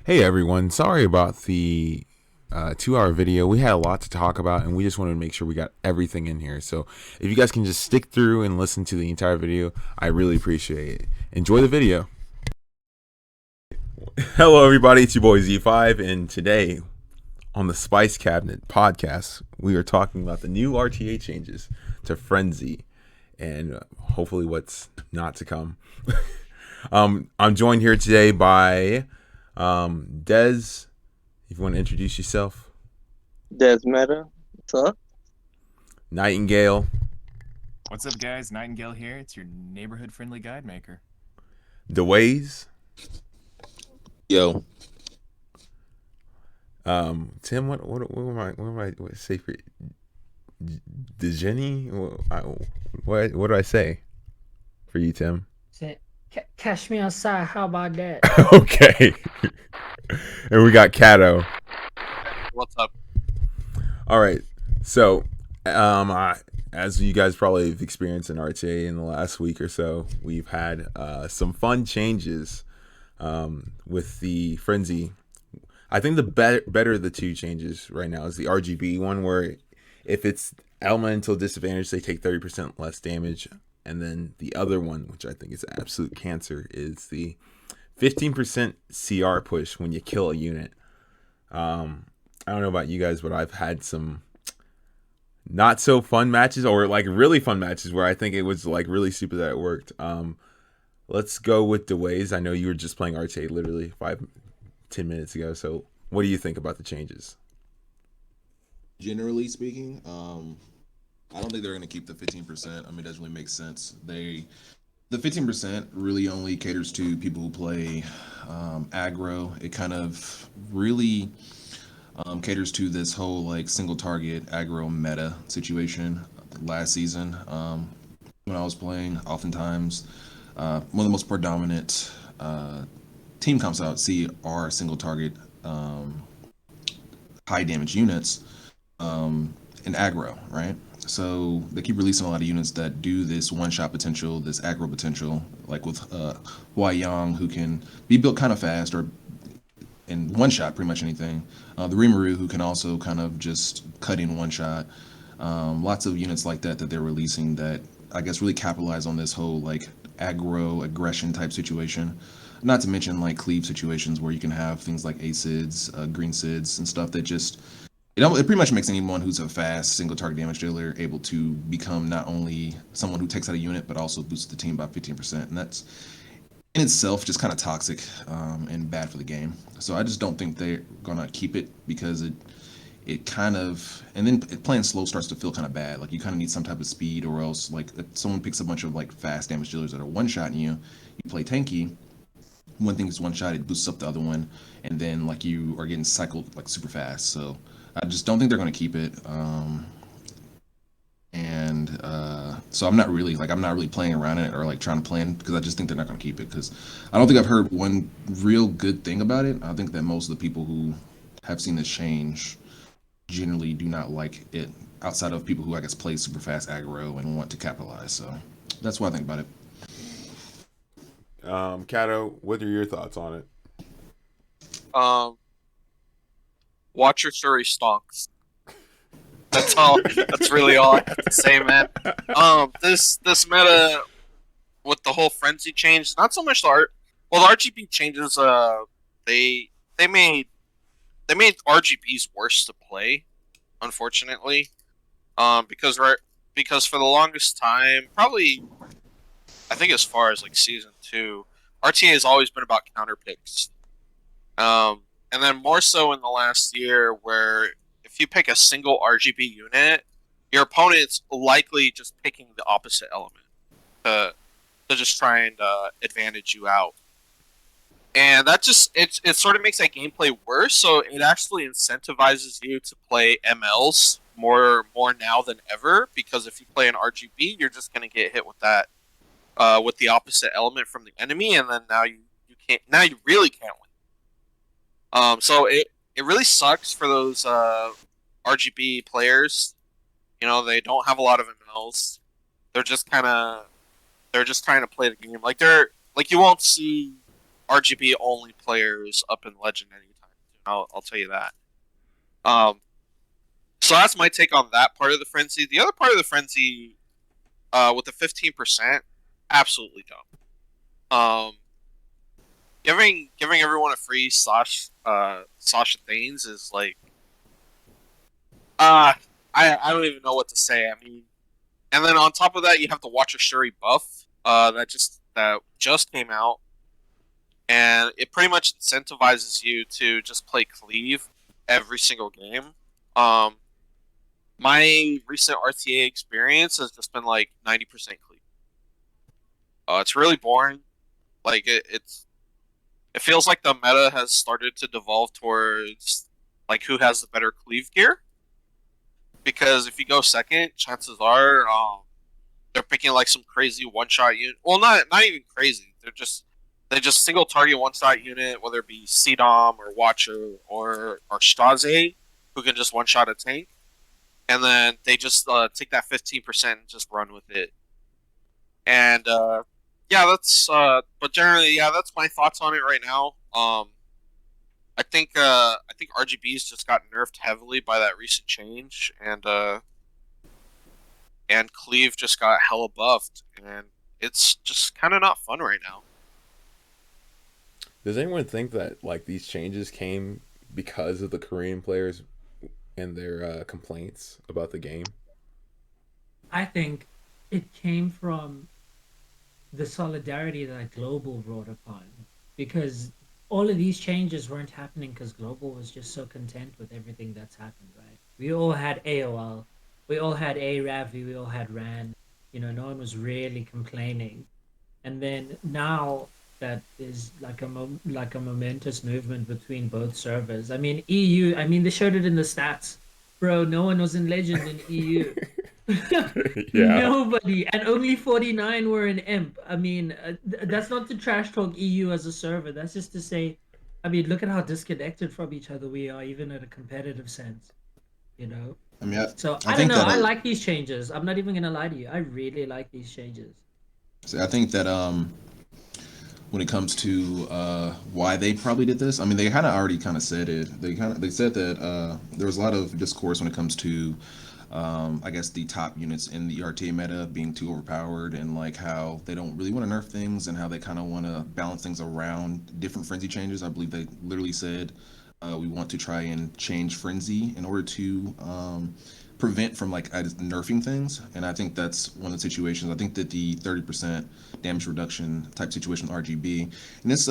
Hey everyone, sorry about the 2 hour video. We had a lot to talk about and we just wanted to make sure we got everything in here. So if you guys can just stick through and listen to the entire video, I really appreciate it. Enjoy the video. Hello everybody, it's your boy Z5, and today on the Spice Cabinet podcast, we are talking about the new RTA changes to Frenzy and hopefully what's not to come. I'm joined here today by Dez. If you want to introduce yourself. Desmeta, what's up? Nightingale. What's up, guys? Nightingale here. It's your neighborhood-friendly guide maker. Dewayze. Yo, Tim, what say for Jenny? What do I say for you, Tim? Said, Catch me outside. How about that? Okay. And we got Kato. what's up? All right. So, as you guys probably have experienced in RTA in the last week or so, we've had some fun changes with the Frenzy. I think the better of the two changes right now is the RGB one, where if it's elemental disadvantage, they take 30% less damage. And then the other one, which I think is absolute cancer, is the 15% CR push when you kill a unit. I don't know about you guys, but I've had some not so fun matches, or like really fun matches, where I think it was like really stupid that it worked. Let's go with Dewayze. I know you were just playing RTA literally 5-10 minutes ago. So what do you think about the changes? Generally speaking, I don't think they're going to keep the 15%. I mean, it doesn't really make sense. The 15% really only caters to people who play aggro. It kind of really caters to this whole like single target aggro meta situation. Last season, when I was playing, oftentimes one of the most predominant team comps I would see are single target high damage units in aggro, right? So they keep releasing a lot of units that do this one-shot potential, this aggro potential, like with Hua Yang, who can be built kind of fast or in one-shot pretty much anything. The Rimuru, who can also kind of just cut in one-shot. Lots of units like that they're releasing that I guess really capitalize on this whole like aggro aggression type situation. Not to mention like cleave situations where you can have things like ACIDs, green SIDs, and stuff that just it pretty much makes anyone who's a fast single target damage dealer able to become not only someone who takes out a unit but also boosts the team by 15%, and that's in itself just kind of toxic and bad for the game. So I just don't think they're gonna keep it because it kind of, and then playing slow starts to feel kind of bad. Like you kind of need some type of speed, or else like if someone picks a bunch of like fast damage dealers that are one shotting you, you play tanky. One thing is one shot, it boosts up the other one, and then like you are getting cycled like super fast. So I just don't think they're going to keep it. And so I'm not really playing around it or like trying to plan because I just think they're not going to keep it because I don't think I've heard one real good thing about it. I think that most of the people who have seen this change generally do not like it outside of people who I guess play super fast aggro and want to capitalize. So that's what I think about it. Kato, what are your thoughts on it? Um, watch your Shuri stonks. That's all. That's really all I have to say, man. This meta with the whole frenzy change, not so much the art. Well, the RGB changes. They they made they made RGBs worse to play, unfortunately. Because because for the longest time, probably I think as far as like season 2, RTA has always been about counter picks. And then more so in the last year, where if you pick a single RGB unit, your opponent's likely just picking the opposite element to to just try and advantage you out. And that just it sort of makes that gameplay worse. So it actually incentivizes you to play MLs more now than ever, because if you play an RGB, you're just gonna get hit with that with the opposite element from the enemy, and then you can't, now you really can't win. So it really sucks for those RGB players. You know, they don't have a lot of MLs. They're just kind of they're just trying to play the game. Like you won't see RGB only players up in Legend anytime soon. I'll tell you that. Um, so that's my take on that part of the frenzy. The other part of the frenzy, with the 15%, absolutely dumb. Giving everyone a free Sasha Thanes is like, uh I don't even know what to say. I mean, and then on top of that, you have to watch a Shuri buff, that just came out, and it pretty much incentivizes you to just play cleave every single game. Um, my recent RTA experience has just been like 90% cleave. It's really boring. Like it feels like the meta has started to devolve towards like who has the better cleave gear. Because if you go second, chances are they're picking like some crazy one shot unit. Well, not even crazy. They just single target one shot unit, whether it be CDOM or Watcher or Straze, who can just one shot a tank, and then they just take that 15% and just run with it. And yeah, that's but generally, yeah, that's my thoughts on it right now. I think RGB's just got nerfed heavily by that recent change, and Cleve just got hella buffed, and it's just kind of not fun right now. Does anyone think that like these changes came because of the Korean players and their complaints about the game? I think it came from the solidarity that Global brought upon, because all of these changes weren't happening because Global was just so content with everything that's happened, right? We all had AOL, we all had ARAV, we all had RAN. No one was really complaining. And then now that is like like a momentous movement between both servers. I mean, EU. I mean, they showed it in the stats, bro. No one was in Legend in EU. Yeah. Nobody, and only 49 were in Imp. I mean, that's not to trash talk EU as a server. That's just to say, I mean, look at how disconnected from each other we are, even in a competitive sense. You know. I mean, So I I don't think know. that I like these changes. I'm not even gonna lie to you. I really like these changes. I think that when it comes to why they probably did this. I mean, they kind of already kind of said it. They said that there was a lot of discourse when it comes to I guess the top units in the RTA meta being too overpowered, and like how they don't really want to nerf things and how they kind of want to balance things around different frenzy changes. I believe they literally said we want to try and change frenzy in order to prevent from like nerfing things. And I think that's one of the situations. I think that the 30% damage reduction type situation with RGB, and this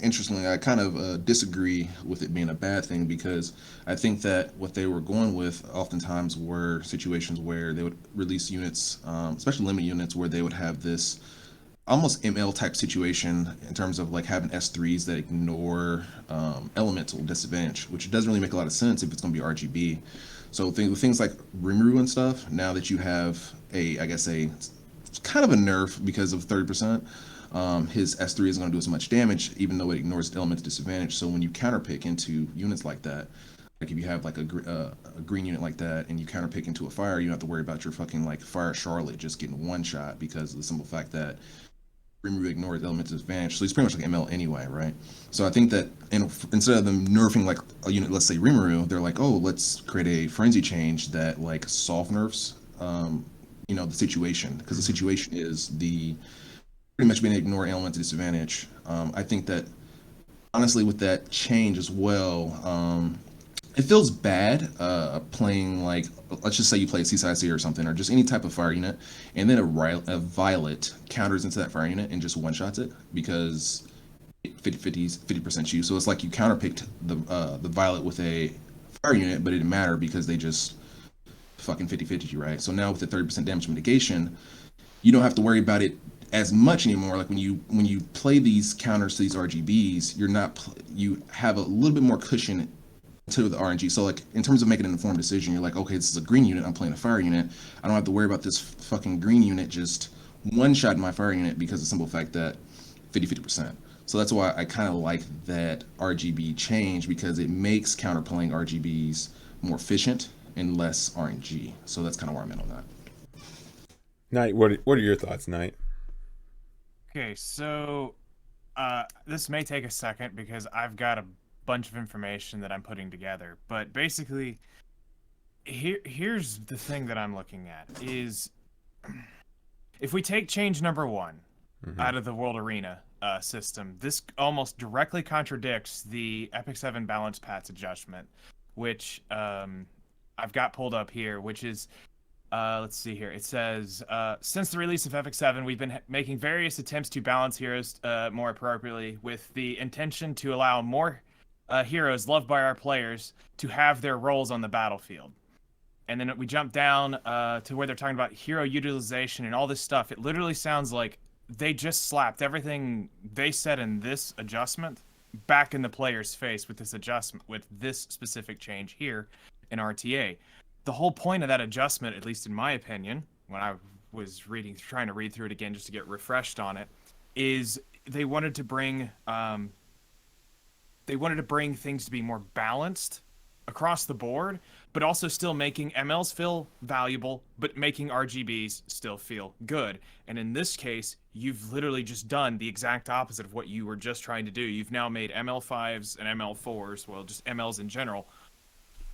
interestingly, I kind of disagree with it being a bad thing, because I think that what they were going with oftentimes were situations where they would release units, especially limited units, where they would have this almost ML type situation in terms of like having S3s that ignore elemental disadvantage, which doesn't really make a lot of sense if it's going to be RGB. So things like Rimuru and stuff, now that you have I guess a kind of a nerf because of 30%, his S3 isn't going to do as much damage, even though it ignores elemental disadvantage. So when you counterpick into units like that, like if you have like a green unit like that and you counterpick into a fire, you don't have to worry about your fucking like fire Charlotte just getting one shot because of the simple fact that Rimuru ignores elemental disadvantage. So he's pretty much like ML anyway, right? So I think that instead of them nerfing like a unit, let's say Rimuru, they're like, oh, let's create a frenzy change that like soft nerfs, the situation, because the situation is the pretty much being able to ignore elemental disadvantage. I think that honestly, with that change as well, it feels bad playing like, let's just say you play Seaside Sea or something, or just any type of fire unit, and then a violet counters into that fire unit and just one shots it because 50% you. So it's like you counterpicked the violet with a fire unit, but it didn't matter because they just fucking 50-50 you, right? So now with the 30% damage mitigation, you don't have to worry about it as much anymore. Like when you play these counters to these RGBs, you have a little bit more cushion to the RNG. So like in terms of making an informed decision, you're like, okay, this is a green unit, I'm playing a fire unit. I don't have to worry about this fucking green unit just one shot in my fire unit because of the simple fact that 50-50%. So that's why I kind of like that RGB change, because it makes counterplaying RGBs more efficient and less RNG. So that's kind of where I'm at on that. Knight, what are your thoughts, Knight? Okay, so This may take a second because I've got a bunch of information that I'm putting together. But basically, here's the thing that I'm looking at is if we take change number 1 out of the World Arena system, this almost directly contradicts the Epic 7 balance paths adjustment, which I've got pulled up here, which is let's see here. It says, since the release of Epic 7, we've been making various attempts to balance heroes more appropriately with the intention to allow more heroes loved by our players to have their roles on the battlefield. And then we jump down to where they're talking about hero utilization and all this stuff. It literally sounds like they just slapped everything they said in this adjustment back in the player's face with this adjustment, with this specific change here in RTA. The whole point of that adjustment, at least in my opinion, when I was trying to read through it again just to get refreshed on it, is they wanted to bring things to be more balanced across the board, but also still making MLs feel valuable, but making RGBs still feel good. And in this case, you've literally just done the exact opposite of what you were just trying to do. You've now made ML5s and ML4s, well, just MLs in general,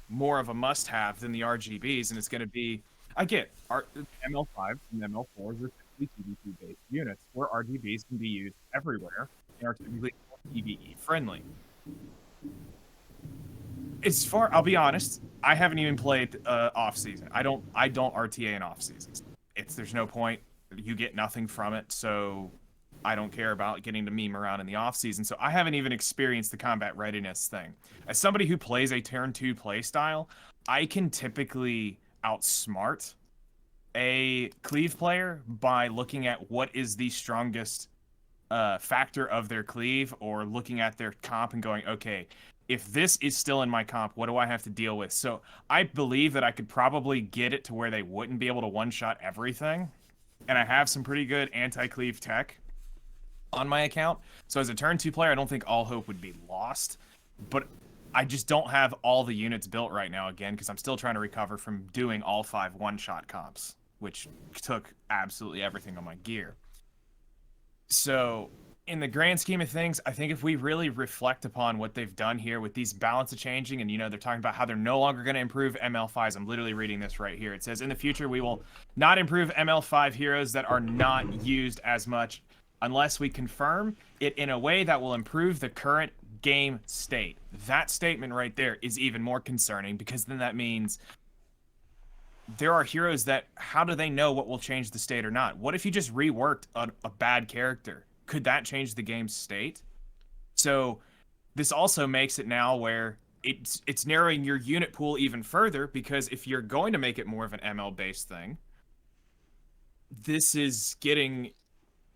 more of a must-have than the RGBs, and it's going to be, I get, ML5s and ML4s are typically PvP-based units, where RGBs can be used everywhere and are typically PvE friendly. I'll be honest, I haven't even played off season. I don't RTA in off seasons. There's no point. You get nothing from it, so I don't care about getting to meme around in the off season. So I haven't even experienced the combat readiness thing. As somebody who plays a turn 2 play style, I can typically outsmart a cleave player by looking at what is the strongest factor of their cleave, or looking at their comp and going, okay, if this is still in my comp, what do I have to deal with? So I believe that I could probably get it to where they wouldn't be able to one-shot everything. And I have some pretty good anti-cleave tech on my account. So as a turn 2 player, I don't think all hope would be lost. But I just don't have all the units built right now, again, because I'm still trying to recover from doing all 5 one-shot comps, which took absolutely everything on my gear. So in the grand scheme of things, I think if we really reflect upon what they've done here with these balance of changing, and they're talking about how they're no longer going to improve ML5s. I'm literally reading this right here. It says, in the future, we will not improve ML5 heroes that are not used as much unless we confirm it in a way that will improve the current game state. That statement right there is even more concerning, because then that means there are heroes that, how do they know what will change the state or not? What if you just reworked a bad character? Could that change the game's state? So this also makes it now where it's narrowing your unit pool even further, because if you're going to make it more of an ML-based thing, this is getting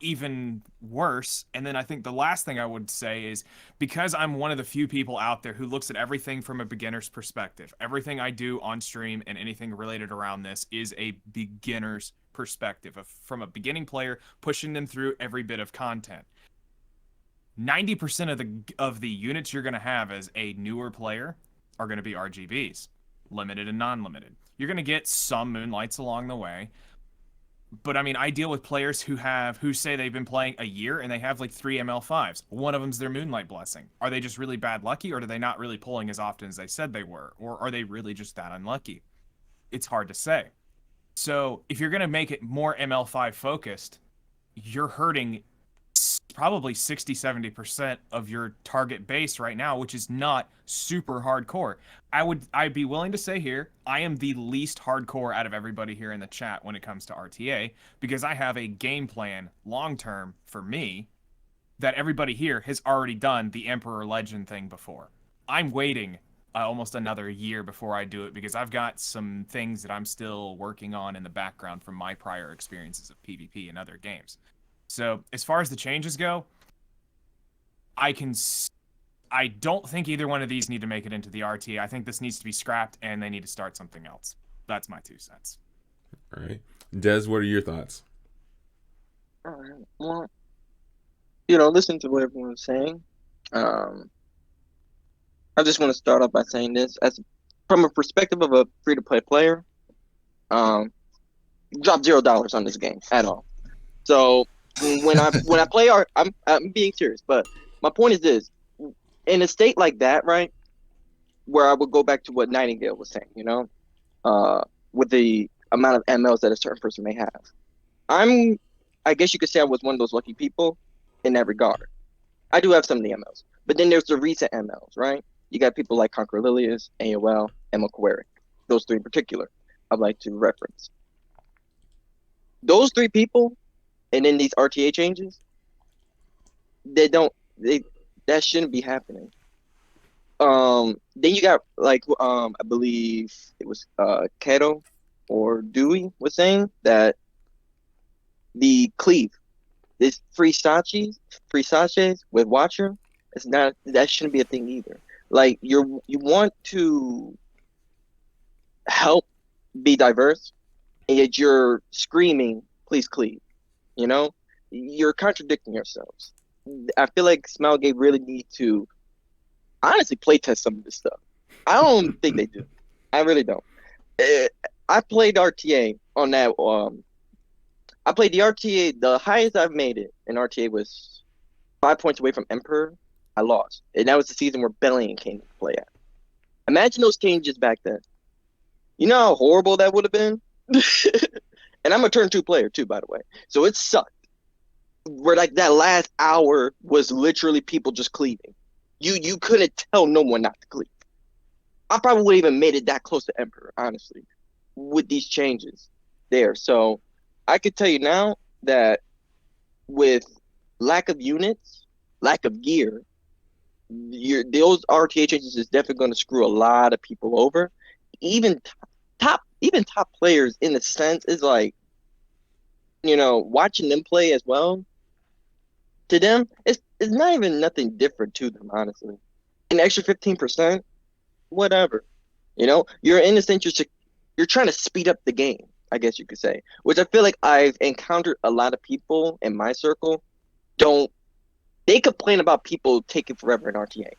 even worse. And then I think the last thing I would say is, because I'm one of the few people out there who looks at everything from a beginner's perspective, everything I do on stream and anything related around this is a beginner's perspective, from a beginning player, pushing them through every bit of content. 90% of the units you're going to have as a newer player are going to be RGBs, limited and non-limited. You're going to get some Moonlights along the way, but I mean, I deal with players who say they've been playing a year and they have like 3 ML5s. One of them's their Moonlight Blessing. Are they just really bad lucky, or are they not really pulling as often as they said they were? Or are they really just that unlucky? It's hard to say. So if you're going to make it more ML5 focused, you're hurting probably 60-70% of your target base right now, which is not super hardcore. I'd be willing to say here, I am the least hardcore out of everybody here in the chat when it comes to RTA, because I have a game plan long term for me that everybody here has already done the Emperor Legend thing before. I'm waiting almost another year before I do it, because I've got some things that I'm still working on in the background from my prior experiences of PvP and other games. So as far as the changes go, I don't think either one of these need to make it into the RTA. I think this needs to be scrapped, and they need to start something else. That's my 2 cents. All right. Des, what are your thoughts? All right. Well, listen to what everyone's saying. I just want to start off by saying this, from a perspective of a free-to-play player, drop $0 on this game at all. So when I play art, I'm being serious. But my point is this: in a state like that, right, where I would go back to what Nightingale was saying, with the amount of MLs that a certain person may have. I guess you could say I was one of those lucky people in that regard. I do have some of the MLs, but then there's the recent MLs, right? You got people like Conquer Lilius, AOL, and McQuarrie. Those three in particular, I'd like to reference. Those three people, and then these RTA changes, that shouldn't be happening. Then you got like I believe it was Keto or Dewey was saying that the cleave, this free sachets with Watcher, that shouldn't be a thing either. Like you want to help be diverse, and yet you're screaming, please cleave. You're contradicting yourselves. I feel like Smilegate really need to honestly playtest some of this stuff. I don't think they do. I really don't. I played RTA on that. I played the RTA. The highest I've made it in RTA was 5 points away from Emperor. I lost, and that was the season where Bellion came to play at. Imagine those changes back then. You know how horrible that would have been. And I'm a turn 2 player too, by the way. So it sucked. Where like that last hour was literally people just cleaving. You couldn't tell no one not to cleave. I probably wouldn't even made it that close to Emperor, honestly, with these changes there. So I could tell you now that with lack of units, lack of gear, those RTA changes is definitely going to screw a lot of people over. Even top players in the sense is like, watching them play as well. To them, it's not even nothing different to them, honestly. An extra 15%, whatever. You're in a sense you're trying to speed up the game, I guess you could say. Which I feel like I've encountered a lot of people in my circle they complain about people taking forever in RTA.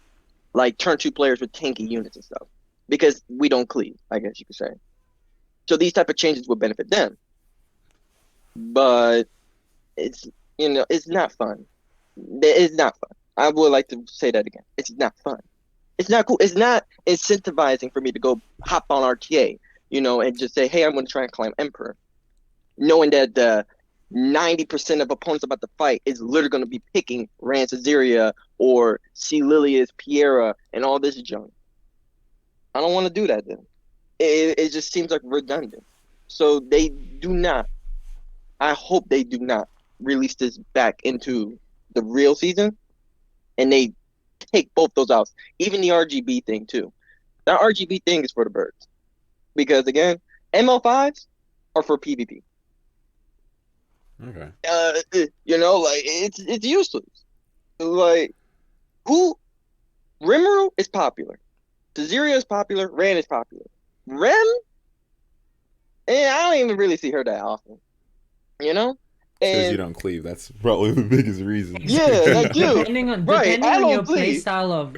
Like turn 2 players with tanky units and stuff. Because we don't cleave, I guess you could say. So these type of changes would benefit them. But it's not fun. It's not fun. I would like to say that again. It's not fun. It's not cool. It's not incentivizing for me to go hop on RTA, and just say, hey, I'm going to try and climb Emperor. Knowing that the 90% of opponents about to fight is literally going to be picking Rancezeria or C. Lilius, Piera, and all this junk. I don't want to do that then. It just seems like redundant. So they do not, I hope they do not release this back into the real season, and they take both those out. Even the RGB thing too. That RGB thing is for the birds, because again, ML5s are for PvP. Okay. Like it's useless. Like Rimuru is popular, Tazeria is popular, Ran is popular. Rem, I don't even really see her that often. Because you don't cleave. That's probably the biggest reason. Yeah, that too. Depending on Right, I your don't play cleave. style of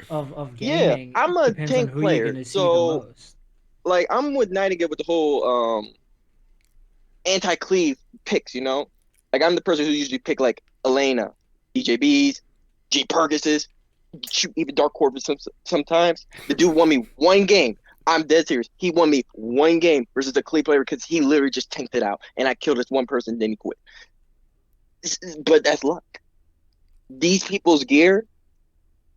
Yeah, gaming, I'm a depends on tank who you're player, gonna see so the most. like I'm with Nightingale with the whole anti-cleave picks. Like I'm the person who usually pick like Elena, DJBs, G Purgases, shoot even Dark Corvus sometimes. The dude won me one game. I'm dead serious. He won me one game versus a cleave player because he literally just tanked it out, and I killed this one person, then he quit. But that's luck. These people's gear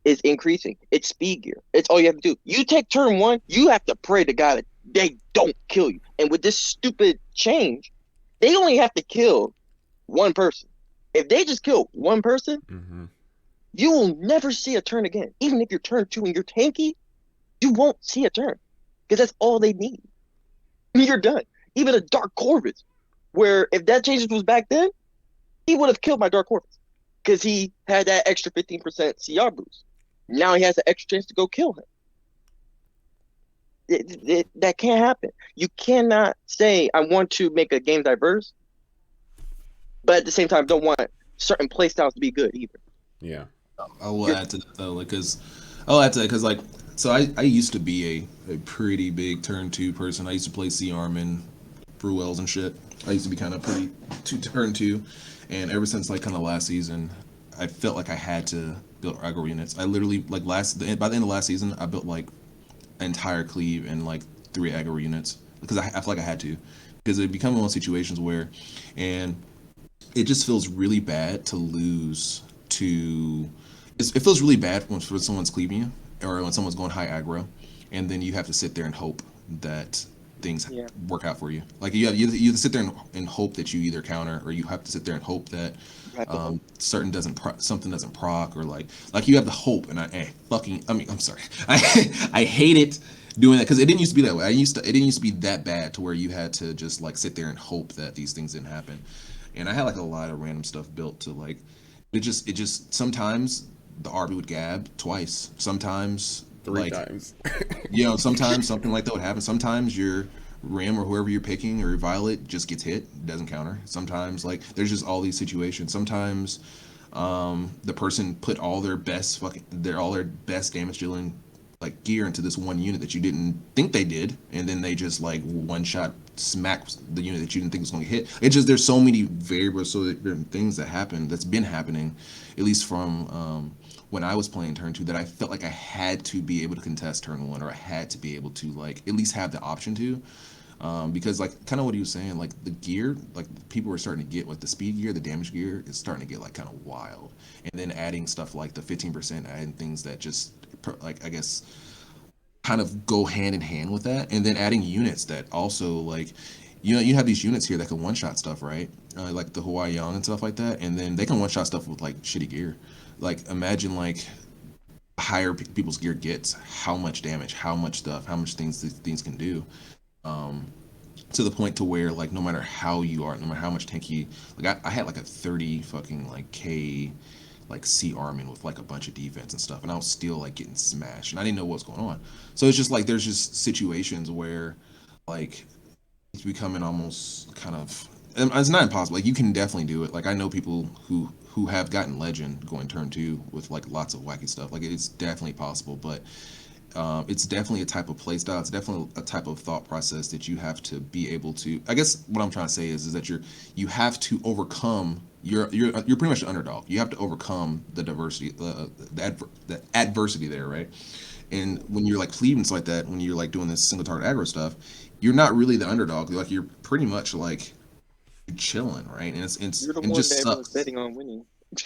is increasing. It's speed gear. It's all you have to do. You take turn 1, you have to pray to God that they don't kill you. And with this stupid change, they only have to kill one person. If they just kill one person, you will never see a turn again. Even if you're turn 2 and you're tanky, you won't see a turn. Because that's all they need. You're done. Even a Dark Corvus, where if that changes was back then, he would have killed my Dark Corvus. Because he had that extra 15% CR boost. Now he has an extra chance to go kill him. That can't happen. You cannot say, I want to make a game diverse, but at the same time, don't want certain playstyles to be good either. Yeah. I will add to that though, because so I used to be a pretty big turn 2 person. I used to play C Armin Bruels and shit. I used to be kind of pretty turn two, and ever since like kind of last season, I felt like I had to build aggro units. I literally like by the end of last season, I built like an entire cleave and like 3 aggro units because I feel like I had to, because it become one of those situations where, and it just feels really bad to lose to. It feels really bad when someone's cleaving you or when someone's going high aggro, and then you have to sit there and hope that things Yeah. work out for you. Like you have to sit there and hope that you either counter, or you have to sit there and hope that You have to hope. something doesn't proc, or like you have the hope. And I mean, I'm sorry, I hate it doing that because it didn't used to be that way. It didn't used to be that bad to where you had to just like sit there and hope that these things didn't happen. And I had like a lot of random stuff built to like it just sometimes the RB would gab twice. Sometimes Three like times. sometimes something like that would happen. Sometimes your Rim or whoever you're picking or Violet just gets hit, doesn't counter. Sometimes like there's just all these situations. Sometimes the person put all their best damage dealing like gear into this one unit that you didn't think they did, and then they just like one shot smack the unit that you didn't think was going to hit. It's just there's so many variables, so different things that's been happening, at least from when I was playing turn two, that I felt like I had to be able to contest turn one, or I had to be able to like at least have the option to. Because like kind of what he was saying, like the gear, like people were starting to get like the speed gear, the damage gear is starting to get like kind of wild, and then adding stuff like the 15%, adding things that just like I guess kind of go hand in hand with that, and then adding units that also like you have these units here that can one shot stuff, right? Like the Hawaii Young and stuff like that, and then they can one shot stuff with like shitty gear. Like imagine like higher people's gear gets, how much damage, how much stuff, how much things can do. Um, to the point to where like no matter how you are, no matter how much tanky, like I had like a 30 fucking like K like C arming with like a bunch of defense and stuff, and I was still like getting smashed, and I didn't know what was going on. So it's just like there's just situations where like it's becoming almost kind of, and it's not impossible. Like you can definitely do it. Like I know people who have gotten legend going turn two with like lots of wacky stuff. Like it's definitely possible, but it's definitely a type of play style. It's definitely a type of thought process that you have to be able to. I guess what I'm trying to say is that you have to overcome. You're pretty much the underdog. You have to overcome the diversity, the adversity there, right? And when you're like cleaving stuff like that, when you're like doing this single target aggro stuff, you're not really the underdog. Like you're pretty much like you're chilling, right? And You're the it one just that everyone's sucks. betting on winning.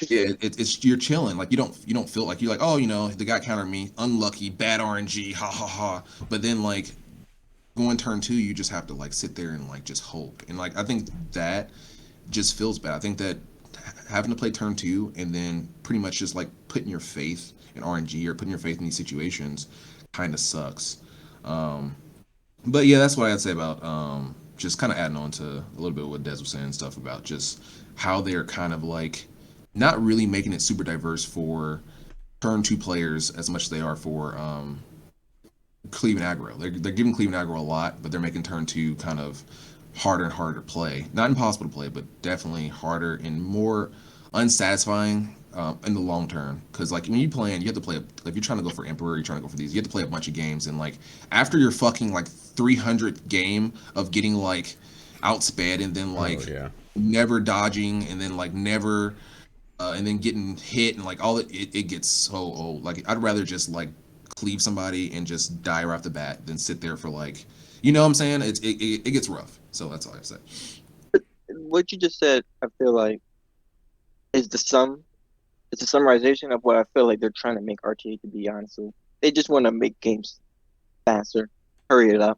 Yeah, it's you're chilling. Like you don't feel like you're like, oh, the guy countered me, unlucky, bad RNG, ha ha ha. But then like going turn two, you just have to like sit there and like just hope. And like I think that just feels bad. I think that having to play turn two and then pretty much just like putting your faith in RNG or putting your faith in these situations kind of sucks. Um, but yeah, that's what I'd say about just kind of adding on to a little bit of what Des was saying and stuff about just how they're kind of like not really making it super diverse for turn two players as much as they are for Cleveland aggro. They're giving Cleveland aggro a lot, but they're making turn two kind of harder and harder to play. Not impossible to play, but definitely harder and more unsatisfying in the long term. Because like when you playing, you have to play. If you're trying to go for Emperor, you're trying to go for these. You have to play a bunch of games, and like after your fucking like 300th game of getting like outsped and then Oh like yeah. never dodging and then like never and then getting hit and like it gets so old. Like I'd rather just like cleave somebody and just die right off the bat than sit there for like, what I'm saying? It gets rough. So that's all I have to say. What you just said, I feel like, is the sum. It's a summarization of what I feel like they're trying to make RTA to be, honestly. They just want to make games faster, hurry it up,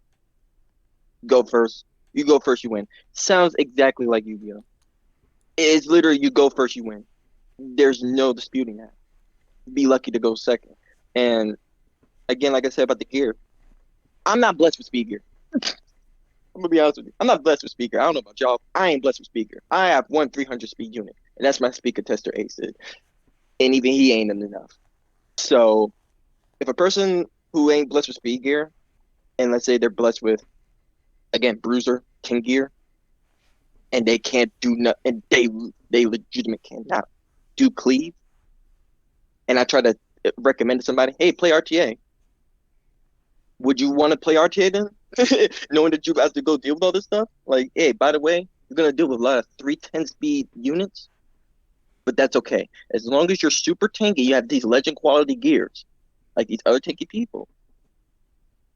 go first. You go first, you win. Sounds exactly like Yu-Gi-Oh! It's literally you go first, you win. There's no disputing that. Be lucky to go second. And again, like I said about the gear, I'm not blessed with speed gear. I'm gonna be honest with you. I'm not blessed with speaker. I don't know about y'all. I ain't blessed with speaker. I have one 300 speed unit, and that's my speaker tester ace. And even he ain't enough. So if a person who ain't blessed with speed gear, and let's say they're blessed with again bruiser, king gear, and they can't do nothing, and they legitimate cannot do cleave, and I try to recommend to somebody, hey, play RTA. Would you want to play RTA then? Knowing that you have to go deal with all this stuff. Like, hey, by the way, you're gonna deal with a lot of 310 speed units, but that's okay. As long as you're super tanky, you have these legend quality gears, like these other tanky people,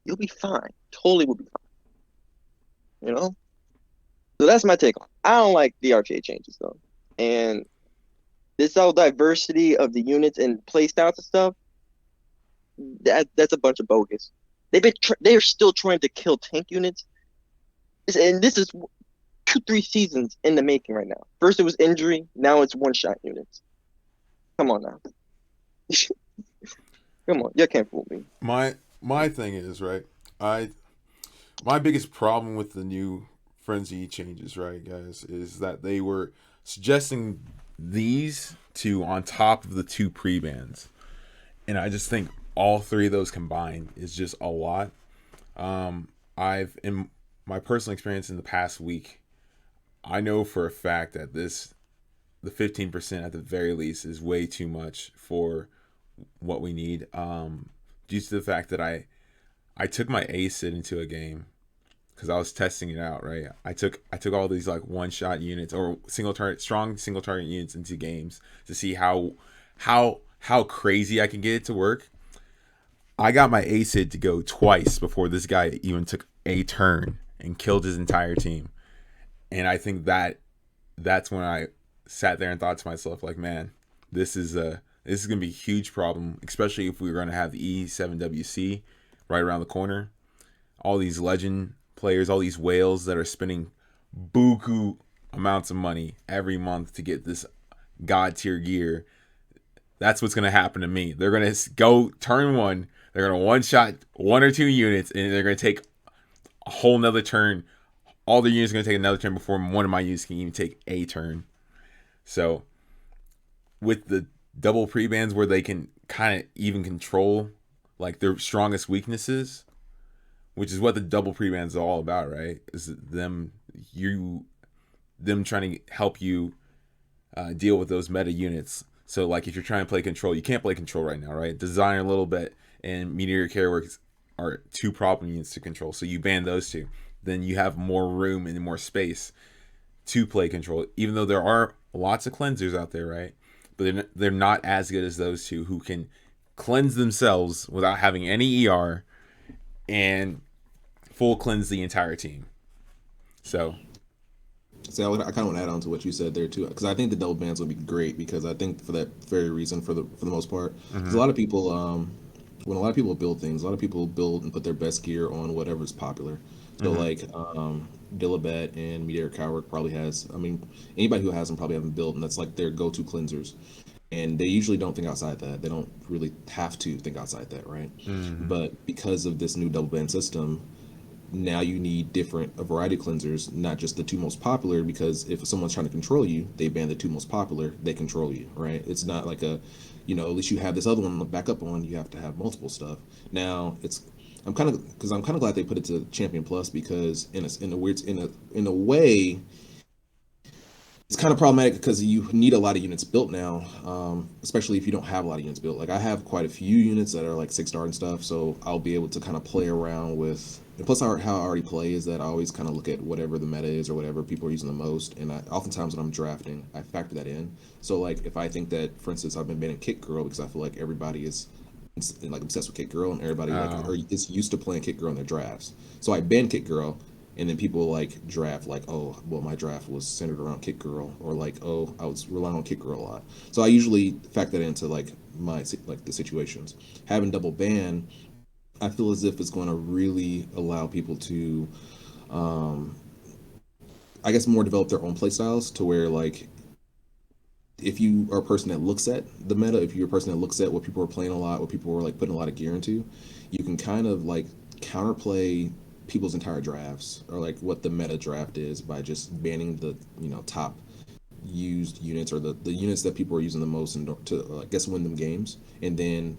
you'll be fine. Totally will be fine. So that's my take on it. I don't like the RTA changes though. And this whole diversity of the units and playstyles and stuff, that's a bunch of bogus. They're still trying to kill tank units, and this is 2, 3 seasons in the making right now. First it was injury, now it's one shot units. Come on now. Come on, you can't fool me. My thing is right. I My biggest problem with the new frenzy changes, right, guys, is that they were suggesting these two on top of the two pre-bans, and I just think all three of those combined is just a lot. I've in my personal experience in the past week, I know for a fact that the 15% at the very least is way too much for what we need. Due to the fact that I took my ACID into a game because I was testing it out. Right, I took all these like one shot units or strong single target units into games to see how crazy I can get it to work. I got my ACID to go twice before this guy even took a turn and killed his entire team. And I think that's when I sat there and thought to myself, like, man, this is gonna be a huge problem, especially if we were gonna have E7WC right around the corner. All these legend players, all these whales that are spending buku amounts of money every month to get this god tier gear. That's what's gonna happen to me. They're gonna go turn one. They're gonna one shot one or two units, and they're gonna take a whole nother turn. All the units are gonna take another turn before one of my units can even take a turn. So with the double pre-bans where they can kind of even control like their strongest weaknesses, which is what the double pre-bans are all about, right? Is them trying to help you deal with those meta units. So like if you're trying to play control, you can't play control right now, right? Design a little bit and Meteor Carrier Works are two problem units to control. So you ban those two. Then you have more room and more space to play control. Even though there are lots of cleansers out there, right? But they're not as good as those two who can cleanse themselves without having any ER and full cleanse the entire team. So See, I kind of want to add on to what you said there too, because I think the double bans would be great because I think for that very reason, for the most part, because a lot of people, when a lot of people build things, a lot of people build and put their best gear on whatever's popular. So like Dilibet and Meteor Coward probably has. I mean, anybody who has them probably haven't built, and that's like their go-to cleansers. And they usually don't think outside that. They don't really have to think outside that, right? But because of this new double ban system, now you need a variety of cleansers, not just the two most popular, because if someone's trying to control you, they ban the two most popular, they control you, right? It's not like at least you have this other one to back up on, you have to have multiple stuff. Now I'm kind of glad they put it to Champion Plus because in a way it's kind of problematic because you need a lot of units built now, especially if you don't have a lot of units built. Like I have quite a few units that are like 6-star and stuff, so I'll be able to kind of play around with. And plus, how I already play is that I always kind of look at whatever the meta is or whatever people are using the most, and oftentimes when I'm drafting, I factor that in. So like if I think that, for instance, I've been banning Kit Girl because I feel like everybody is like obsessed with Kit Girl and everybody is used to playing Kit Girl in their drafts. So I ban Kit Girl and then people like draft like, oh, well, my draft was centered around Kit Girl, or like, oh, I was relying on Kit Girl a lot. So I usually factor that into like the situations. Having double ban, I feel as if it's going to really allow people to, I guess, more develop their own play styles to where like if you are a person that looks at the meta, if you're a person that looks at what people are playing a lot, what people are like putting a lot of gear into, you can kind of like counterplay people's entire drafts or like what the meta draft is by just banning the top used units or the units that people are using the most and to I guess win them games, and then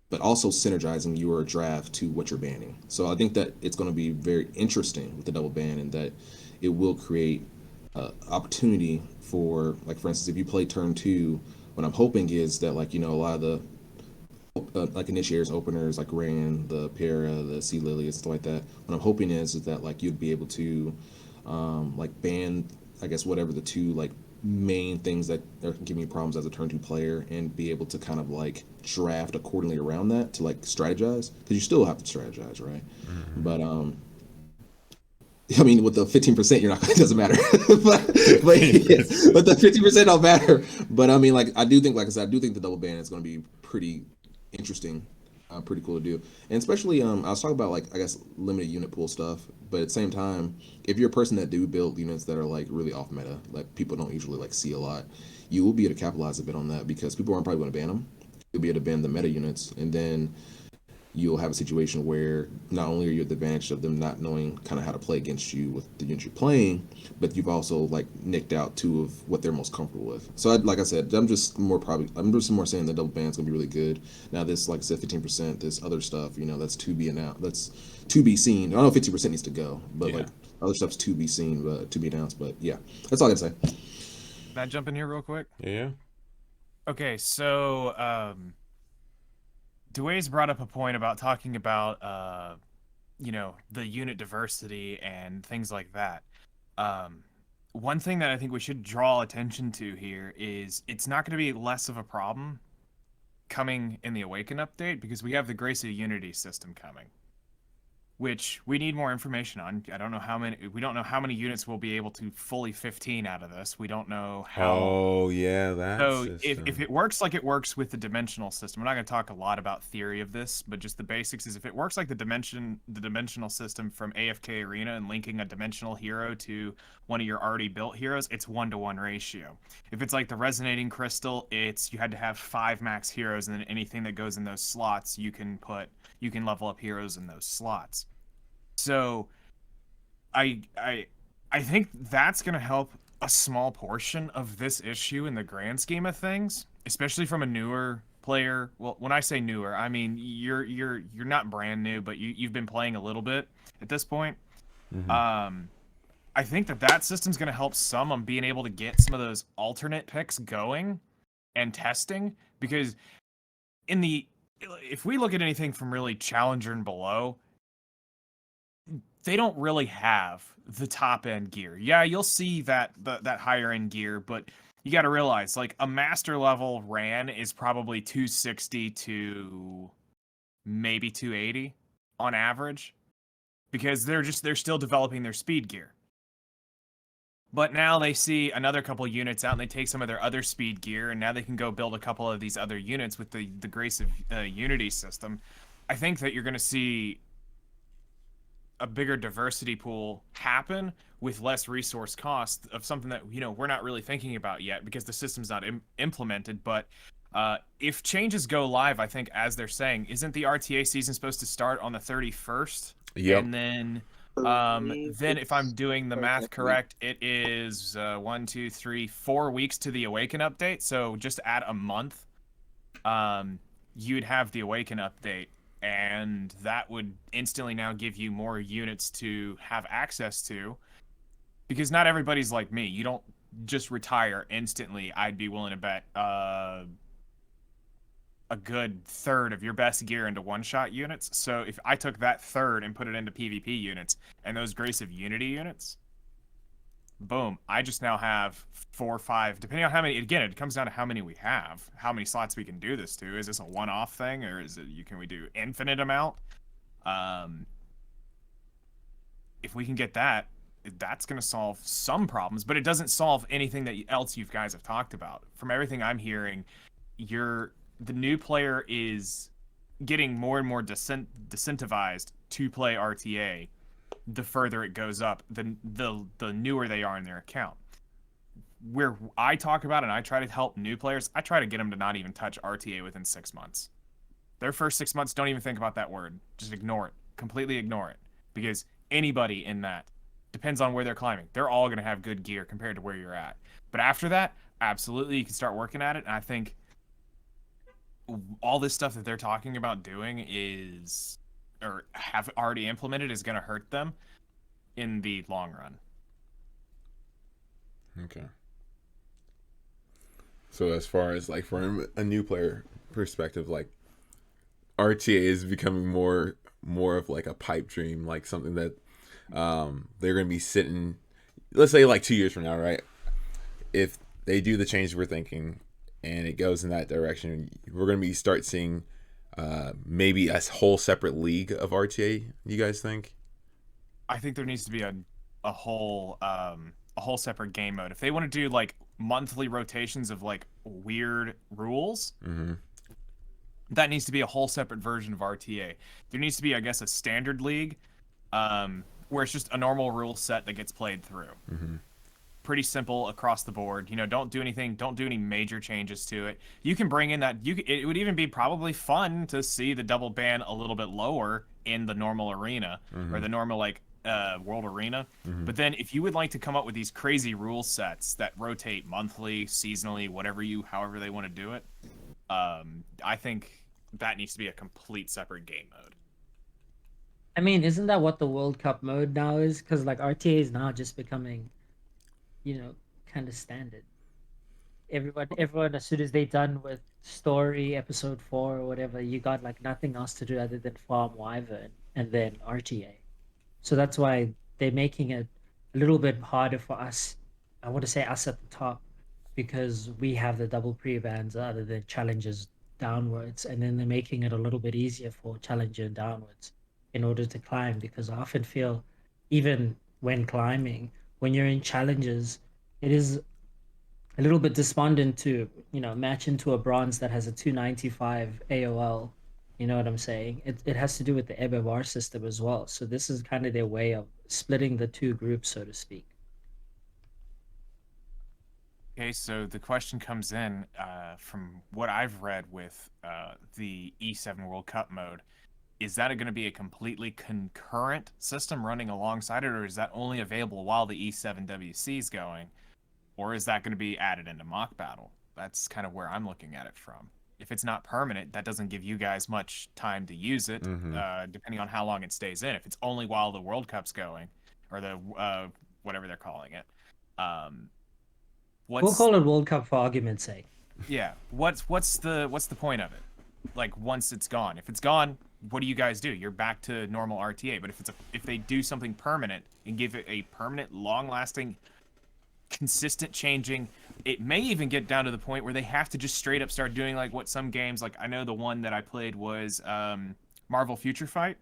but also synergizing your draft to what you're banning. So I think that it's going to be very interesting with the double ban and that it will create opportunity for, like, for instance, if you play turn two, what I'm hoping is that, like, a lot of the like initiators, openers, like Ran, the Para, the Sea Lily, and stuff like that. What I'm hoping is that like you'd be able to like ban, I guess, whatever the two like main things that are giving you problems as a turn two player, and be able to kind of like draft accordingly around that to like strategize, because you still have to strategize, right? Mm-hmm. But I mean, with the 15%, you're not. It doesn't matter. but yeah, but the 50% don't matter. But I mean, like, I do think, like I said, I do think the double ban is going to be pretty interesting, pretty cool to do. And especially, I was talking about like, I guess, limited unit pool stuff. But at the same time, if you're a person that do build units that are like really off meta, like people don't usually like see a lot, you will be able to capitalize a bit on that, because people aren't probably going to ban them. You'll be able to ban the meta units, and then you'll have a situation where not only are you at the advantage of them not knowing kind of how to play against you with the units you're playing, but you've also like nicked out two of what they're most comfortable with. So like I said, I'm just more saying the double band's gonna be really good. Now this, like I said, 15%, this other stuff, that's to be announced. That's to be seen. I don't know if 50% needs to go, but Yeah. like other stuff's to be seen, but to be announced. But yeah, that's all I can say. Can I jump in here real quick? Yeah. Okay, so Dewayze brought up a point about talking about the unit diversity and things like that. Um, One thing that I think we should draw attention to here is it's not going to be less of a problem coming in the Awaken update, because we have the Grace of Unity system coming, which we need more information on. I don't know how many. We don't know how many units we'll be able to fully 15 out of this. We don't know how. Oh yeah, that So system. if it works like it works with the dimensional system, we're not going to talk a lot about theory of this, but just the basics is, if it works like the dimensional system from AFK Arena and linking a dimensional hero to one of your already built heroes, it's 1-to-1 ratio. If it's like the resonating crystal, it's you had to have 5 max heroes, and then anything that goes in those slots, you can level up heroes in those slots. So I I I think that's going to help a small portion of this issue in the grand scheme of things, especially from a newer player. Well, when I say newer, I mean you're not brand new, but you've been playing a little bit at this point. Mm-hmm. I think that system's going to help some on being able to get some of those alternate picks going and testing, because if we look at anything from really challenger and below, they don't really have the top end gear. Yeah, you'll see that higher end gear, but you got to realize, like, a master level Ran is probably 260 to maybe 280 on average, because they're still developing their speed gear. But now they see another couple units out, and they take some of their other speed gear, and now they can go build a couple of these other units with the Grace of Unity system. I think that you're going to see a bigger diversity pool happen with less resource cost, of something that we're not really thinking about yet, because the system's not implemented. But if changes go live, I think, as they're saying, isn't the RTA season supposed to start on the 31st? Yep. And then Believe if I'm doing the math exactly. correct, it is 1, 2, 3, 4 weeks to the Awaken update. So just add a month, you'd have the Awaken update, and that would instantly now give you more units to have access to, because not everybody's like me. You don't just retire instantly. I'd be willing to bet a good third of your best gear into one-shot units. So if I took that third and put it into PvP units and those Grace of Unity units, boom, I just now have 4 or 5, depending on how many. Again, it comes down to how many we have, how many slots we can do this to. Is this a one-off thing, or can we do infinite amount? If we can get that, that's going to solve some problems, but it doesn't solve anything else you guys have talked about. From everything I'm hearing, the new player is getting more and more disincentivized to play RTA. The further it goes up, the newer they are in their account. Where I talk about, and I try to help new players, I try to get them to not even touch RTA within 6 months. Their first 6 months, don't even think about that word. Just ignore it. Completely ignore it. Because anybody in that, depends on where they're climbing, they're all going to have good gear compared to where you're at. But after that, absolutely, you can start working at it. And I think all this stuff that they're talking about doing is, or have already implemented, is going to hurt them in the long run. Okay. So as far as like from a new player perspective, like RTA is becoming more of like a pipe dream, like something that they're gonna be sitting. Let's say like 2 years from now, right? If they do the change we're thinking, and it goes in that direction, we're gonna be start seeing maybe a whole separate league of RTA. You guys think? I think there needs to be a whole separate game mode. If they want to do like monthly rotations of like weird rules, Mm-hmm. that needs to be a whole separate version of RTA. There needs to be, I guess, a standard league, where it's just a normal rule set that gets played through. Mm-hmm. Pretty simple across the board. You know, don't do anything, don't do any major changes to it. You can bring in that it would even be probably fun to see the double ban a little bit lower in the normal arena or the normal like world arena. But then if you would like to come up with these crazy rule sets that rotate monthly, seasonally, however they want to do it, I think that needs to be a complete separate game mode. I mean, isn't that what the World Cup mode now is? Because like RTA is now just becoming, kind of standard. Everyone, as soon as they done with story episode 4 or whatever, you got like nothing else to do other than farm Wyvern and then RTA. So that's why they're making it a little bit harder for us. I want to say us at the top because we have the double pre-bans other than challenges downwards, and then they're making it a little bit easier for challenger and downwards in order to climb. Because I often feel, even when climbing, when you're in challenges, it is a little bit despondent to match into a bronze that has a 295 AOL. You know what I'm saying? It has to do with the EBR system as well. So this is kind of their way of splitting the two groups, so to speak. Okay, so the question comes in from what I've read with the E7 World Cup mode. Is that going to be a completely concurrent system running alongside it, or is that only available while the E7 WC is going? Or is that going to be added into mock battle? That's kind of where I'm looking at it from. If it's not permanent, that doesn't give you guys much time to use it, depending on how long it stays in. If it's only while the World Cup's going, or the whatever they're calling it, We'll call it World Cup for argument's sake. yeah, what's the point of it? Like once it's gone, if it's gone, what do you guys do? You're back to normal RTA. But if they do something permanent and give it a permanent, long-lasting, consistent changing, it may even get down to the point where they have to just straight up start doing like what some games, like I know the one that I played was Marvel Future Fight,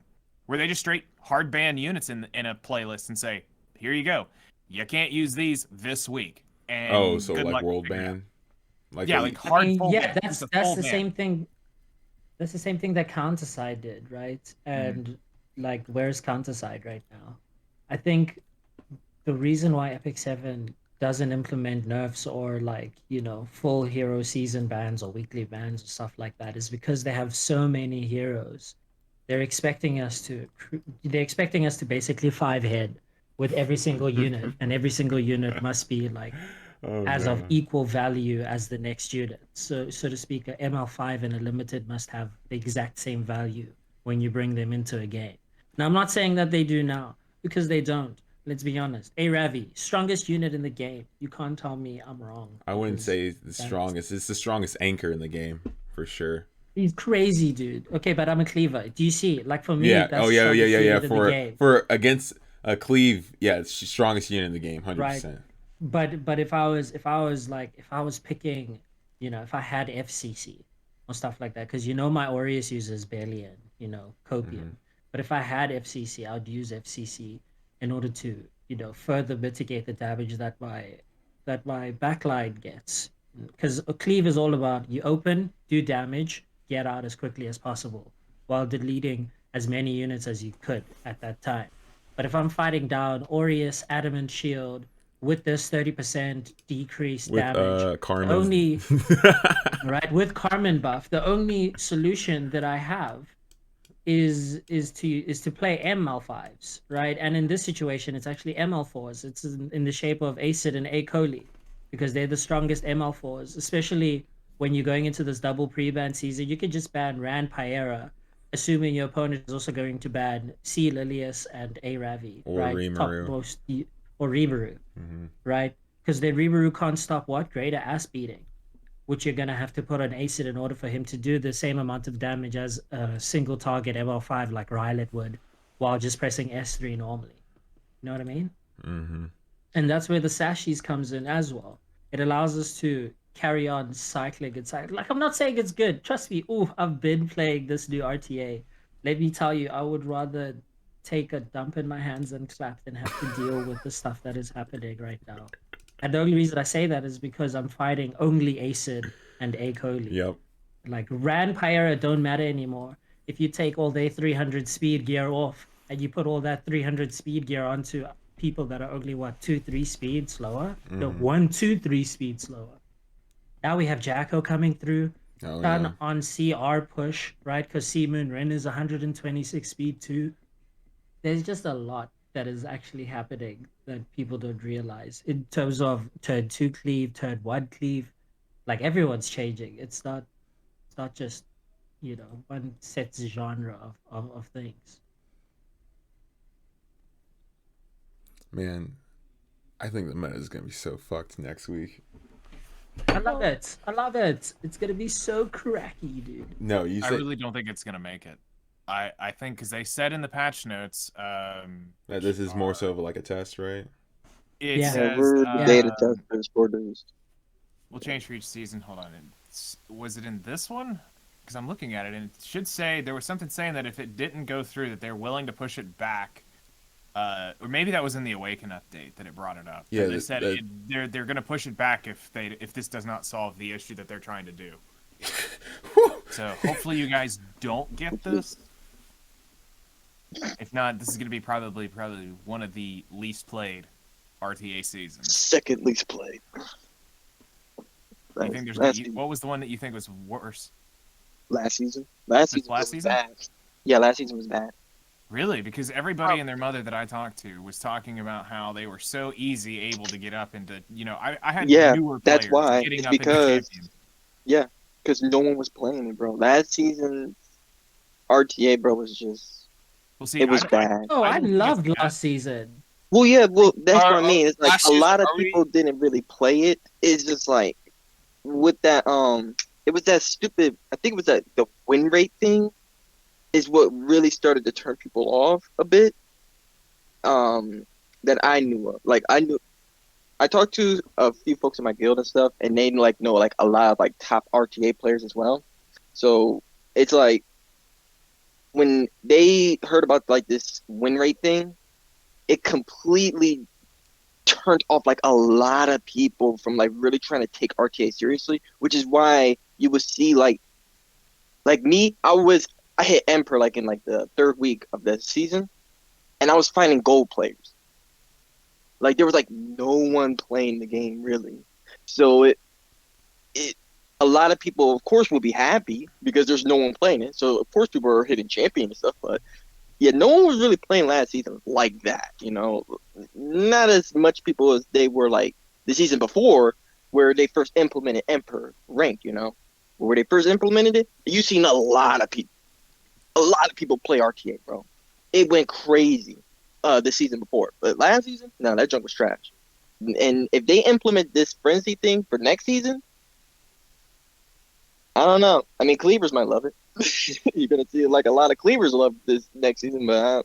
where they just straight hard ban units in a playlist and say, here you go, you can't use these this week. And so good like luck world figuring it out. ban, like Yeah, like hard full yeah, ban. that's It's a full the ban. same thing. That's the same thing that Counterside did, right? And like, where's Counterside right now? I think the reason why Epic 7 doesn't implement nerfs or like, full hero season bans or weekly bans or stuff like that is because they have so many heroes. They're expecting us to basically 5-head with every single unit, and every single unit must be like oh as of man, equal value as the next unit. So to speak, a ML5 and a limited must have the exact same value when you bring them into a game. Now, I'm not saying that they do now, because they don't. Let's be honest. A Ravi, strongest unit in the game. You can't tell me I'm wrong. I wouldn't because say the strongest. It's the strongest anchor in the game for sure. he's crazy, dude. Okay, but I'm a cleaver. Do you see? Like for me, Yeah. that's Oh the yeah. Yeah. strongest Yeah. Yeah. unit in the game. For against a Cleve, yeah, it's the strongest unit in the game, Right. 100%. But if I was picking, if I had FCC or stuff like that, because my Aureus uses Belian, Copium. But if I had FCC, I would use FCC in order to, further mitigate the damage that my backline gets. Because a cleave is all about you open, do damage, get out as quickly as possible, while deleting as many units as you could at that time. But if I'm fighting down Aureus, Adamant Shield, with this 30% decreased With damage, the Karma's. only right with Carmen buff, the only solution that I have is to play ML5s, right? And in this situation, it's actually ML4s. It's in the shape of Acid and A Coli, because they're the strongest ML4s, especially when you're going into this double pre-ban season. You could just ban Rand Pyera, assuming your opponent is also going to ban C Lilius and A Ravi, Or right? Rimuru. Topmost, or Rimuru, right? Because their Rimuru can't stop what? Greater ass beating. which you're gonna have to put on acid in order for him to do the same amount of damage as a single target ML5 like Rylet would, while just pressing S3 normally. You know what I mean? Mm-hmm. And that's where the sashes comes in as well. It allows us to carry on cycling and cycling. Like, I'm not saying it's good. Trust me. Ooh, I've been playing this new RTA. Let me tell you, I would rather take a dump in my hands and clap than have to deal with the stuff that is happening right now. And the only reason I say that is because I'm fighting only Acid and Akoli. Yep. Like, Ran Pyra don't matter anymore. If you take all their 300 speed gear off and you put all that 300 speed gear onto people that are only, what, 2-3 speed slower? No, 1-2-3 speed slower. Now we have Jacko coming through. Oh, Done yeah. on CR push, right? Because C Moon Ren is 126 speed too. There's just a lot that is actually happening that people don't realize in terms of turn 2 cleave, turn 1 cleave. Like, everyone's changing. It's not just, one set genre of things. Man, I think the meta is gonna be so fucked next week. I love it. I love it. It's gonna be so cracky, dude. No, you I say really don't think it's gonna make it. I think because they said in the patch notes, that this is more so of like a test, right? it Yeah. says we're the Yeah. data testers for this. we'll change for each season. Hold on, was it in this one? Because I'm looking at it and it should say there was something saying that if it didn't go through, that they're willing to push it back. Or maybe that was in the Awaken update that it brought it up. Yeah, they said they're going to push it back if this does not solve the issue that they're trying to do. So hopefully you guys don't get this. If not, this is going to be probably one of the least played RTA seasons. Second least played. You think there's what was the one that you think was worse? Last season? Last season last was season? bad. Yeah, last season was bad. Really? Because everybody and their mother that I talked to was talking about how they were so easy able to get up into, I had newer players that's why. getting It's up because into champion. yeah, because no one was playing it, bro. Last season RTA, bro, was just Well, see, it was bad. Oh, I don't think loved it's bad. last season. Well, yeah, well, that's what I Are- mean. It's like last a season, lot of are we- people didn't really play it. It's just like with that it was that stupid. I think it was that the win rate thing is what really started to turn people off a bit. That I knew of. Like I talked to a few folks in my guild and stuff, and they like know like a lot of like top RTA players as well. So it's like when they heard about like this win rate thing, it completely turned off like a lot of people from like really trying to take RTA seriously, which is why you would see like me, I hit Emperor like in like the third week of the season, and I was finding gold players. Like there was like no one playing the game really. So it a lot of people of course will be happy because there's no one playing it. So of course people are hitting champion and stuff, but yeah, no one was really playing last season like that, Not as much people as they were like the season before where they first implemented Emperor rank, Where they first implemented it, you seen a lot of people play RTA, bro. It went crazy the season before. But last season, no, that junk was trash. And if they implement this frenzy thing for next season, I don't know. I mean, Cleavers might love it. You're gonna see like a lot of Cleavers love this next season, but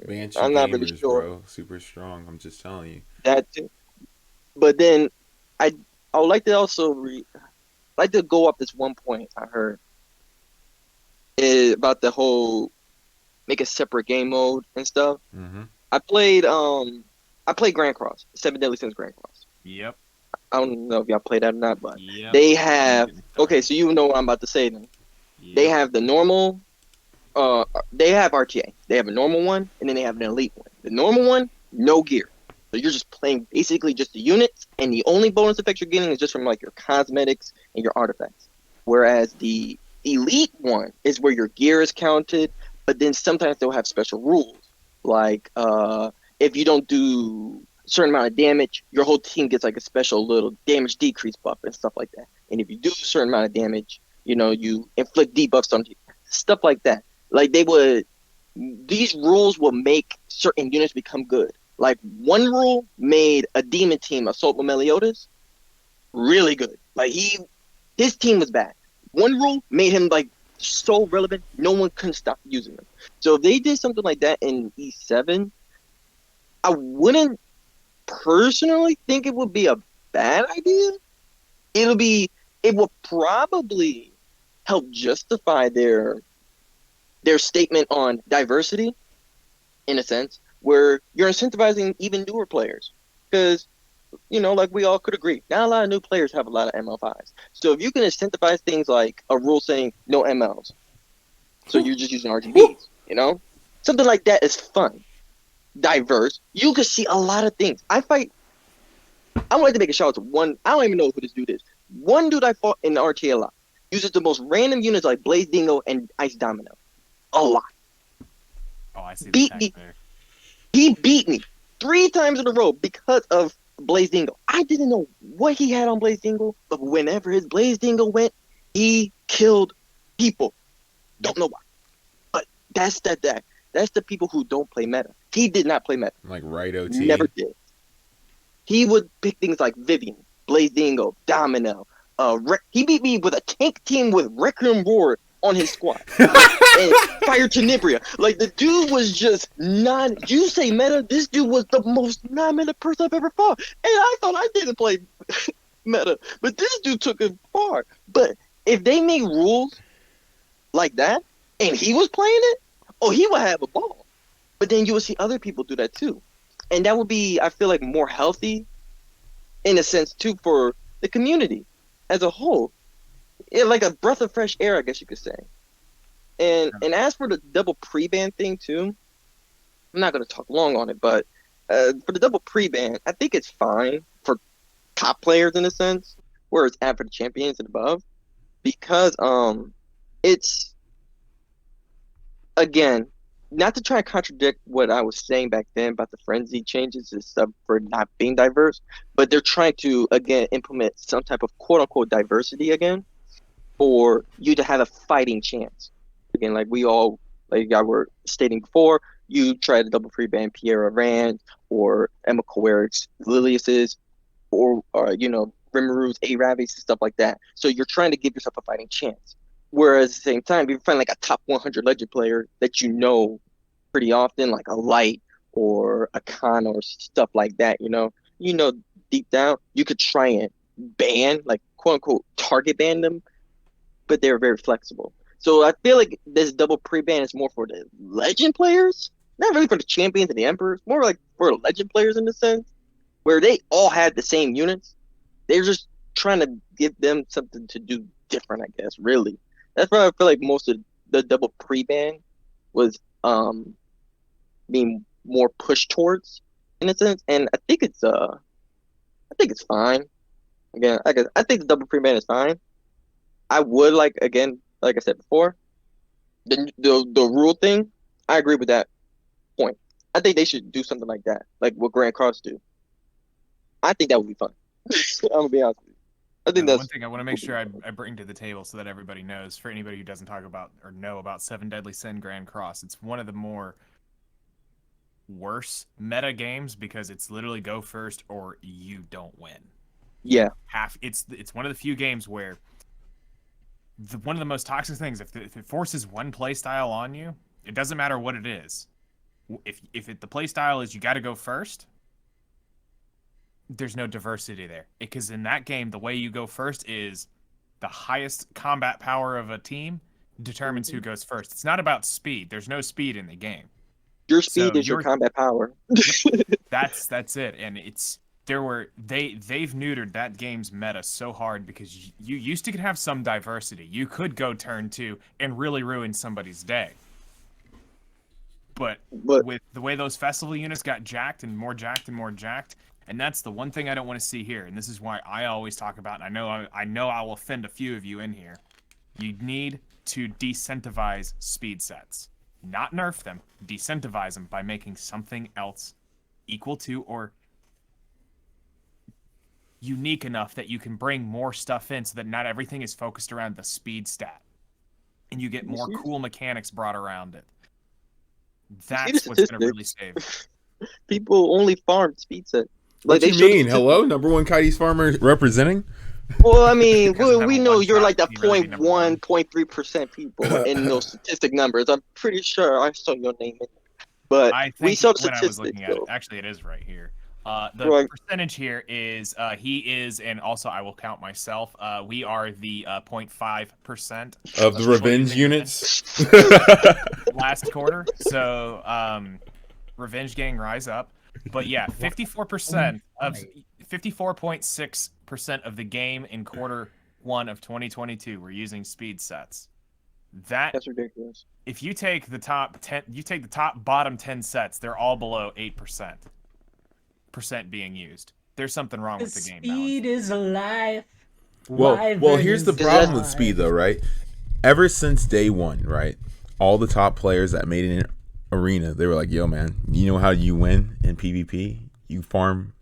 Banshee I'm not gamers, really sure. bro, super strong. I'm just telling you. That too. But then I would like to also like to go up this one point I heard about the whole make a separate game mode and stuff. Mm-hmm. I played Grand Cross, Seven Deadly Sins Grand Cross. Yep. I don't know if y'all played that or not, but Yep. they have okay, so you know what I'm about to say then. Yep. They have the normal they have RTA. They have a normal one and then they have an elite one. The normal one, no gear. So you're just playing basically just the units, and the only bonus effects you're getting is just from like your cosmetics and your artifacts. Whereas the elite one is where your gear is counted, but then sometimes they'll have special rules. Like if you don't do a certain amount of damage, your whole team gets like a special little damage decrease buff and stuff like that. And if you do a certain amount of damage, you inflict debuffs on stuff like that. Like these rules will make certain units become good. Like one rule made a demon team, Assault with Meliodas, really good. Like he His team was bad. One rule made him like so relevant, no one couldn't stop using him. So if they did something like that in E7, I wouldn't personally think it would be a bad idea. It will probably help justify their statement on diversity in a sense, where you're incentivizing even newer players. Because, like we all could agree, not a lot of new players have a lot of ML5s. So if you can incentivize things like a rule saying no MLs, so you're just using RGBs, something like that is fun, diverse. You could see a lot of things. I would like to make a shout out to one. I don't even know who this dude is. One dude I fought in the RTA a lot uses the most random units like Blaze Dingo and Ice Domino. A lot. Oh, I see the Beat tech me. there. He beat me 3 times in a row because of Blaze Dingo. I didn't know what he had on Blaze Dingo, but whenever his Blaze Dingo went, he killed people. Don't know why. But that's the deck. That's the people who don't play meta. He did not play meta. Like right OT. Never did. He would pick things like Vivian, Blaze Dingo, Domino. He beat me with a tank team with Requiem Roar on his squad. And Fire Tenebria. Like, the dude was just you say meta, this dude was the most non-meta person I've ever fought. And I thought I didn't play meta. But this dude took it far. But if they made rules like that, and he was playing it, he would have a ball. But then you would see other people do that too. And that would be, I feel like, more healthy in a sense too for the community as a whole. Like a breath of fresh air, I guess you could say. And as for the double pre-ban thing too, I'm not going to talk long on it, but for the double pre-ban, I think it's fine for top players in a sense, where it's at for the champions and above, because it's, again, not to try and contradict what I was saying back then about the frenzy changes and stuff for not being diverse, but they're trying to, again, implement some type of quote-unquote diversity again for you to have a fighting chance. Again, like I were stating before, you try to double pre-ban Pierre Rand or Emma Coeric's Lilius's or Rimaru's Aravis and stuff like that. So you're trying to give yourself a fighting chance. Whereas at the same time, if you find like a top 100 legend player that pretty often, like a Light or a Khan or stuff like that, deep down, you could try and ban, like quote unquote target ban them, but they're very flexible. So I feel like this double pre-ban is more for the legend players, not really for the champions and the emperors, more like for the legend players in the sense where they all had the same units. They're just trying to give them something to do different, I guess, really. That's why I feel like most of the double pre-ban was being more pushed towards in a sense, and I think it's fine. Again, I think the double pre-ban is fine. I would like I said before, the rule thing. I agree with that point. I think they should do something like that, like what Grand Cross do. I think that would be fun. I'm gonna be honest with you. I think that's one thing I want to make sure I bring to the table so that everybody knows. For anybody who doesn't talk about or know about Seven Deadly Sin Grand Cross, it's one of the more worse meta games because it's literally go first or you don't win. Yeah. It's one of the few games where one of the most toxic things, if it forces one play style on you, it doesn't matter what it is. If the play style is you got to go first, there's no diversity there. Because in that game, the way you go first is the highest combat power of a team determines who goes first. It's not about speed. There's no speed in the game. Your speed is your combat power. That's it. And they've neutered that game's meta so hard because you used to have some diversity. You could go turn 2 and really ruin somebody's day. But with the way those festival units got jacked and more jacked and more jacked, and that's the one thing I don't want to see here, and this is why I always talk about, and I know I will offend a few of you in here, you need to decentivize speed sets. Not nerf them, decentivize them by making something else equal to or unique enough that you can bring more stuff in so that not everything is focused around the speed stat. And you get more cool mechanics brought around it. That's what's going to really save. People only farm speed set. What do you mean? Hello? Number one Kitey's farmer representing? Well, I mean, Because of we having know one you're shot, like the can you really be number 0.1, one? 0.3% people in those statistic numbers. I'm pretty sure I saw your name in it. But I we think saw the when I was statistics, looking at it, though. actually, it is right here. The Right. percentage here is he is, and also I will count myself. We are the 0.5% Of the people revenge using units. last quarter. So revenge gang rise up. But yeah, 54% of 54.6% of the game in quarter 1 of 2022 were using speed sets. That That's ridiculous. if you take the top 10, you take the top bottom 10 sets, they're all below 8% being used. There's something wrong with the game balance. Speed is life. Well, here's the problem with speed, though, right? Ever since day one, right? All the top players that made an arena, they were like, "Yo, man, you know how you win in PvP? You farm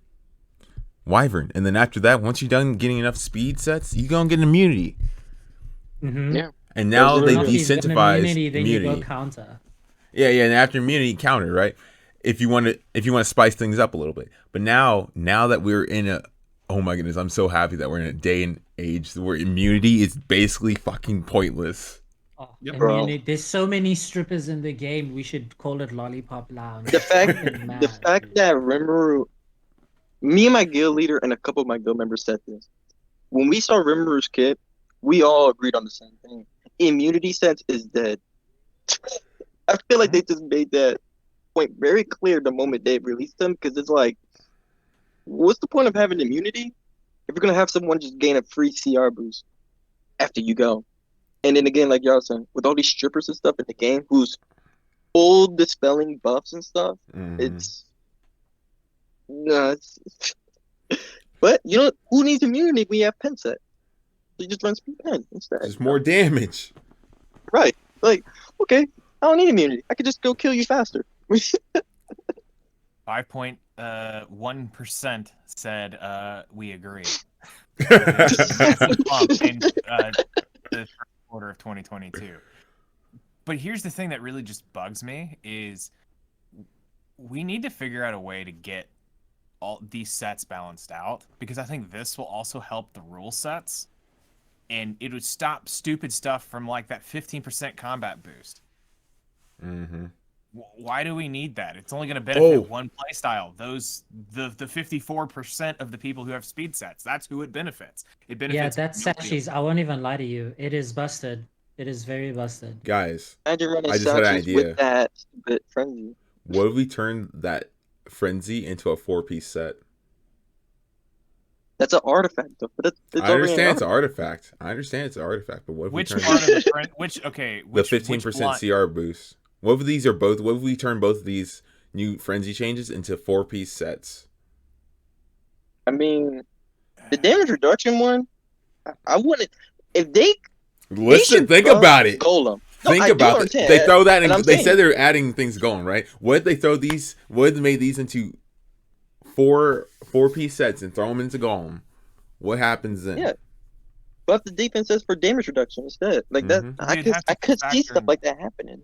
Wyvern, and then after that, once you're done getting enough speed sets, you gonna get immunity." Mm-hmm. Yeah. And now they literally After you've gotten decentralized then you go immunity. counter. Yeah, and after immunity, counter, right? If you want to spice things up a little bit. But now that we're in a, oh my goodness, I'm so happy that we're in a day and age where immunity is basically fucking pointless. Oh, Bro. there's so many strippers in the game. We should call it Lollipop Lounge. The fact, Fucking mad, the fact dude. that Rimuru, me and my guild leader and a couple of my guild members said this. When we saw Rimuru's kit, we all agreed on the same thing. Immunity sets is dead. I feel like they just made that point very clear the moment they released them, because it's like, what's the point of having immunity if you're gonna have someone just gain a free CR boost after you go? And then again, like y'all saying, with all these strippers and stuff in the game, who's full dispelling buffs and stuff, it's no, it's. But you know who needs immunity when you have pen set? You just run speed pen instead. Just more damage. Right. Like, okay, I don't need immunity. I could just go kill you faster. 5.1% said we agree. Massive bump in the first quarter of 2022. But here's the thing that really just bugs me is we need to figure out a way to get all these sets balanced out, because I think this will also help the rule sets, and it would stop stupid stuff from like that 15% combat boost. Why do we need that? It's only going to benefit one playstyle. The 54% of the people who have speed sets. That's who it benefits. It benefits. Yeah, that's Sashi's. I won't even lie to you. It is busted. It is very busted. Guys, Imagine running I just had an Sashi's idea. with that stupid frenzy. What if we turn that frenzy into a 4-piece set? That's an artifact, though. But it's I understand already it's an artifact. But what if Which we turn part of the the 15% CR boost? What if these are both? What if we turn both of these new frenzy changes into 4-piece sets? I mean, the damage reduction one, I wouldn't. If they Listen, should think buff about it. Golem. No, Think I do about it. understand They that, throw that in. and I'm They saying- said they're adding things going, right? What if they throw these? What if they made these into 4-piece sets and throw them into Golem? What happens then? Yeah. Buff the defenses for damage reduction instead. Like that, You'd have to I could see factor stuff in- like that happening.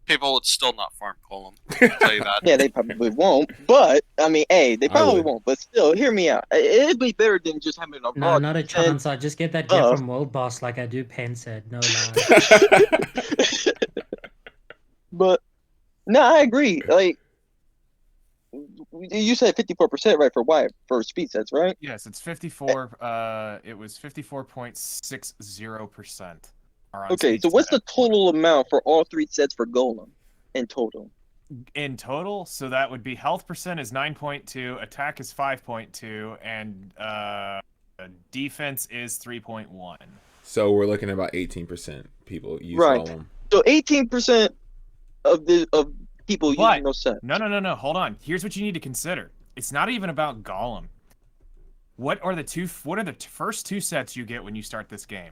People would still not farm Golem. I'll tell you that. Yeah, they probably won't. But I mean, hey, they probably would. won't. But still, hear me out. It'd be better than just having a No, raw not a defense. chance. I just get that gear buff. from World Boss like I do Pen said. No lie. But no, I agree. Like you said, 54%, right? For why? For speed sets, right? Yes, it's 54. It was 54.60%. Okay, so what's the total amount for all 3 sets for Golem in total? In total? So that would be health percent is 9.2, attack is 5.2, and defense is 3.1. So we're looking at about 18% people use Right. Golem. So 18% of people using those sets. No. Hold on. Here's what you need to consider. It's not even about Golem. What are the first 2 sets you get when you start this game?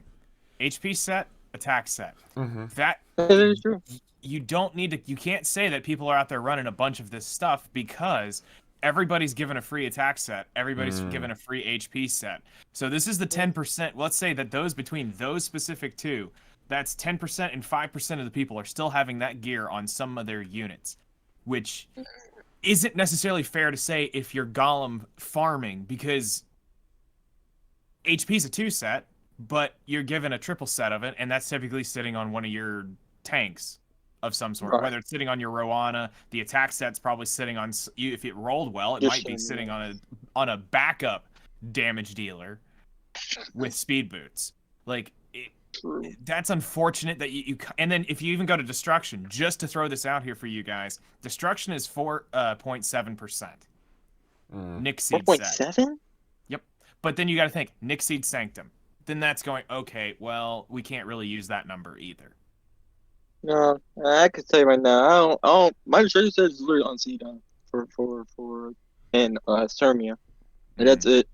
HP set, attack set. That is true. You don't need to. You can't say that people are out there running a bunch of this stuff, because everybody's given a free attack set. Everybody's given a free HP set. So this is the 10%. Let's say that between those specific 2, that's 10% and 5% of the people are still having that gear on some of their units, which isn't necessarily fair to say if you're Golem farming, because HP's a 2 set, but you're given a triple set of it, and that's typically sitting on one of your tanks of some sort. Right. Whether it's sitting on your Roana, the attack set's probably sitting on you. If it rolled well, it Just might be saying, sitting yeah. on a backup damage dealer with speed boots. Like True. that's unfortunate that you and then if you even go to destruction, just to throw this out here for you guys, destruction is 4.7%. Nick Seed set. 4.7? Yep. But then you got to think Nick Seed Sanctum. Then that's going okay. Well, we can't really use that number either. No, I could tell you right now. I don't. My treasure says it's literally on CDON for and Sermia, and that's it.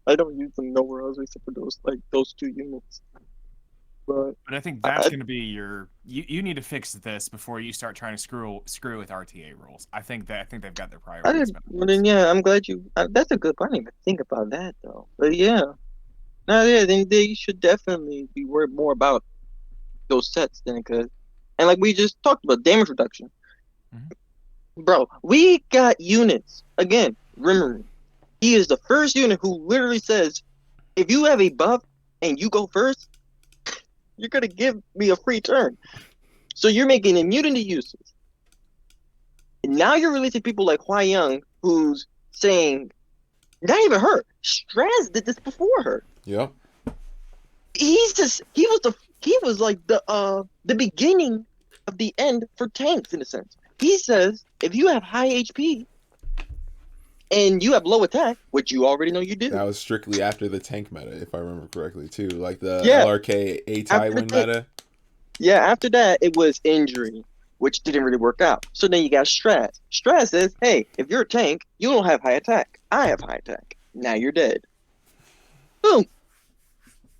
I don't use them nowhere else except for those 2 units. But But I think that's I, going to be your. You need to fix this before you start trying to screw with RTA rules. I think they've got their I priorities. did. Well, then yeah, I'm glad you. That's a good point. I didn't even think about that though. But yeah, no, yeah, then they should definitely be worried more about those sets then, because, and like we just talked about damage reduction, bro. We got units again. Rimuru, he is the first unit who literally says, if you have a buff and you go first, you're gonna give me a free turn. So you're making immunity uses. And now you're releasing people like Hua Young, who's saying, not even her. Straz did this before her. Yep. He was like the beginning of the end for tanks in a sense. He says if you have high HP and you have low attack, which you already know you do. That was strictly after the tank meta, if I remember correctly, too. Like the Yeah. LRK A After the Tywin tank. meta. Yeah, after that it was injury, which didn't really work out. So then you got Straz. Straz says, hey, if you're a tank, you don't have high attack. I have high attack. Now you're dead. Boom.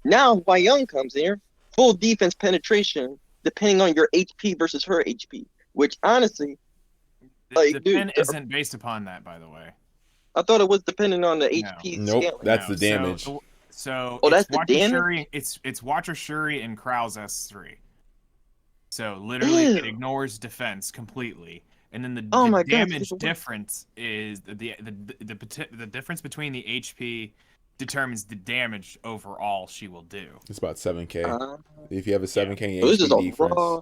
Now Hua Young comes here, full defense penetration, depending on your HP versus her HP. Which honestly, The like, pin dude, isn't based upon that, by the way. I thought it was depending on the HP Nope, scaling. that's the damage. So Oh, that's it's the Watcher damage? Shuri. It's Watcher Shuri and Krau's S3. So literally, it Ew. ignores defense completely, and then Oh the my God, damage super weird. difference is the difference between the HP determines the damage overall she will do. It's about 7k. Uh, If you have a 7k so this is HP a defense, raw.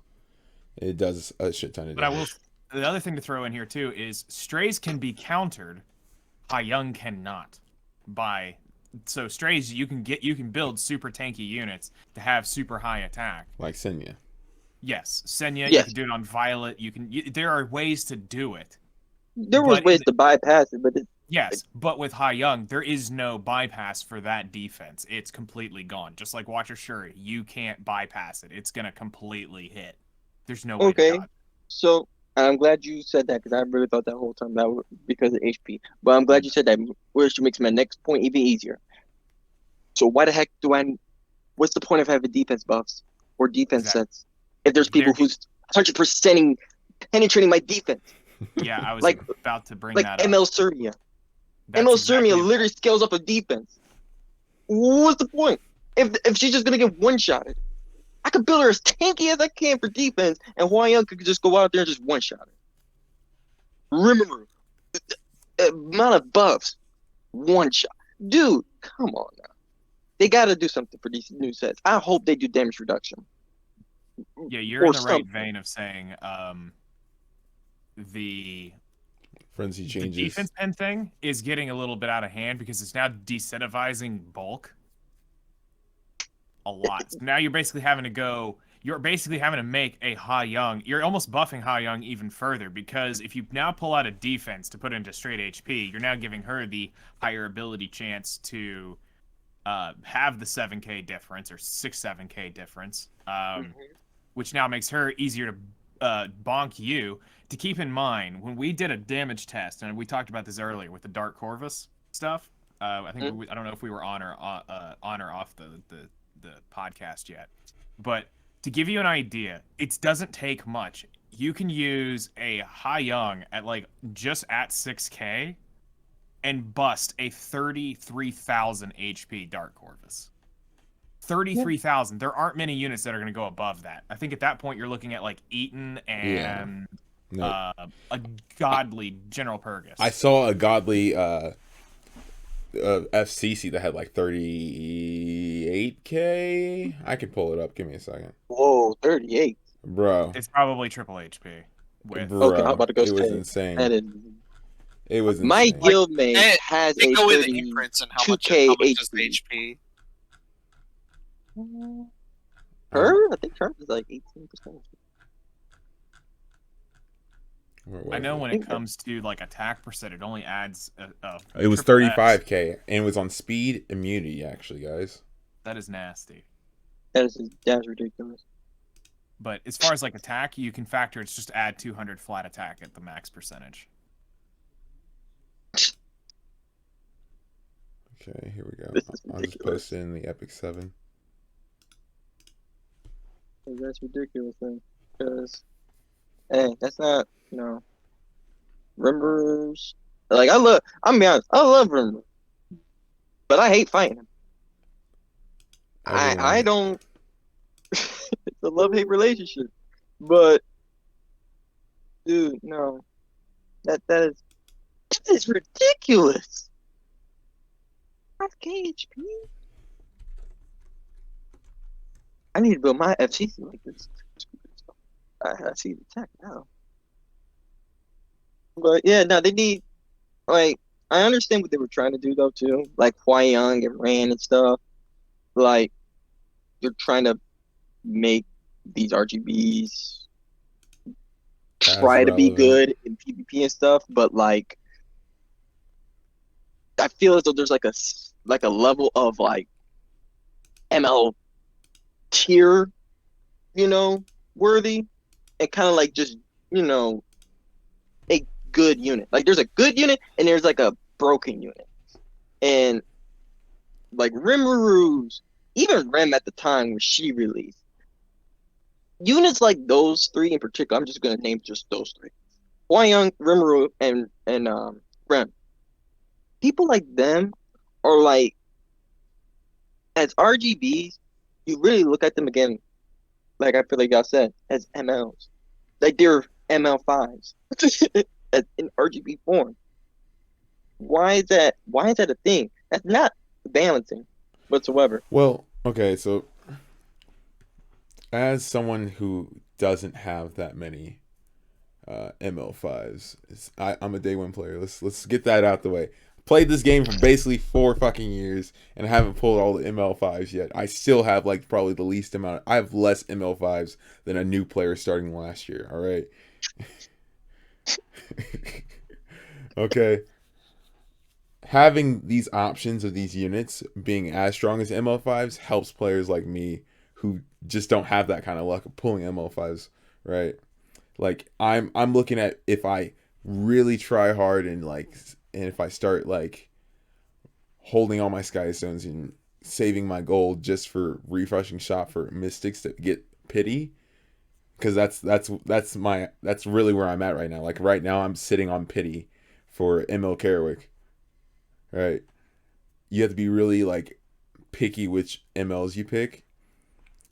it does a shit ton of But I damage. will. The other thing to throw in here too is strays can be countered. High Young cannot. By so strays you can build super tanky units to have super high attack. Like Senya. Yes, Senya. You Yes. can do it on Violet. There are ways to do it. There was But ways to bypass it, but Yes, but with High Young, there is no bypass for that defense. It's completely gone. Just like Watcher Shuri, you can't bypass it. It's gonna completely hit. There's no way okay. to dodge. So I'm glad you said that because I really thought that whole time that was because of HP. But I'm glad you said that, which makes my next point even easier. So why the heck do I? What's the point of having defense buffs or defense Exactly. sets if there's people who's 100%ing penetrating my defense? Yeah, I was Like- about to bring Like that up. ML Serbia. That's ML exactly Serbia it. literally scales up a defense. What's the point? If she's just gonna get one shotted, I could build her as tanky as I can for defense, and Hua Young could just go out there and just one shot her. Remember, the amount of buffs, one shot. Dude, come on now. They gotta do something for these new sets. I hope they do damage reduction. Yeah, you're or in the right something. vein of saying the Frenzy the changes. defense pen thing is getting a little bit out of hand because it's now decentivizing bulk a lot. So now you're basically having to make a Ha Young. You're almost buffing Ha Young even further because if you now pull out a defense to put into straight HP, you're now giving her the higher ability chance to have the 7k difference or 7k difference, which now makes her easier to bonk you. To keep in mind, when we did a damage test, and we talked about this earlier with the Dark Corvus stuff, I think I don't know if we were on or off the podcast yet, but to give you an idea, it doesn't take much. You can use a High Young at just at 6k and bust a 33,000 HP Dark Corvus. 33,000. There aren't many units that are going to go above that. I think at that point you're looking at Eaton and No. a godly General Purgus. I saw a godly FCC that had like 38k. I can pull it up. Give me a second, Whoa, 38. bro. It's probably triple HP. With Okay, I'm Bro, about to go it was say that insane. is. It was My insane. Like, guildmate has they a go with increments and how much 32k is HP. HP. Her? I think her is like 18%. Where I was know it? when it comes to like attack percent, it only adds a It was triple S. 35k, and it was on speed immunity, actually, guys. That is nasty. That's ridiculous. But as far as like attack, you can factor it's just add 200 flat attack at the max percentage. Okay, here we go. This is I'll just ridiculous. post it in the Epic 7. That's ridiculous, man. Because, hey, that's not, Rimbers. Like, I'm gonna be honest, I love Rimber. But I hate fighting him. I Everyone, don't. It's a love-hate relationship. But, dude, no. That is ridiculous. 5k HP? I need to build my FCC like this. I see the attack now. But yeah, no, they need like I understand what they were trying to do though too. Like Hwai Young and Ran and stuff. Like they're trying to make these RGBs as try to be relevant. good in PvP and stuff, but like I feel as though there's like a level of like ML tier, worthy, and kind of like just a good unit. Like there's a good unit and there's like a broken unit, and like Rimuru, even Rem at the time when she released units like those three in particular. I'm just gonna name just those three: Hwayong, Rimuru, and Rem. People like them are like as RGBs. You really look at them again, like I feel like y'all said, as MLs. Like they're ML5s in RGB form. Why is that? Why is that a thing? That's not balancing whatsoever. Well, okay, so as someone who doesn't have that many ML5s, I'm a day one player. Let's get that out the way. Played this game for basically 4 fucking years and I haven't pulled all the ML5s yet. I still have like probably the least amount. I have less ML5s than a new player starting last year. All right. Okay. Having these options of these units being as strong as ML5s helps players like me who just don't have that kind of luck of pulling ML5s, right? Like I'm looking at if I really try hard and if I start like holding all my sky stones and saving my gold just for refreshing shop for mystics to get pity, because that's really where I'm at right now. Like right now I'm sitting on pity for ML Kerwick. Right. You have to be really like picky which MLs you pick.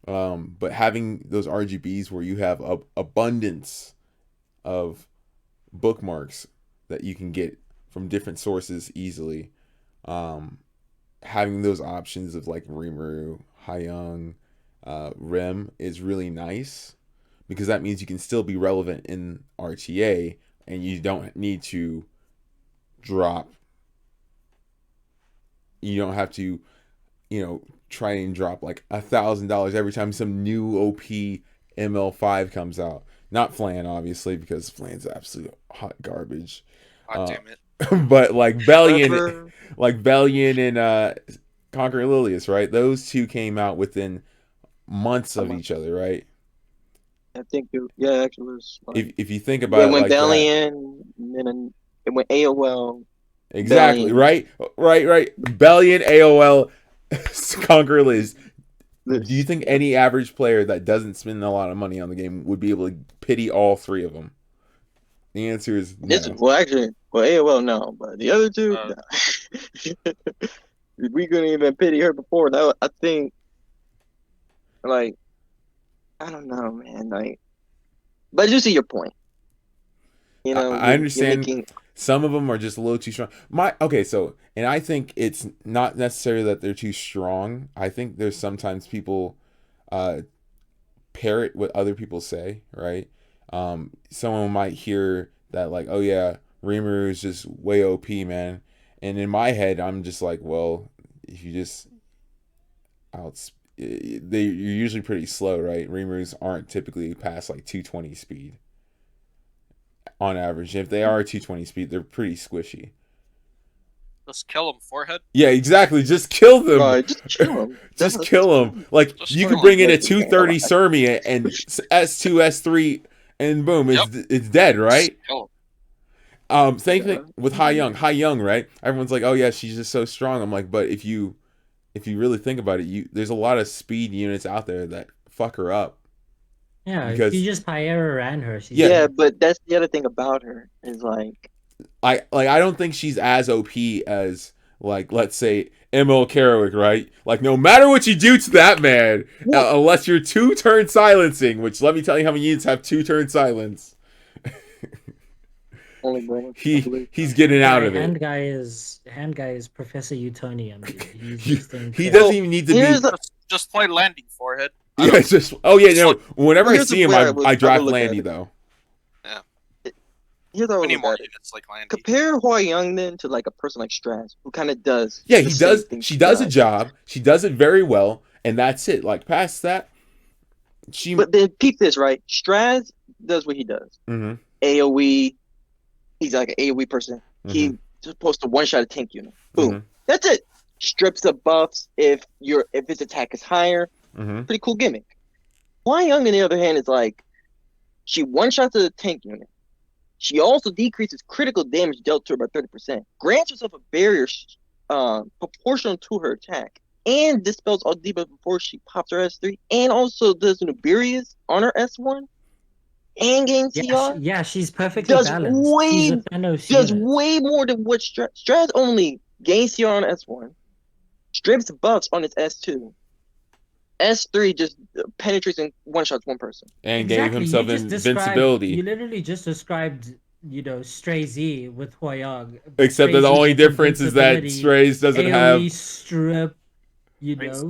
But having those RGBs where you have a abundance of bookmarks that you can get from different sources easily. Having those options of like Rimuru, Hyung, Rem is really nice because that means you can still be relevant in RTA and you don't need to drop. You don't have to, try and drop like $1,000 every time some new OP ML5 comes out. Not Flan, obviously, because Flan's absolute hot garbage. God damn it. But like Bellion, However, and Conquer Lilius, right? Those two came out within months of each other, right? I think yeah, actually, it was fine. If you think When about it went like that, Valiant, and then it went AOL, exactly, Valiant. right. Bellion, AOL, Conquer Liz. Do you This, think yeah. any average player that doesn't spend a lot of money on the game would be able to pity all three of them? The answer is no. Well, AOL no, but the other two, Uh, no. We couldn't even pity her before. That I think, like, I don't know, man. Like, but I do see your point. I You're understand. making Some of them are just a little too strong. And I think it's not necessarily that they're too strong. I think there's sometimes people uh, parrot what other people say, right? Someone might hear that like, oh yeah, Rimuru is just way OP, man. And in my head, I'm just like, well, if you just you're usually pretty slow, right? Rimurus aren't typically past like 220 speed on average. If they are 220 speed, they're pretty squishy. Just kill him, forehead. Yeah, exactly. Just kill them. Right, just kill him. Just kill them. Like Just you kill could bring in a him. 230 Surmi and S2, S3, and boom, it's dead, right? Just kill him. Same thing with Hai Young. Hai Young, right? Everyone's like, oh yeah, she's just so strong. I'm like, but if you really think about it, there's a lot of speed units out there that fuck her up. Yeah, Because- if you just Pyera ran her, she's Yeah. Yeah, but that's the other thing about her is like I don't think she's as OP as like let's say ML Kerouac, right? Like no matter what you do to that man, unless you're 2-turn silencing, which let me tell you how many units have 2-turn silence. only Brandon. He's getting out of hand it. guy is Professor Utonium. Dude. He's He, just he doesn't even need to Here's be. the- Just play landing, forehead. Yeah, it's just no. Whenever I Here's see him, the way I I draft would look at Landy it. though. Here's how I We need look more at it. units like landing. Compare Hua Young then to like a person like Straz, who kind of does. Yeah, the he same does. thing She does a does. job. She does it very well, and that's it. Like past that, she. But then peep this, right? Straz does what he does. Mhm. AoE. He's like an AoE person. He's supposed to one shot a tank unit. Boom. Mhm. That's it. Strips the buffs if his attack is higher. Mhm. Pretty cool gimmick. Hua Young, on the other hand, is like she one shots a tank unit. She also decreases critical damage dealt to her by 30%. Grants herself a barrier proportional to her attack. And dispels all debuffs before she pops her S3. And also does Nuberius on her S1. And gains CR. she's perfectly Does balanced. She's a Thanos Does unit. way more than what Straz only gains CR on S1. Strips buffs on its S2. S3 just penetrates and one-shots one person. And gave himself You just invincibility. You literally just described, Stray Z with Hwoyong. Except that the only difference is that Strays doesn't AoE have. strip, Wait, Is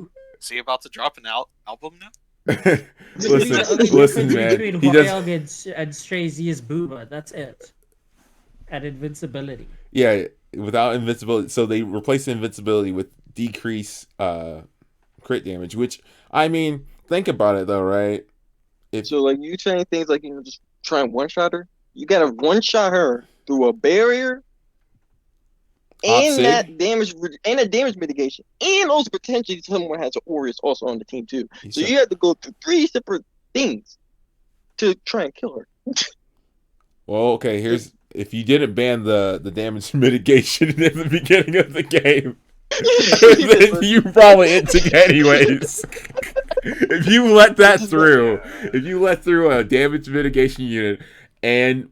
he about to drop an album now? listen, man. Between He does. Hwoyong and Stray Z is Booba. That's it. And invincibility. Yeah, without invincibility. So they replace the invincibility with decrease crit damage. Which I mean, think about it though, right? So like you saying things like just try and one-shot her. You gotta one-shot her through a barrier. And that damage mitigation, and also potentially someone has an Aureus also on the team too. So you have to go through 3 separate things to try and kill her. Well, okay. Here's if you didn't ban the damage mitigation in the beginning of the game, then you probably inting anyways. If you let that through, if you let through a damage mitigation unit and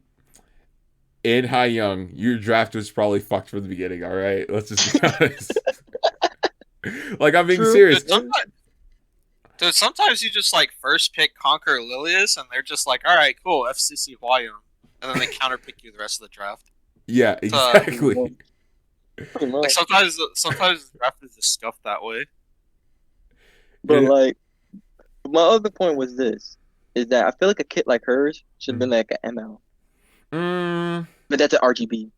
in Hai Young, your draft was probably fucked from the beginning. All right, let's just be honest. Like I'm being serious. Dude, sometimes you just like first pick Conquer Lilius, and they're just like, all right, cool, FCC Hwoyong, and then they counterpick you the rest of the draft. Yeah, exactly. Like sometimes the draft is just scuffed that way. But like, my other point was this: is that I feel like a kit like hers should have been like an ML. But that's an RGB,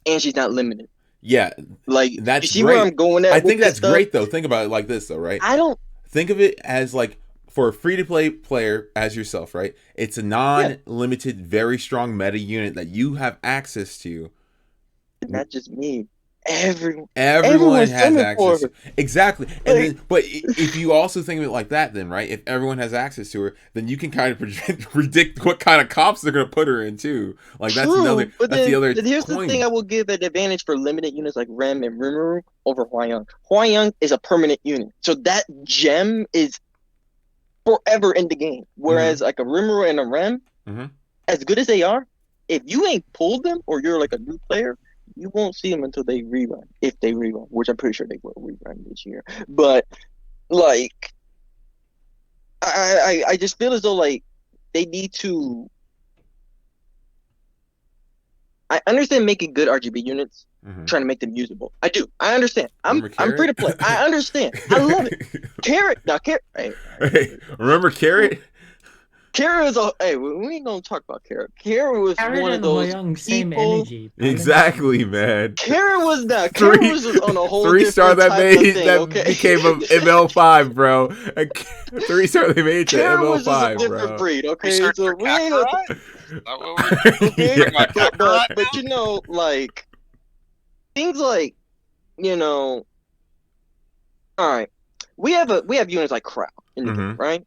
and she's not limited. Yeah, like that's you see great. where I'm going at. I with think this that's stuff? great though. Think about it like this though, right? I don't think of it as like for a free-to-play player as yourself, right? It's a non-limited, very strong meta unit that you have access to. Not just me. Everyone has access. Exactly. And Like, then, but if you also think of it like that, then right, if everyone has access to her, then you can kind of predict what kind of comps they're gonna put her in too. Like that's another. But that's the other. But here's coin. the thing: I will give an advantage for limited units like Rem and Rimuru over Hwoyong. Hwoyong is a permanent unit, so that gem is forever in the game. Whereas like a Rimuru and a Rem, as good as they are, if you ain't pulled them or you're like a new player, you won't see them until they rerun. If they rerun, which I'm pretty sure they will rerun this year. But like, I just feel as though like they need to I understand making good RGB units, Mhm. trying to make them usable. I do. I understand. I'm Remember free to play. Carrot? I understand. I love it. Carrot. Now, Carrot. Hey, Hey, remember Carrot? Carrot was a. Hey, we ain't gonna talk about Carrot. Carrot was Carrot one of and those Hoyoung, same people. energy. Balance. Exactly, man. Carrot was not. Carrot Three, was just on a whole 3-star different that type of made thing. that Okay. became a ML5, bro. A 3-star they made to Carrot was just a ML5, different bro. breed. Okay, Research so for we ain't gonna. Kakarot? Is that what we're Okay, Yeah. talking about Kakarot but now? you know, like things like you know. All right, we have units like Crow in the game, Mhm. right?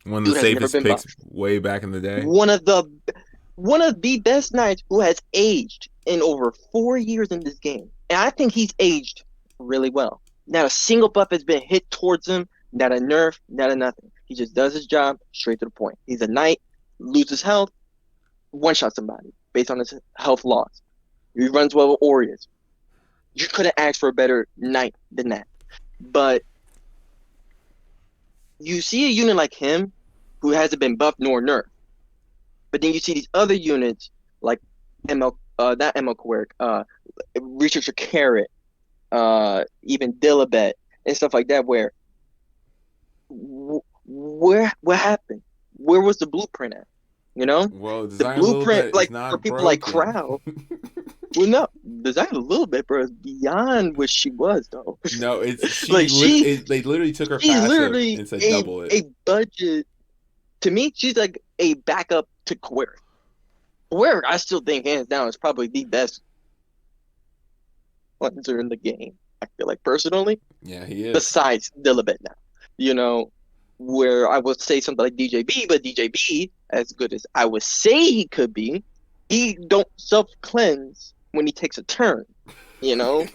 One of the Dude has never safest been picks buffed. way back in the day. One of the best knights who has aged in over 4 years in this game, and I think he's aged really well. Not a single buff has been hit towards him. Not a nerf. Not a nothing. He just does his job straight to the point. He's a knight, loses health, one shot somebody based on his health loss. He runs well with Warriors. You couldn't ask for a better knight than that. But you see a unit like him who hasn't been buffed nor nerfed. But then you see these other units like ML, not ML Quirk, Researcher Carrot, even Dilibet and stuff like that. Where what happened? Where was the blueprint at? You know, Well, the design a little blueprint bit is like for not people like broken. Crow. Well, no, design a little bit, bro. It's beyond what she was though. No, it's Like they literally took her she's passive literally and said a double it. a budget. To me, she's like a backup to Quirk. Quirk, I still think hands down is probably the best cleanser in the game. I feel like personally, Yeah, he is. besides Dilibet now. You know, where I would say something like DJB, but DJB, as good as I would say he could be, he don't self cleanse when he takes a turn. You know,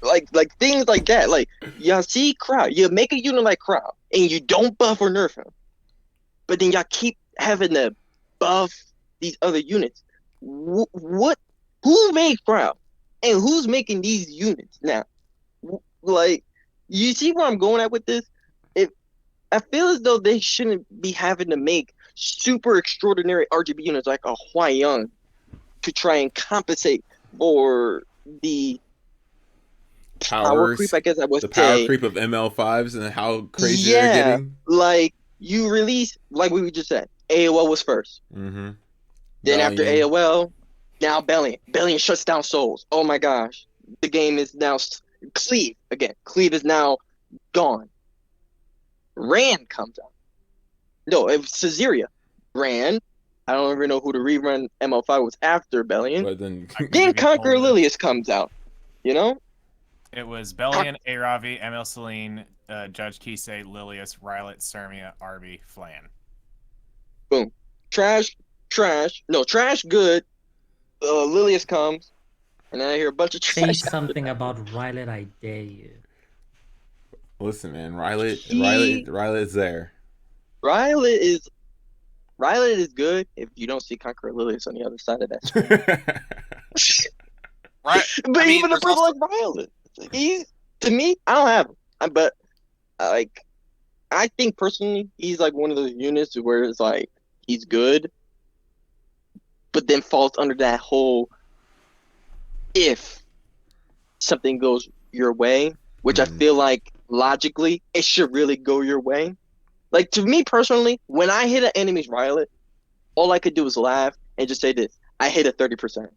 like things like that. Like y'all see Crowd, you make a unit like Crowd, and you don't buff or nerf him, but then y'all keep having to buff these other units. What? Who made Crowd, and who's making these units now? Like, you see where I'm going at with this? If I feel as though they shouldn't be having to make super extraordinary RGB units like a Huayang to try and compensate for the power creep, Powers, I guess I would the power say. creep of ML5s and how crazy they're Yeah, getting. like you release, like we just said, AOL was first. Mm-hmm. Then after Valiant. AOL, now Bellion. Bellion shuts down souls. Oh my gosh. The game is now Cleave again. Cleave is now gone. Rand comes out. No, it was Caesarea. Rand. I don't even know who the rerun ML5 was after Bellion. But then Then Give you Conqueror all this. Lilius comes out. You know? It was Bellion, Aravi, ML Celine, Judge Kisei, Lilius, Rylet, Sermia, Arby, Flan. Boom. Trash. No, trash good. Lilius comes. And then I hear a bunch of Say trash. something about Rylet, I dare you. listen, man, He- Rylet's there. Rylet is good if you don't see Conqueror Lilius on the other side of that screen. Right. But I mean, even a there's person also- like Violet, he's to me, I don't have him. But like, I think personally, he's like one of those units where it's like he's good, but then falls under that whole if something goes your way, which I feel like logically it should really go your way. Like to me personally, when I hit an enemy's Violet, all I could do was laugh and just say this: I hit a 30%.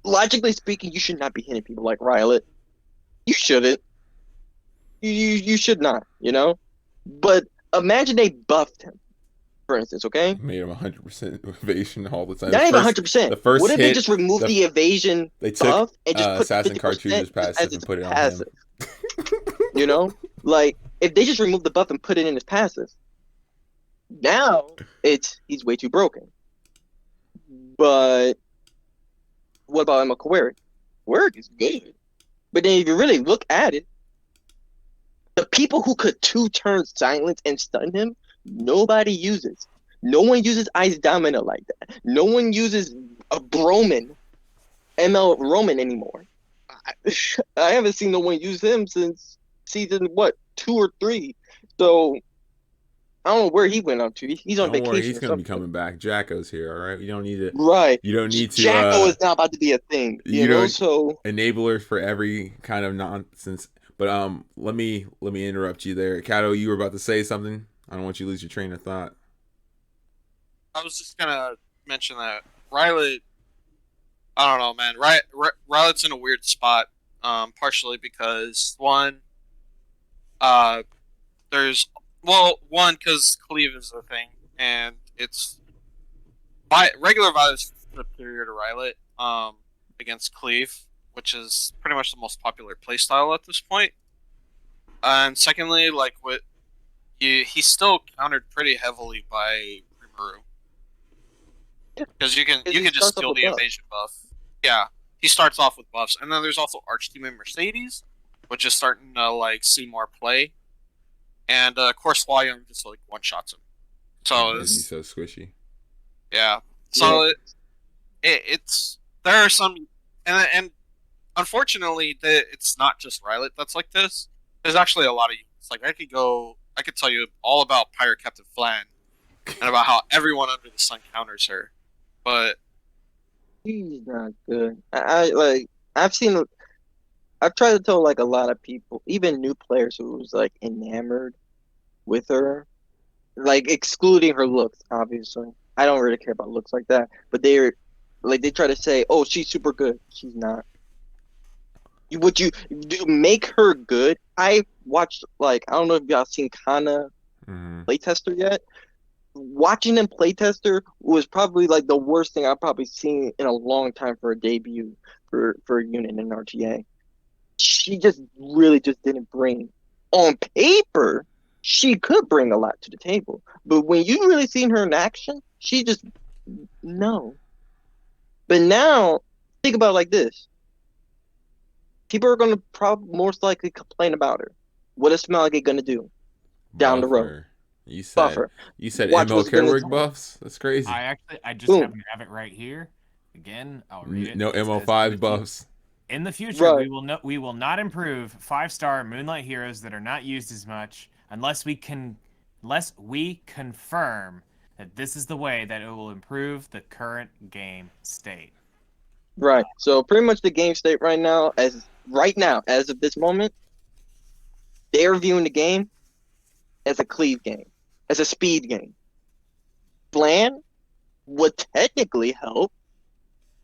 Logically speaking, you should not be hitting people like Rylet. You shouldn't. You should not, you know? But imagine they buffed him, for instance, okay? Made him 100% evasion all the time. Not The even first- 100%. the first What if they hit, just removed the evasion they took buff and just put Assassin 50% Cartouche's passive as and its put it on him. passive? You know? Like, if they just removed the buff and put it in his passive, now he's way too broken. But what about Emma Quirk? Quirk is good. But then if you really look at it, the people who could 2-turn silence and stun him, nobody uses. No one uses Ice Domino like that. No one uses a Broman, ML Roman anymore. I haven't seen no one use him since season 2 or 3. So I don't know where he went up to. He's on Don't worry, vacation he's or gonna be something. coming back. Jacko's here, all right. You don't need to. Right. You don't need to. Jacko is now about to be a thing. You You know, don't so enabler for every kind of nonsense. But let me interrupt you there, Kato. You were about to say something. I don't want you to lose your train of thought. I was just gonna mention that Riley. I don't know, man. Riley's in a weird spot. Partially because one, uh, there's one because Cleve is a thing, and it's regular Violet is superior to Riley. Against Cleve, which is pretty much the most popular playstyle at this point. And secondly, like what he's still countered pretty heavily by Rimuru. Because you can just starts off steal with the buffs. evasion buff. Yeah, he starts off with buffs, and then there's also Archteam and Mercedes, which is starting to like see more play, and of course Hwa-Young just like one shots him. So Because he's so squishy. yeah, so Yeah. it's there are some, and unfortunately it's not just Rylet that's like this. There's actually a lot of units. Like I could tell you all about Pirate Captain Flan and about how everyone under the sun counters her, but he's not good. I've seen I've tried to tell like a lot of people, even new players who was like enamored with her, like excluding her looks, obviously. I don't really care about looks like that, but they try to say, "Oh, she's super good." She's not. Would you do make her good? I watched like I don't know if y'all seen Kana playtester yet. Watching them playtester was probably like the worst thing I've probably seen in a long time for a debut for a unit in RTA. She just really just didn't bring on paper. She could bring a lot to the table, but when you really seen her in action, she just no. But now think about it like this: people are going to probably most likely complain about her. What is Smelly going to do down the road? Buffer. You said Buffer. you said Watch ML what's going to Kerwick do. buffs. That's crazy. I just Boom. happen to have it right here. Again, I'll read it. No It says, ML5 buffs. In the future, Right. we will not improve 5-star Moonlight heroes that are not used as much unless we confirm that this is the way that it will improve the current game state. Right. So pretty much the game state right now, as of this moment, they're viewing the game as a cleave game, as a speed game. Bland would technically help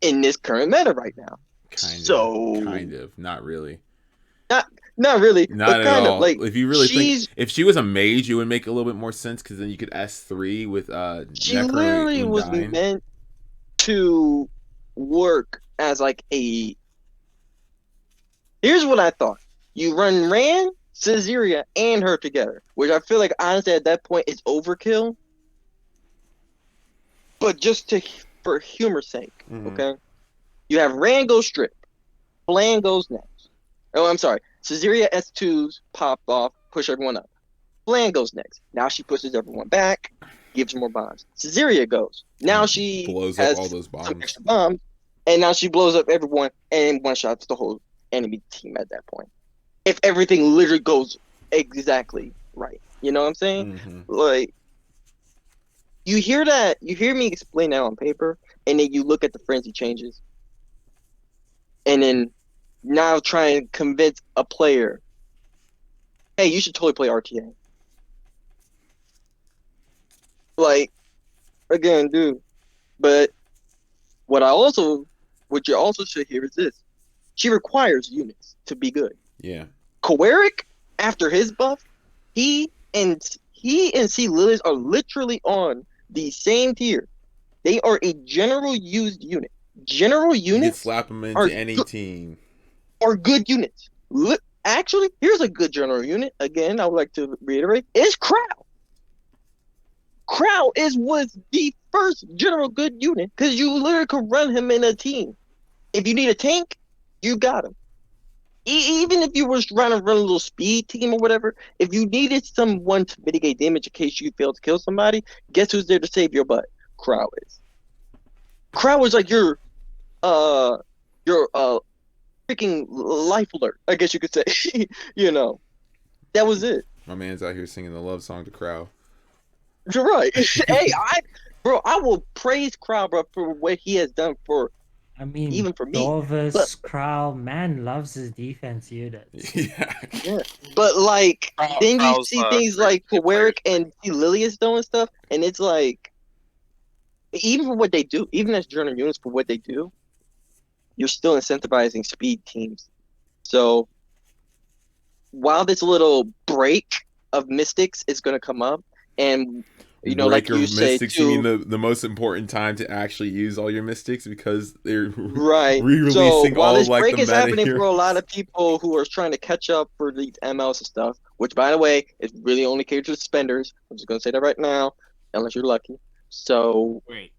in this current meta right now. Kind of, not really. Not really, Not but at kind all. of like If you really she's think, if she was a mage, it would make a little bit more sense because then you could S3 with she Necro literally was Undyne. meant to work as like a. Here's what I thought: you run Rand, Caesarea, and her together, which I feel like honestly at that point is overkill. But just for humor's sake, okay? You have Rand go strip, Bland goes next. Oh, I'm sorry. Caesarea S2s pop off, push everyone up. Bland goes next. Now she pushes everyone back, gives more bombs. Caesarea goes. Now she blows up has all those some bombs. extra bombs, and now she blows up everyone and one shots the whole enemy team at that point. If everything literally goes exactly right, you know what I'm saying? Like, you hear me explain that on paper, and then you look at the frenzy changes, and then now try and convince a player, hey, you should totally play RTA. Like, again, dude. But what you also should hear is this: she requires units to be good. Yeah. Koeric, after his buff, he and C Lilies are literally on the same tier. They are a general used unit. General You can units slap them are into any good. team. Are good units. Actually, here's a good general unit. Again, I would like to reiterate: is Crow. Crow was the first general good unit because you literally could run him in a team. If you need a tank, you got him. Even if you were trying to run a little speed team or whatever, if you needed someone to mitigate damage in case you failed to kill somebody, guess who's there to save your butt? Crow is. Crow is like your freaking life alert, I guess you could say. You know, that was it. My man's out here singing the love song to Crow. You're right. Hey, bro, I will praise Crow, bro, for what he has done for I mean, even for me. But Dorvis, Kral, man loves his defense units. Yeah. yeah, but like then you Prowl's see things great, like good players. Kowaric and Lilius doing stuff, and it's like even for what they do, even as journal units for what they do, you're still incentivizing speed teams. So while this little break of Mystics is going to come up, and like Breaker you say mystics, you mean too, the most important time to actually use all your mystics because they're right? So re-releasing while all of this like the break is meta happening for a lot heroes. of people who are trying to catch up for these MLs and stuff, which by the way is really only catered to spenders. I'm just going to say that right now, unless you're lucky. So Wait.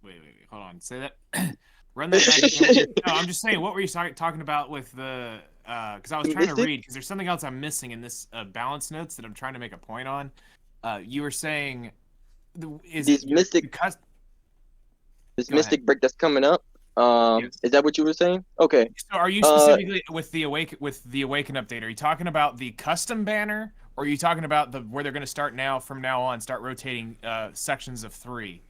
Hold on. Say that. Run that back again. No, I'm just saying. What were you talking about with the? Because I was trying to Mystic, read. Because there's something else I'm missing in this balance notes that I'm trying to make a point on. You were saying, is it these your Mystic, because? this Go ahead. Mystic break that's coming up. Yes. Is that what you were saying? Okay. So are you Uh, specifically with the Awaken update? Are you talking about the custom banner, or are you talking about the where they're going to start from now on, start rotating sections of 3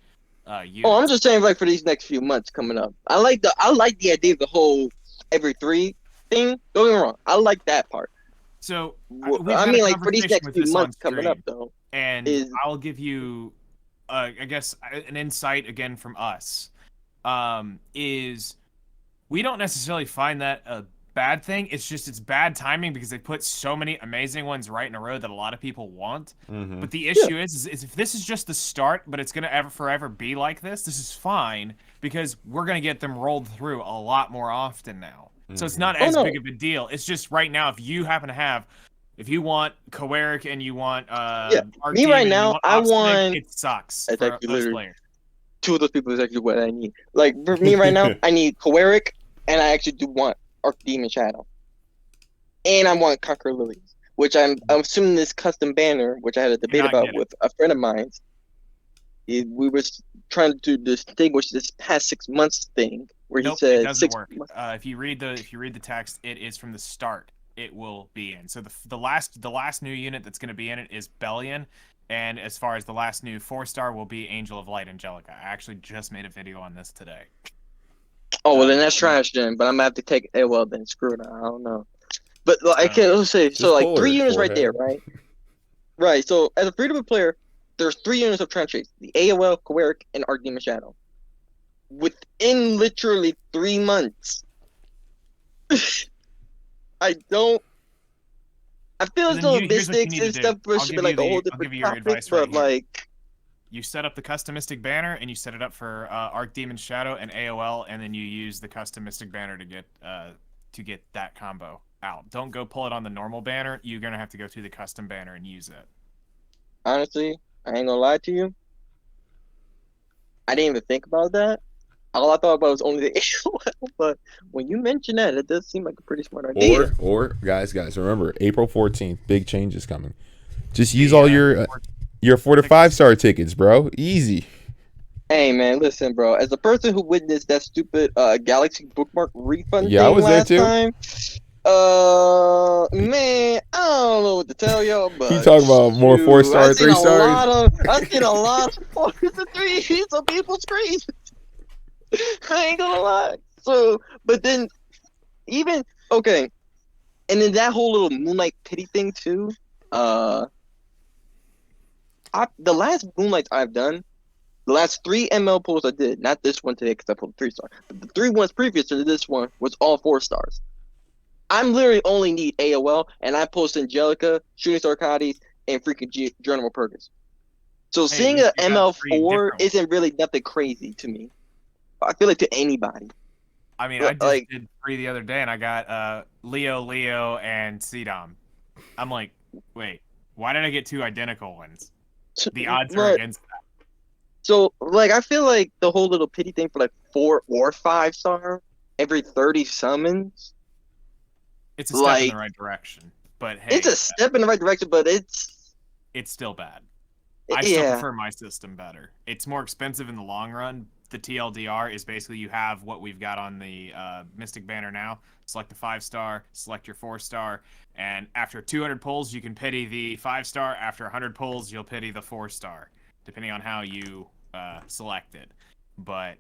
Oh, I'm units? just saying, like for these next few months coming up. I like the idea of the whole every 3 thing. Don't get me wrong. I like that part. So we've I had a mean, like for these conversation next with few this on months coming up stream, though, and is I'll give you, I guess, an insight again from us. Is we don't necessarily find that a bad thing. It's just it's bad timing because they put so many amazing ones right in a row that a lot of people want. Mm-hmm. But the yeah. issue is if this is just the start, but it's gonna ever forever be like this is fine because we're gonna get them rolled through a lot more often now. So it's Mm-hmm. not Oh as big no, of a deal. It's just right now if you happen to have if you want Kowaric and you want yeah. Arc Me right Demon and you now, want I Obstinate, want. it sucks It's for actually those literally players. 2 of those people is actually what I need. Like for me right now, I need Kowaric, and I actually do want Archdemon Shadow, and I want Conquer Lilies, which I'm assuming this custom banner, which I had a Do debate not about get it. with a friend of mine. We were trying to distinguish this past 6 months thing where he Nope, it said doesn't six work. months. If you read the text, it is from the start. It will be in. So the last new unit that's going to be in it is Bellion, and as far as the last new 4-star will be Angel of Light Angelica. I actually just made a video on this today. Oh well, then Um, that's trash then. But I'm gonna have to take. Well, then screw it. I don't know. But like, I so can't. Let's say so. Just Like pull 3 her units right there, forehead. right? Right. So as a free-to-play player, there's 3 units of Trenchase: the AOL, Kowaric, and Archdemon Shadow. Within literally 3 months, I don't. I feel so as then though here's what you Mystics need to and do. stuff should be like a whole I'll different give you your topic, advice right but here. like, You set up the custom Mystic banner and you set it up for Arc Demon Shadow and AOL, and then you use the custom Mystic banner to get that combo out. Don't go pull it on the normal banner. You're gonna have to go through the custom banner and use it. honestly, I ain't gonna lie to you. I didn't even think about that. All I thought about was only the AOL, but when you mention that, it does seem like a pretty smart idea. Or guys, remember April 14th, big changes coming. Just use The all your 4 to 5 tickets. star tickets, bro. Easy. Hey man, listen, bro. As a person who witnessed that stupid Galaxy bookmark refund Yeah, I thing was there last too. time, man, I don't know what to tell y'all, You but talking about more 4 shoot, star, 3 stars? I've seen a lot of fours and threes on people's screens. I ain't gonna lie. So, but then even okay, and then that whole little Moonlight Pity thing too. Uh, the last Moonlights I've done, the last 3 ML pulls I did, not this one today because I pulled 3 star, but the 3 ones previous to this one was all 4 stars. I'm literally only need AOL, and I post Angelica, Shooting Star Cotties, and freaking Geronimo Purgus. So Hey, at seeing least a you got 3 ML4 different ones. isn't really nothing crazy to me. I feel like to anybody. I mean, I just Like, did 3 the other day, and I got Leo, and Cdom. I'm like, wait, why did I get 2 identical ones? The odds are but against that. so like I feel like the whole little pity thing for like 4 or 5 star every 30 summons, It's a step in the like right direction, but it's hey, a step in the right direction, but it's still bad. I still yeah. prefer my system better. It's more expensive in the long run. The TLDR is basically you have what we've got on the Mystic banner now. Select the 5-star, select your 4-star, and after 200 pulls, you can pity the 5-star. After 100 pulls, you'll pity the 4-star, depending on how you select it. But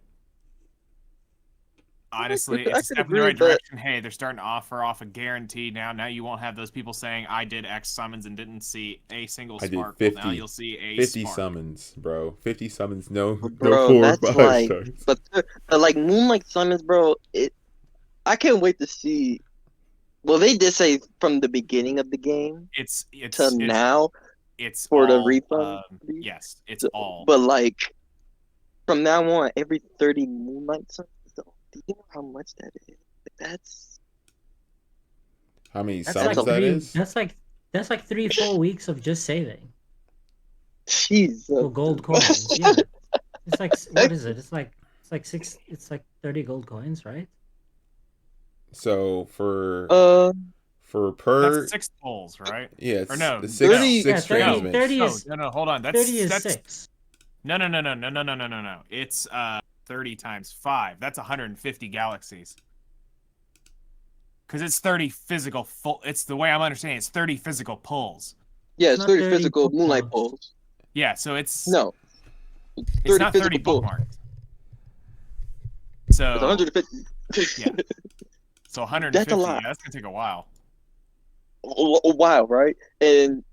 honestly, I it's a could step in the agree, right but direction. Hey, they're starting to offer off a guarantee now. Now you won't have those people saying I did X summons and didn't see a single I did spark. Well, now 50, you'll see a 50 spark. summons, bro. 50 summons, no bro, 4 or that's 5 like, stars. but like Moonlight Summons, bro. I can't wait to see. Well, they did say from the beginning of the game It's to now it's for the all refund. yes, it's all. But like from now on, every 30 Moonlight Summons. So, do you know how much that is? That's How many That's summons like that three. is? That's like 3-4 weeks of just saving Jesus. for gold dude. coins. Yeah, it's like what is it? It's like six. It's like 30 gold coins, right? So for Uh, per That's 6 pulls, right? yeah, Or it's no, the no. six Yeah, six 30 transmits. 30 No, is no, hold on. 30 is That's 6. no. It's 30 times 5. That's 150 galaxies. Because it's 30 physical full. It's the way I'm understanding. It's 30 physical pulls. yeah, It's it's not 30 30 physical Moonlight bookmarks. polls. Yeah, so it's No, it's 30 not 30 physical pulls. bookmarks. It's So 150. yeah, so 150. That's a lot. Yeah, that's gonna take a while. A while, right? And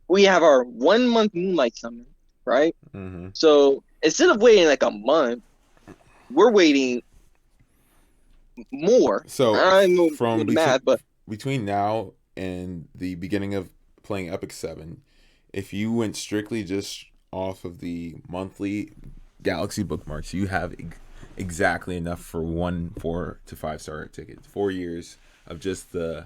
we have our 1 month Moonlight Summon, right? Mm-hmm. So instead of waiting like a month, we're waiting more. So I don't know from the math, but between now and the beginning of playing Epic 7, if you went strictly just off of the monthly Galaxy bookmarks, you have exactly enough for 4 to 5 star tickets. 4 years of just the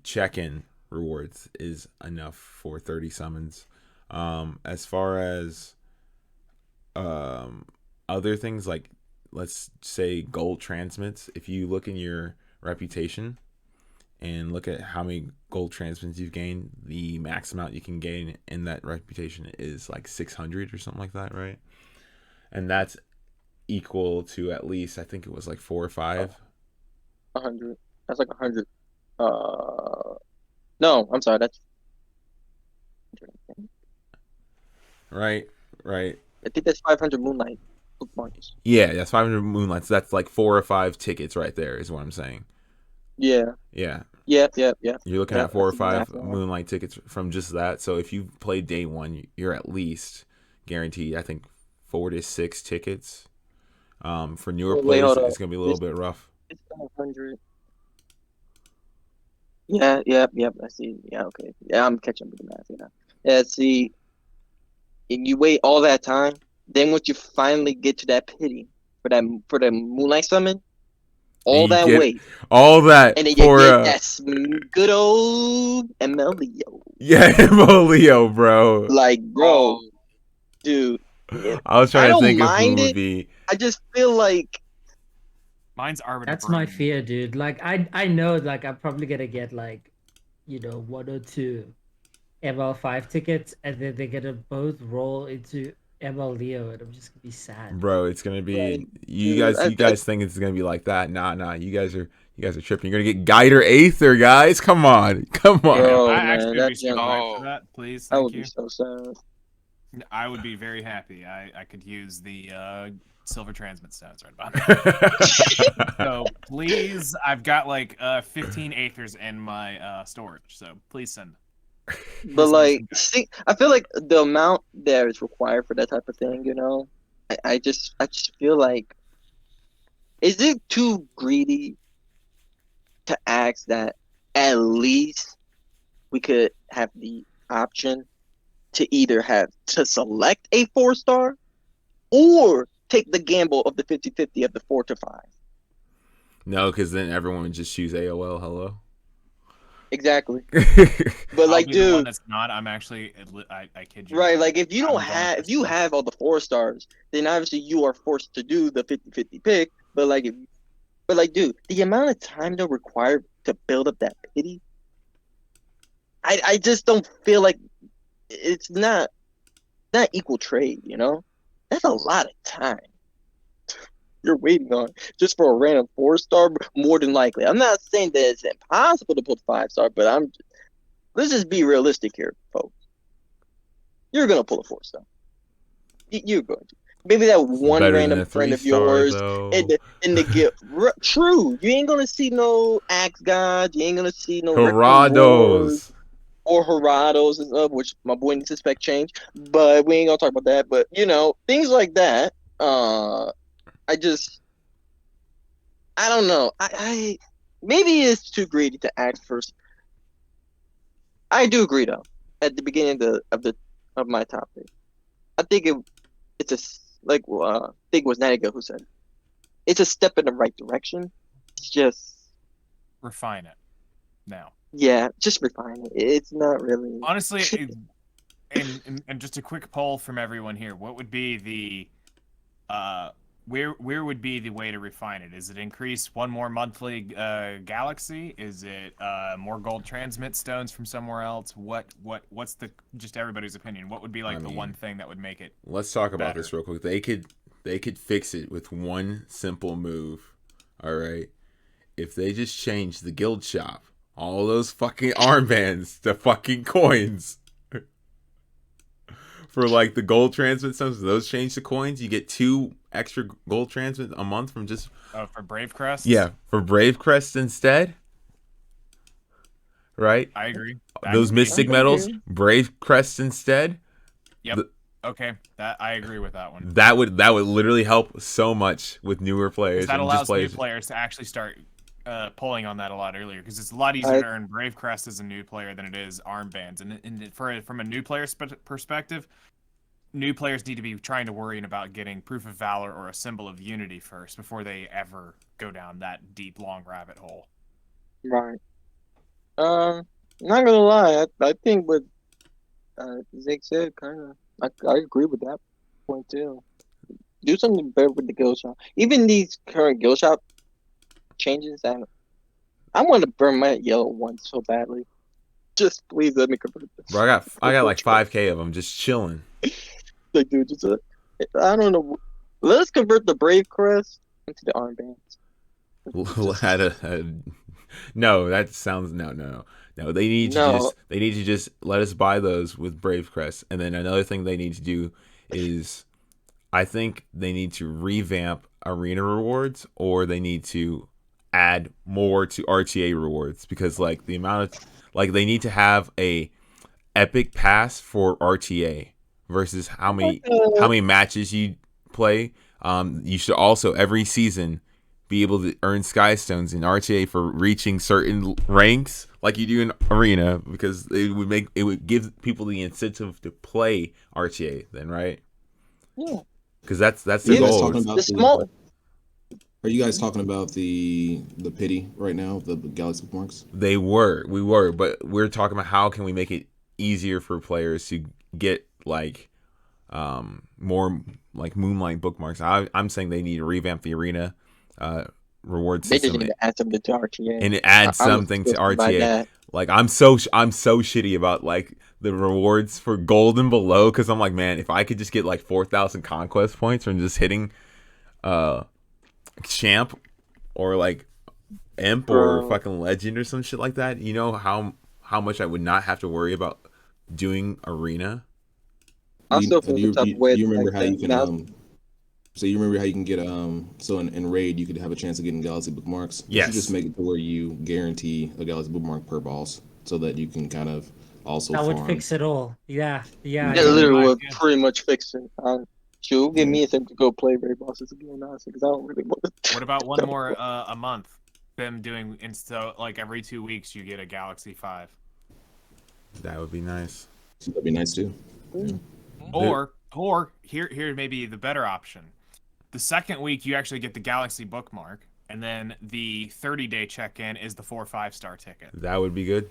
check-in rewards is enough for 30 summons. As far as other things, like let's say gold transmits, if you look in your reputation and look at how many gold transmits you've gained, the max amount you can gain in that reputation is like 600 or something like that, right? And that's equal to at least, I think it was like 4 or 5. 100. That's like 100. No, I'm sorry. That's Right. I think that's 500 Moonlight bookmarks. Yeah, that's 500 moonlights. That's like 4 or 5 tickets right there is what I'm saying. Yeah. Yeah. Yeah. You're looking Yeah, at 4 I or see the 5 math now. moonlight tickets from just that. So if you play day 1, you're at least guaranteed, I think, 4 to 6 tickets. For newer Wait, players, hold up. it's gonna be a little bit rough. It's 500. Yeah. Yep. I see. Yeah. Okay. Yeah, I'm catching up with the math. Yeah. Yeah. See, and you wait all that time, then once you finally get to that pity for the Moonlight Summon, And all you that get wait, all that and then you for get that good old MLEO. yeah, Leo, bro. Like, bro, Oh, dude, I was I trying to don't think of who mind would it. be. I just feel like Mine's Arbiter. That's my Brain. fear, dude. Like I know like I'm probably gonna get like 1 or 2 ML5 tickets, and then they're gonna both roll into ML Leo, and I'm just gonna be sad. Bro, it's gonna be like, dude, you guys think it's gonna be like that. Nah, you guys are tripping. You're gonna get Guider Aether, guys. Come on. Yeah, bro, I man, actually would that be so gem, glad for Oh. that. Please, that thank would you. be so sad. I would be very happy. I could use the silver transmit stats right about now. So please, I've got like 15 aethers in my storage. So please send. But like, see, I feel like the amount that is required for that type of thing, I just feel like, is it too greedy to ask that at least we could have the option to either have to select a 4-star or take the gamble of the 50-50 of the 4 to 5? No, because then everyone would just choose AOL. Hello. Exactly. But I'll like, be the one dude, that's not. I'm actually. I kid you. right? not. Like, if you I'm don't going have, for if you silver. have all the 4-stars, then obviously you are forced to do the 50-50 pick. But like, dude, the amount of time they'll require to build up that pity, I just don't feel like it's not equal trade. That's a lot of time you're waiting on just for a random 4-star. More than likely, I'm not saying that it's impossible to put 5-star, but let's just be realistic here, folks. you're gonna pull a 4-star. You're going to. Maybe that It's one better than random a friend of 3-star yours though. in the gift. True, you ain't gonna see no axe gods. You ain't gonna see no Richter Wars Herados. or Herados and stuff, which my boy needs to spec change. But we ain't gonna talk about that. But things like that. I just, I don't know. I maybe it's too greedy to ask first. I do agree though. At the beginning of my topic, I think it's like I think it was Naniga who said it's a step in the right direction. It's just Refine it now. yeah, just refine it. It's not really. Honestly, and just a quick poll from everyone here. What would be the where would be the way to refine it? Is it increase one more monthly galaxy? Is it more gold transmit stones from somewhere else? What's the just everybody's opinion? What would be like the one thing that would make it Let's talk about better? this real quick. They could fix it with one simple move. All right. If they just change the guild shop, all those fucking armbands to fucking coins. For like the gold transmit stones, those change to coins. You get 2 extra gold transmit a month from just For Brave Crests? yeah, for Brave Crest instead. Right? I agree. Those mystic medals, Brave Crest instead. Yep. Okay, that I agree with that one. That would literally help so much with newer players. That and allows just players. new players to actually start pulling on that a lot earlier because it's a lot easier to earn Brave Crest as a new player than it is armbands. And from a new player's perspective, new players need to be trying to worry about getting Proof of Valor or a Symbol of Unity first before they ever go down that deep, long rabbit hole. Right. Not gonna lie, I think what Zig said kind of. I agree with that point too. Do something better with the guild shop. Even these current guild shop changes, I want to burn my yellow one so badly. Just please let me convert this. Bro, I got like 5K of them just chilling. Like, dude, I don't know. Let us convert the Brave Crest into the armbands. No, that sounds no. They need to just let us buy those with Brave Crest, and then another thing they need to do is, I think they need to revamp arena rewards, or they need to add more to RTA rewards because like the amount of like they need to have a epic pass for RTA versus how many matches you play. You should also every season be able to earn Sky Stones in RTA for reaching certain ranks like you do in Arena because it would give people the incentive to play RTA then, right? Yeah. Because that's the goal. Are you guys talking about the pity right now, the Galaxy bookmarks? We were, but we're talking about how can we make it easier for players to get like more like Moonlight bookmarks. I'm saying they need to revamp the Arena reward system. They just need to add something to RTA. And add something to RTA. Like I'm so shitty about like the rewards for gold and below because I'm like, man, if I could just get like 4,000 conquest points from just hitting champ or like imp or fucking legend or some shit like that, you know how much I would not have to worry about doing Arena. I still feel the type of way. You remember how you can so you remember how you can get so in raid you could have a chance of getting Galaxy bookmarks. Yes. You just make it to where you guarantee a Galaxy bookmark per boss so that you can kind of also that farm. would fix it all. Yeah. That literally would pretty much fix it. Sure, give me a thing to go play raid bosses again, honestly, because I don't really want to. What about one more a month? Them doing like every 2 weeks you get a Galaxy 5. That would be nice. That'd be nice too. Yeah. Or here may be the better option. The second week you actually get the Galaxy bookmark, and then the 30-day check-in is the 4 5-star ticket. That would be good.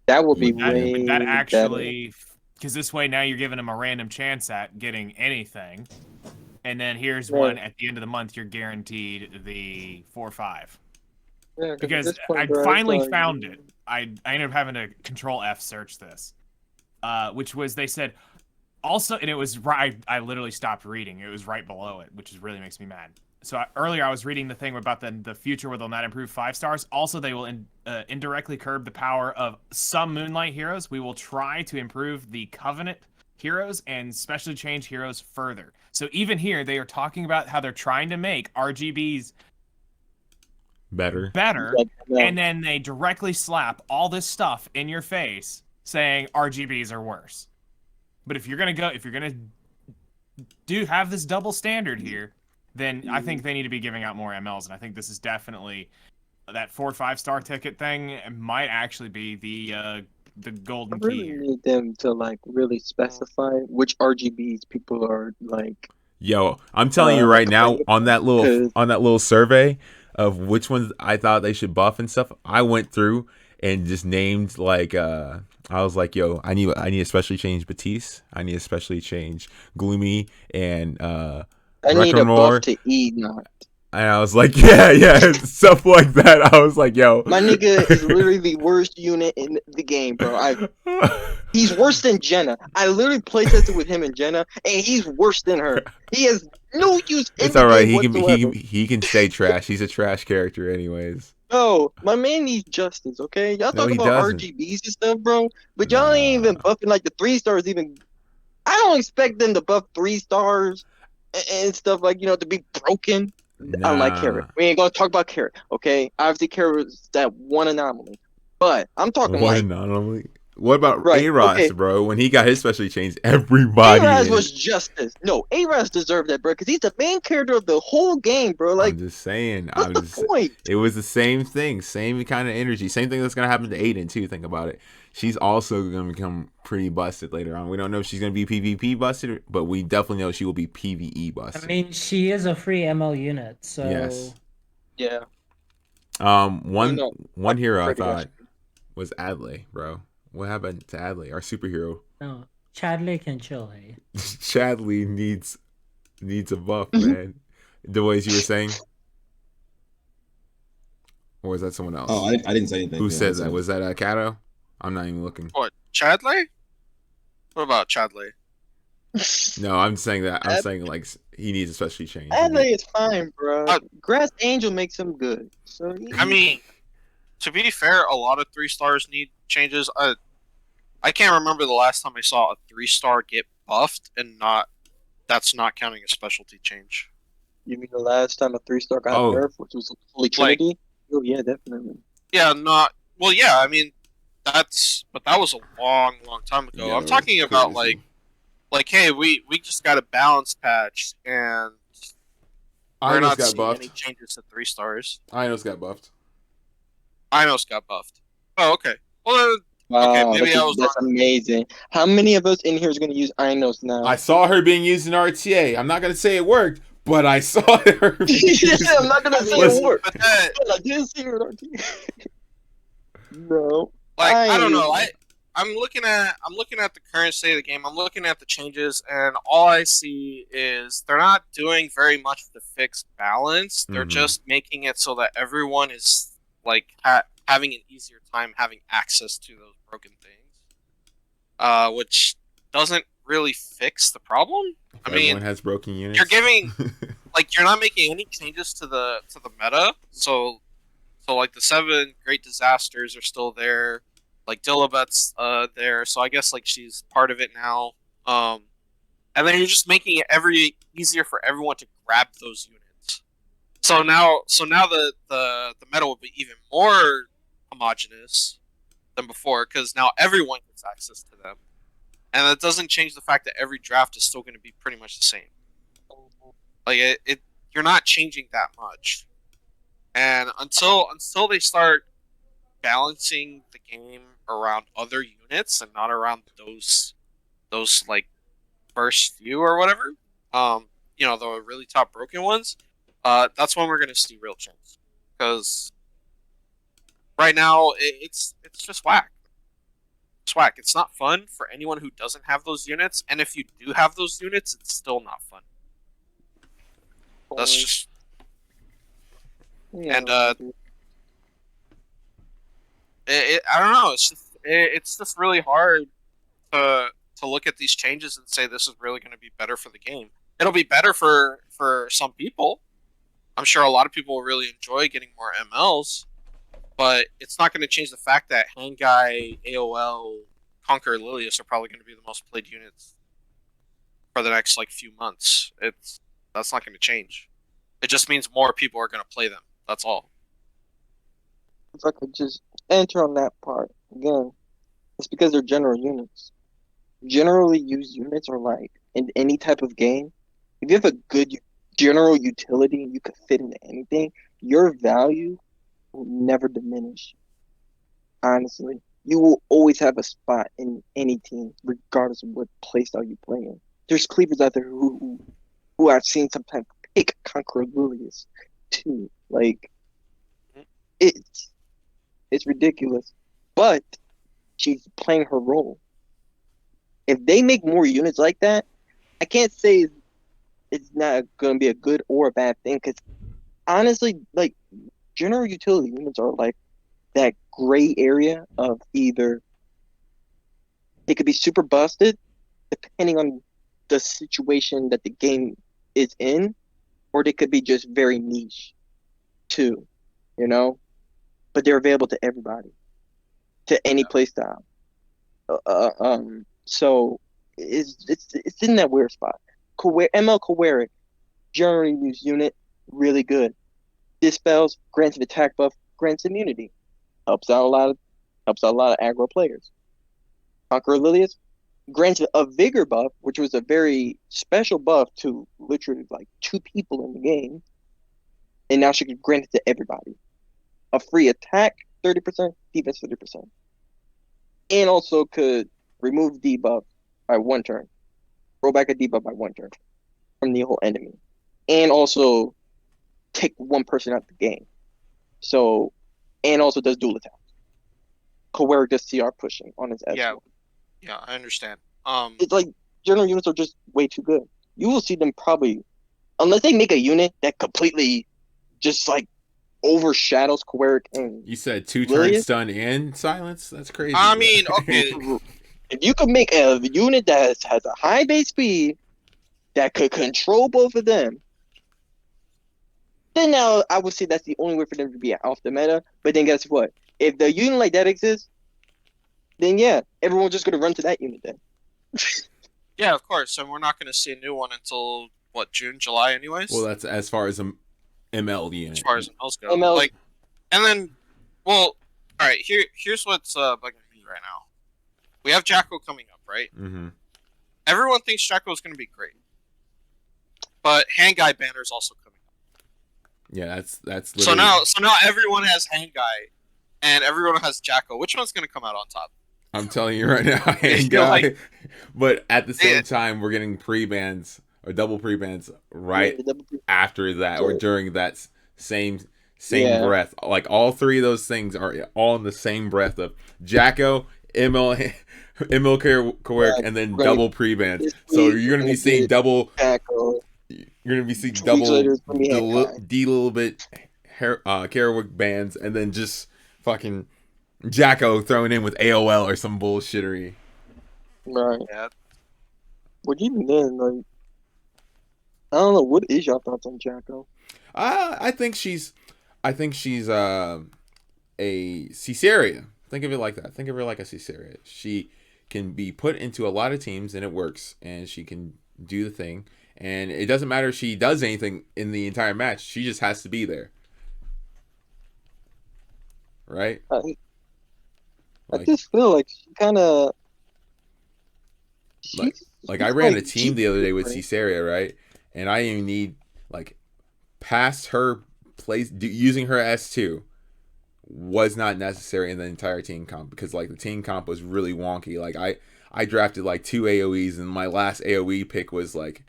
That would be way that actually, because this way now you're giving them a random chance at getting anything, and then here's one at the end of the month you're guaranteed the 4 5. Yeah, because I finally found it. I ended up having to Control F search this, which was they said. Also, and it was right. I literally stopped reading. It was right below it, which really makes me mad. So earlier I was reading the thing about the future where they'll not improve 5 stars. Also, they will indirectly curb the power of some Moonlight heroes. We will try to improve the Covenant heroes and specially change heroes further. So even here, they are talking about how they're trying to make RGBs Better. better, and then they directly slap all this stuff in your face saying RGBs are worse. But if you're gonna have this double standard here, then I think they need to be giving out more MLs, and I think this is definitely that 4 or 5 star ticket thing might actually be the golden I really key here. need them to like really specify which RGBs people are like. Yo, I'm telling you right now, on that little survey of which ones I thought they should buff and stuff, I went through and just named like I was like, yo, I need to especially change Batiste. I need to especially change Gloomy and I need a buff to E not. And I was like, yeah, stuff like that. I was like, yo, my nigga is literally the worst unit in the game, bro. He's worse than Jenna. I literally playtested with him and Jenna, and he's worse than her. He has no use. It's all right. He can stay trash. He's a trash character, anyways. No, my man needs justice. Okay, y'all talking about RGBs and stuff, bro, but y'all ain't even buffing like the 3 stars. Even I don't expect them to buff 3 stars and stuff like to be broken. I like Carrot. We ain't gonna talk about Carrot, okay? Obviously, Carrot was that one anomaly, but I'm talking one anomaly. What about A-Ros, bro? When he got his specially changed, everybody. A-Ros was justice. No, A-Ros deserved that, bro, because he's the main character of the whole game, bro. Like, I'm just saying. What's the point? It was the same thing, same kind of energy, same thing that's gonna happen to Aiden too. Think about it. She's also gonna become pretty busted later on. We don't know if she's gonna be PvP busted, but we definitely know she will be PvE busted. I mean, she is a free ML unit, so yes. Yeah. One hero I thought was Adley, bro. What happened to Adley, our superhero? No, Chadley can chill, hey. Chadley needs a buff, man. Dewayze, you were saying? Or was that someone else? Oh, I didn't say anything. Who said that? Was that Kato? I'm not even looking. What, Chadley? What about Chadley? No, I'm saying that. I'm saying like he needs a specialty change. Adley is fine, bro. Grass Angel makes him good. So I mean, to be fair, a lot of 3 stars need changes. I can't remember the last time I saw a 3-star get buffed and that's not counting a specialty change. You mean the last time a 3-star got nerfed, which was Holy Trinity? Oh yeah, definitely. Yeah, yeah, I mean but that was a long time ago. Yeah, I'm talking about like hey, we just got a balance patch and we're not seeing any changes to 3 stars. Inos got buffed. Inos got buffed. Oh, okay. Well, wow, okay, maybe that's amazing. How many of us in here is going to use Inos now? I saw her being used in RTA. I'm not going to say it worked, but I saw her being used. I'm not going to say it worked. But I didn't see her in RTA. No. Like, I don't know. I'm looking at the current state of the game. I'm looking at the changes, and all I see is they're not doing very much to fix balance. They're just making it so that everyone is like having an easier time having access to those broken things, which doesn't really fix the problem. Everyone has broken units. You're giving you're not making any changes to the meta. So like the 7 great disasters are still there. Like Dilibet's there, so I guess like she's part of it now. And then you're just making it easier for everyone to grab those units. So now the meta will be even more homogenous than before because now everyone gets access to them, and that doesn't change the fact that every draft is still going to be pretty much the same. Like you're not changing that much, and until they start balancing the game around other units and not around those like first few or whatever, the really top broken ones, that's when we're gonna see real change. Because right now it's just whack. It's whack. It's not fun for anyone who doesn't have those units, and if you do have those units, it's still not fun. That's just and I don't know. It's just really hard to look at these changes and say this is really going to be better for the game. It'll be better for some people. I'm sure a lot of people will really enjoy getting more MLs, but it's not going to change the fact that Hangai, AOL, Conquer, Lilius are probably going to be the most played units for the next like few months. That's not going to change. It just means more people are going to play them. That's all. If I could just enter on that part again, it's because they're general units. Generally used units are like in any type of game. If you have a good general utility and you could fit into anything, your value will never diminish. Honestly, you will always have a spot in any team, regardless of what playstyle you play in. There's cleavers out there who I've seen sometimes pick Conqueror Lilius too. Like it's it's ridiculous, but she's playing her role. If they make more units like that, I can't say it's not going to be a good or a bad thing. Because honestly, like general utility units are like that gray area of either they could be super busted, depending on the situation that the game is in, or they could be just very niche too, you know. But they're available to everybody, to any playstyle. So it's in that weird spot. ML Kawaric, generally used unit, really good. Dispels, grants an attack buff, grants immunity. Helps out a lot of aggro players. Conqueror Lilius grants a vigor buff, which was a very special buff to literally like 2 people in the game. And now she can grant it to everybody. A free attack 30%, defense 30%. And also could remove debuff by 1 turn. Roll back a debuff by 1 turn from the whole enemy. And also take 1 person out the game. So, and also does dual attacks. Kawaric does CR pushing on his S1. Yeah, I understand. It's like general units are just way too good. You will see them probably, unless they make a unit that completely just like overshadows Kawaric and You said 2 turn Lilius. stun and silence? That's crazy. I bro. mean, okay, If you could make a unit that has a high base speed that could control both of them, then now I would say that's the only way for them to be off the meta. But then guess what? If the unit like that exists, then yeah, everyone's just gonna run to that unit then. yeah, of course, and we're not going to see a new one until what, June, July, anyways. Well, that's as far as a ML unit. As far as MLs go, ML like, and then, well, all right. Here's what's bugging me right now. We have Jacko coming up, right? Mm-hmm. Everyone thinks Jacko is going to be great, but Hand Guy banner is also coming up. Yeah, that's So literally... now everyone has Hand Guy, and everyone has Jacko. Which one's going to come out on top? I'm telling you right now, Hand feel Guy. like- But at the same time, we're getting pre-bans or double pre-bans right after that or during that same Yeah. breath. Like all 3 of those things are all in the same breath of Jacko, ML Kawaric, and then Right. double pre-bans. So you're gonna be seeing double. Jacko. You're gonna be seeing 2 weeks later, double it's gonna be Hand Guy. D little bit Kawaric bans, and then just fucking Jacko thrown in with AOL or some bullshittery. Right. Yeah, But even then, like, I don't know. What is your thoughts on Jacko? I think she's a Caesarea. Think of it like that. Think of her like a Caesarea. She can be put into a lot of teams and it works, and she can do the thing. And it doesn't matter if she does anything in the entire match. She just has to be there, right? I Like, just feel like she kind of. like I ran a team the other day with Caesarea, right? And I even need like past her place using her S2 was not necessary in the entire team comp because like the team comp was really wonky. Like I drafted like 2 AoEs and my last AoE pick was like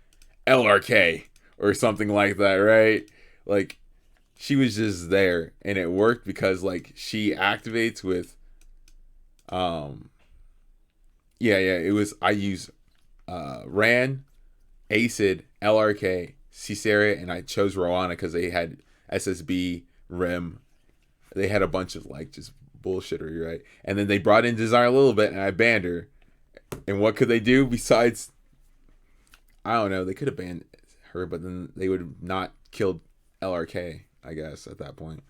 LRK or something like that, right? Like she was just there and it worked because like she activates with it was I use Ran, Acid, LRK, Caesarea, and I chose Rowana because they had SSB, Rim. They had a bunch of like just bullshittery, right? And then they brought in Desire a little bit and I banned her. And what could they do besides, I don't know, they could have banned her, but then they would have not killed LRK, I guess, at that point.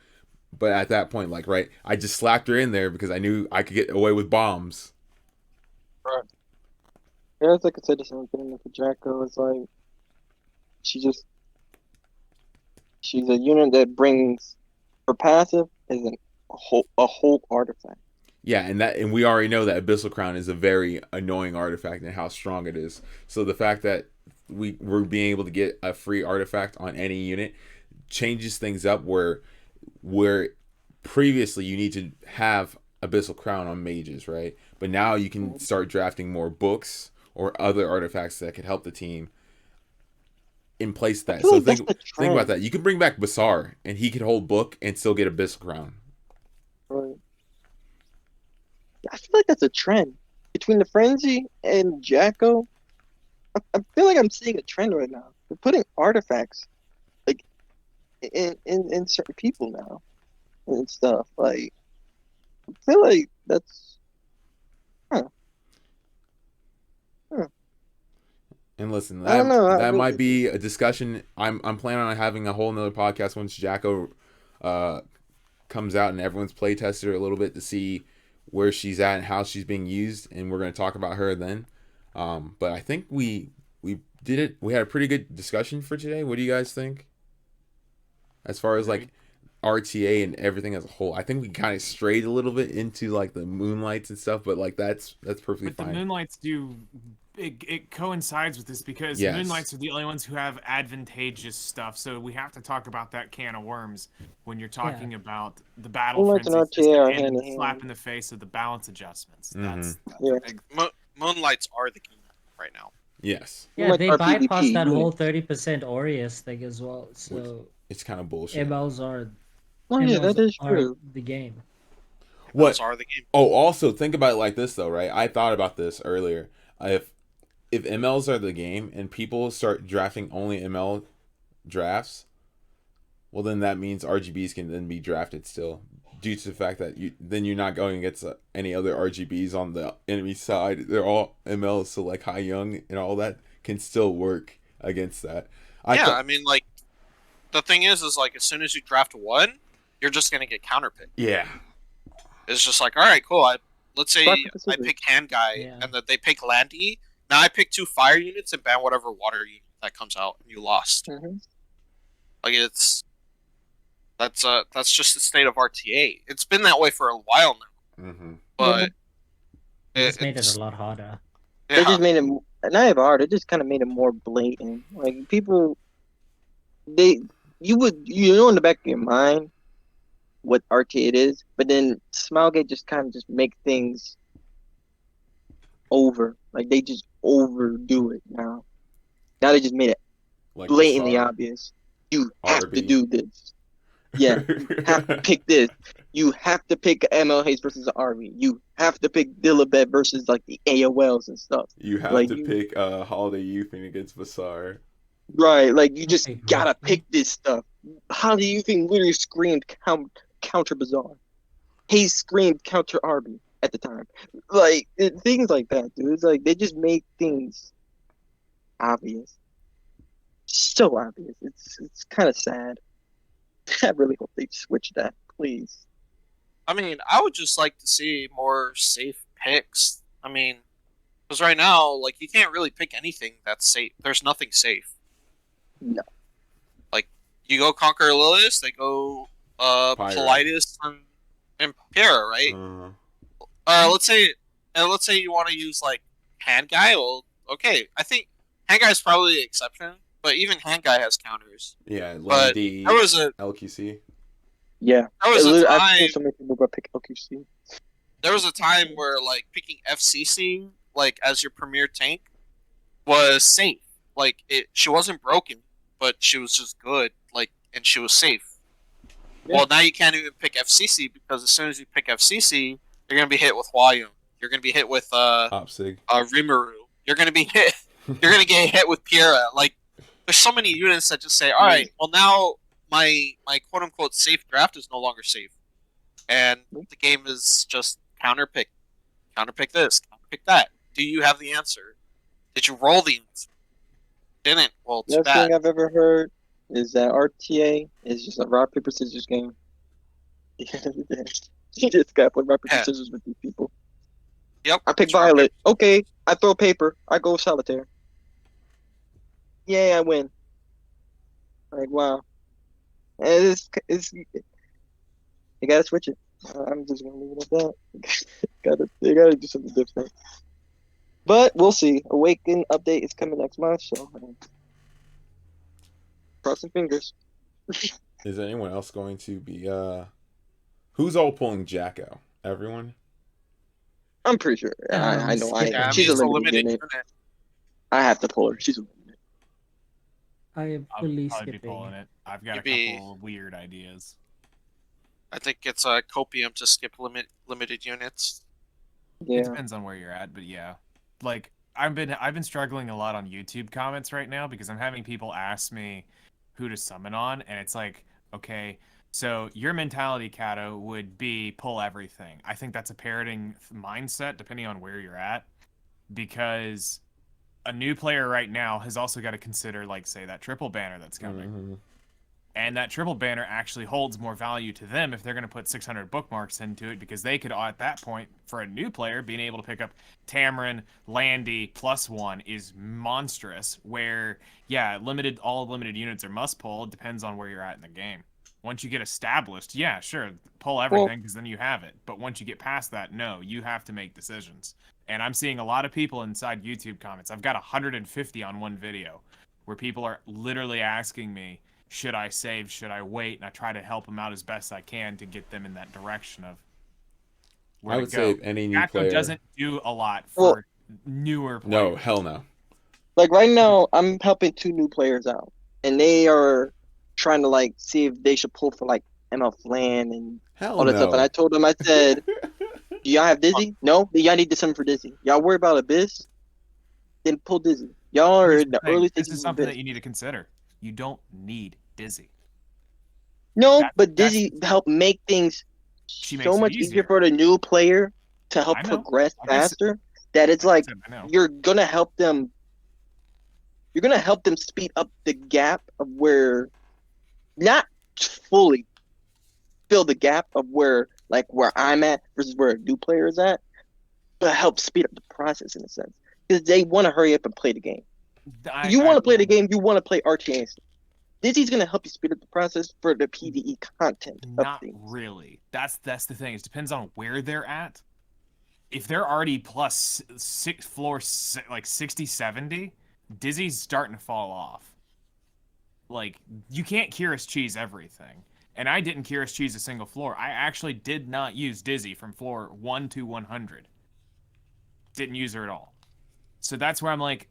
But at that point, like, right, I just slapped her in there because I knew I could get away with bombs. Right. Yeah, it's like I said the same thing with Jacko. It's like she just she's a unit that brings her passive is a whole artifact. Yeah, and we already know that Abyssal Crown is a very annoying artifact and how strong it is. So the fact that we're being able to get a free artifact on any unit changes things up where previously you need to have Abyssal Crown on mages, right? But now you can start drafting more books or other artifacts that could help the team in place of I that. feel So like that's the think about trend. that. You can bring back Basar and he could hold book and still get Abyssal Crown. Right. I feel like that's a trend between the frenzy and Jacko. I feel like I'm seeing a trend right now. We're putting artifacts like in certain people now and stuff. Like I feel like that's huh, huh. And listen, I don't know. I that really might be a discussion. I'm planning on having a whole nother podcast once Jacko uh, comes out and everyone's play tested her a little bit to see where she's at and how she's being used, and we're going to talk about her then. But I think we did it. We had a pretty good discussion for today. What do you guys think? As far as like RTA and everything as a whole, I think we kind of strayed a little bit into like the moonlights and stuff, but like that's perfectly But the fine. Moonlights do it coincides with this because Yes. Moonlights are the only ones who have advantageous stuff. So we have to talk about that can of worms when you're talking about the battle Moonlights and frenzy RTA system are and hand the in slap hand. in the face of the balance adjustments. That's Yeah. a big. Moonlights are the game right now. Yes, Yeah, Moonlights they are bypassed PvP that whole units. 30% Aureus thing as well. So it's kind of bullshit. MLs are Oh yeah, MLs that is are true. the game. What? Those are the game. Oh, also think about it like this though, right? I thought about this earlier. If MLs are the game and people start drafting only ML drafts, well then that means RGBs can then be drafted still, due to the fact that you're not going against any other RGBs on the enemy side. They're all MLs, so like High Young and all that can still work against that. I mean, like the thing is like as soon as you draft one, you're just gonna get counterpicked. Yeah. It's just like, all right, cool. Let's say Rock, paper, I scissors. pick hand guy, Yeah. and then they pick Landy. Now I pick 2 fire units and ban whatever water unit that comes out, and you lost. Mhm. Like that's just the state of RTA. It's been that way for a while now, Mm-hmm. but They just made it it's a lot harder. They yeah. just made it not even hard. It just kind of made it more blatant. Like people, you know in the back of your mind what RTA it is, but then Smilegate just kind of just make things over. Like they just overdo it now. Now they just made it Like blatantly Basar, obvious. You have to RB. do this. Yeah, you have to pick this. You have to pick ML Hayes versus RV. You have to pick Dilibet versus like the AOLs and stuff. You have Like to pick Holiday Youth against Basar. right, like you just Okay, gotta Griffin. pick this stuff. How do you think literally screamed counter Bazaar? Hayes screamed counter RB at the time. Like things like that, dude. It's like they just make things obvious. So obvious. It's kind of sad. I really hope they switch that, please. I mean, I would just like to see more safe picks. I mean, because right now, like you can't really pick anything that's safe. There's nothing safe. No. Like you go Conquer Lilith, they go Pyra. Politis and Pyra, right? Let's say you want to use like Hand Guy. Well, okay, I think Hand Guy is probably the exception, but even Hand Guy has counters. Yeah, But Landy, there was a LQC. Yeah. there was a I've time seen so many people go pick LQC. there was a time where like picking FCC like as your premier tank was safe. Like she wasn't broken, but she was just good. Like and she was safe. Yeah. Well, now you can't even pick FCC because as soon as you pick FCC, you're gonna be hit with Huayun. You're gonna be hit with Opsig. Rimuru. You're gonna be hit. You're gonna get hit with Pyra. Like there's so many units that just say, all right, well now my quote unquote safe draft is no longer safe, and the game is just counterpick this, counterpick that. Do you have the answer? Did you roll the answer? Didn't. Well, too Best bad. thing I've ever heard is that RTA is just a rock paper scissors game. You just gotta play rock paper Yeah. scissors with these people. Yep. I pick sure. Violet. Okay, I throw paper. I go solitaire. Yay, I win. Like wow. And it's you gotta switch it. I'm just gonna leave it at that. You gotta do something different. But we'll see. Awaken update is coming next month, so crossing fingers. Is anyone else going to be who's all pulling Jacko? Everyone? I'm pretty sure. I know. Skip Yeah, I She's mean, a it's a limited limited unit. unit. I have to pull her. She's a limited. I am I'll fully probably be skipping. pulling it. I've got a Maybe- couple weird ideas. I think it's a copium to skip limited units. It Yeah. depends on where you're at, but yeah. Like I've been struggling a lot on YouTube comments right now because I'm having people ask me who to summon on, and it's like, okay, so your mentality, Kato, would be pull everything. I think that's a parroting mindset depending on where you're at, because a new player right now has also got to consider, like, say, that triple banner that's coming. Mm-hmm. And that triple banner actually holds more value to them if they're going to put 600 bookmarks into it, because they could, at that point, for a new player, being able to pick up Tamarin, Landy, +1 is monstrous. Where, yeah, all limited units are must pull. It depends on where you're at in the game. Once you get established, yeah, sure, pull everything because then you have it. But once you get past that, no, you have to make decisions. And I'm seeing a lot of people inside YouTube comments. I've got 150 on one video where people are literally asking me, should I save? Should I wait? And I try to help them out as best I can to get them in that direction of where I to would go. say if any new Jacko player doesn't do a lot for newer players. No, hell no. Like right now, I'm helping 2 new players out, and they are trying to like see if they should pull for like ML Flan and Hell all that stuff. And no. I told them, I said, "Do y'all have Dizzy? No, then y'all need to summon for Dizzy. Y'all worry about Abyss, then pull Dizzy. Y'all are Here's in the the thing, early this stages is of something that Abyss. you need to consider. You don't need Dizzy. No, but that's- Dizzy help make things She so makes it much easier easier. for the new player to help I know. progress Like I said- faster. That it's like I know. you're gonna help them. You're gonna help them speed up the gap of where, not fully fill the gap of where I'm at versus where a new player is at, but help speed up the process in a sense because they want to hurry up and play the game. You want to play the game. You want to play RTA. Dizzy's gonna help you speed up the process for the PVE content of Not things. really. That's the thing. It depends on where they're at. If they're already plus 6 floor, like 60, 70, Dizzy's starting to fall off. Like, you can't Curious Cheese everything. And I didn't Curious Cheese a single floor. I actually did not use Dizzy from floor 1 to 100. Didn't use her at all. So that's where I'm like,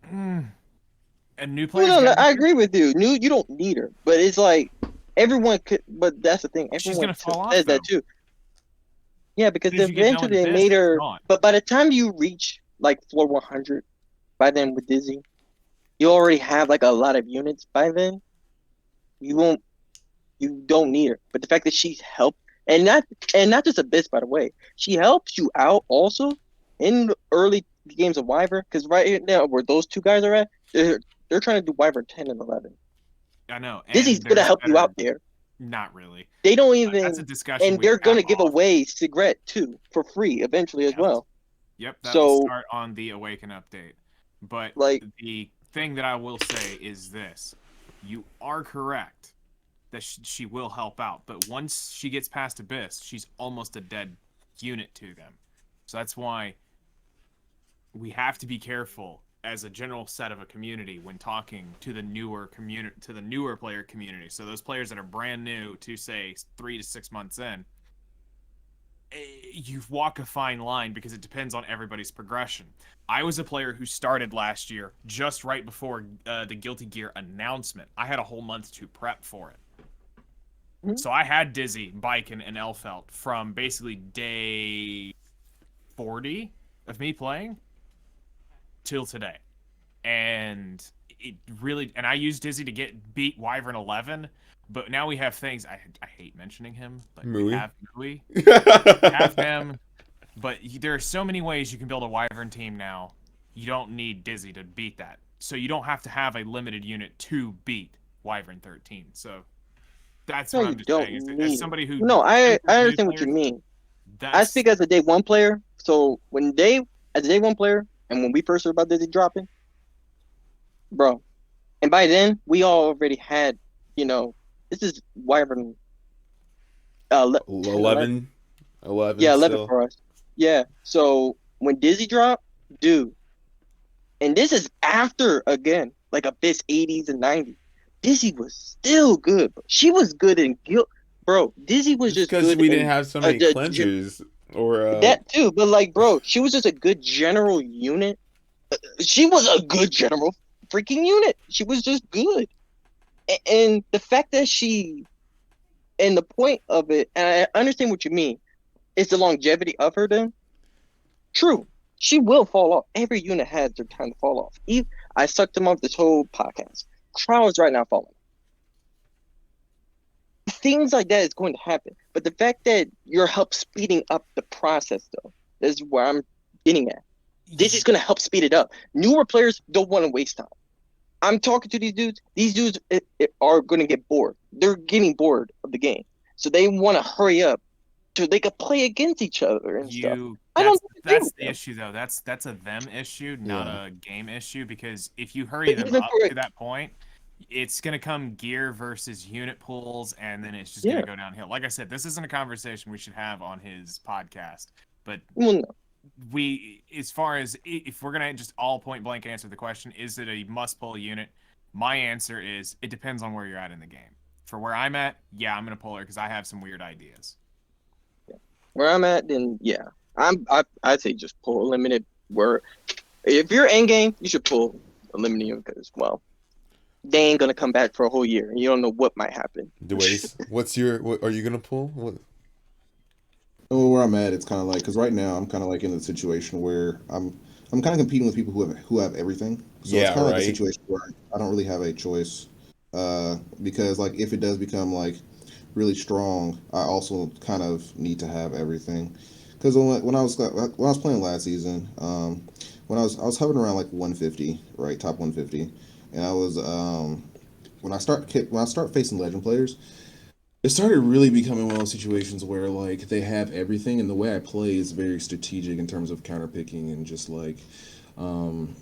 a new player. No, I agree with you. You don't need her, but it's like everyone could. But that's the thing. She's Everyone gonna fall off, says that though. too. Yeah, because As you get down eventually with they this, made her. it's gone. But by the time you reach like floor 100, by then with Dizzy, you already have like a lot of units. By then, you don't need her. But the fact that she's helped, and not just Abyss, by the way, she helps you out also in the early games of Wyvern. Because right now, where those 2 guys are at, they're trying to do Wyvern 10 and 11. I know. And Dizzy's gonna there's help you better- out there. Not really. They don't That's a even, discussion. and we they're can gonna have give off. away Sigret too for free eventually as Yes. well. Yep, that So- will start on the Awaken update. But Like- the thing that I will say is this: you are correct that she will help out, but once she gets past Abyss, she's almost a dead unit to them. So that's why we have to be careful as a general set of a community when talking to the newer player community. So those players that are brand new to, say, 3 to 6 months in, you walk a fine line because it depends on everybody's progression. I was a player who started last year just right before the Guilty Gear announcement. I had a whole month to prep for it. Mhm. So I had Dizzy, Biken, and Elfelt from basically day 40 of me playing till today. And it really, and I used Dizzy to beat Wyvern 11, but now we have things, I hate mentioning him, but we Mui. have Mui. Have him, but there are so many ways you can build a Wyvern team now. You don't need Dizzy to beat that. So you don't have to have a limited unit to beat Wyvern 13. So that's No, what you I'm just don't saying. need As it. somebody who No, I new understand what you players, mean. I that's speak as a day 1 player, so when day as a day one player, and when we first heard about Dizzy dropping, bro, and by then we all already had, you know, this is Wyvern 10, 11. 11, 11 Yeah, 11 still. for us. Yeah. So when Dizzy dropped, dude, and this is after again, like Abyss 80s and 90s. Dizzy was still good, bro. She was good in guilt, bro. Dizzy was Just just because good we didn't in have so many cleansers or that too. But like, bro, she was just a good general unit. She was a good general freaking unit. She was just good, and the fact that she and the point of it, and I understand what you mean, is the longevity of her. Then true, she will fall off. Every unit has their time to fall off. Even, I sucked them off this whole podcast. Crown is right now falling. Things like that is going to happen. But the fact that you're help speeding up the process, though, is where I'm getting at. This is going to help speed it up. Newer players don't want to waste time. I'm talking to these dudes. These dudes are going to get bored. They're getting bored of the game. So they want to hurry up so they could play against each other and stuff. I don't know what to do That's with the them. issue though. That's a them issue, not Yeah. a game issue. Because if you hurry But them even up for to that point, it's gonna come gear versus unit pools, and then it's just Yeah. gonna go downhill. Like I said, this isn't a conversation we should have on his podcast. But well, no. we, as far as if we're gonna just all point blank answer the question, is it a must pull unit? My answer is it depends on where you're at in the game. For where I'm at, yeah, I'm gonna pull her because I have some weird ideas. Where I'm at, then yeah, I'd say just pull eliminate. Where if you're end game, you should pull eliminate because well, they ain't gonna come back for a whole year, and you don't know what might happen. Dewayze, what are you gonna pull? What? Oh, where I'm at, it's kind of like because right now I'm kind of like in the situation where I'm kind of competing with people who have everything. So it's Yeah, kind of like a right. situation where I don't really have a choice. Because like if it does become like really strong, I also kind of need to have everything. Because when I was playing last season, when I was hovering around like 150, right, top 150, and I was when I start facing legend players, it started really becoming one of those situations where like they have everything, and the way I play is very strategic in terms of counter picking and just like um,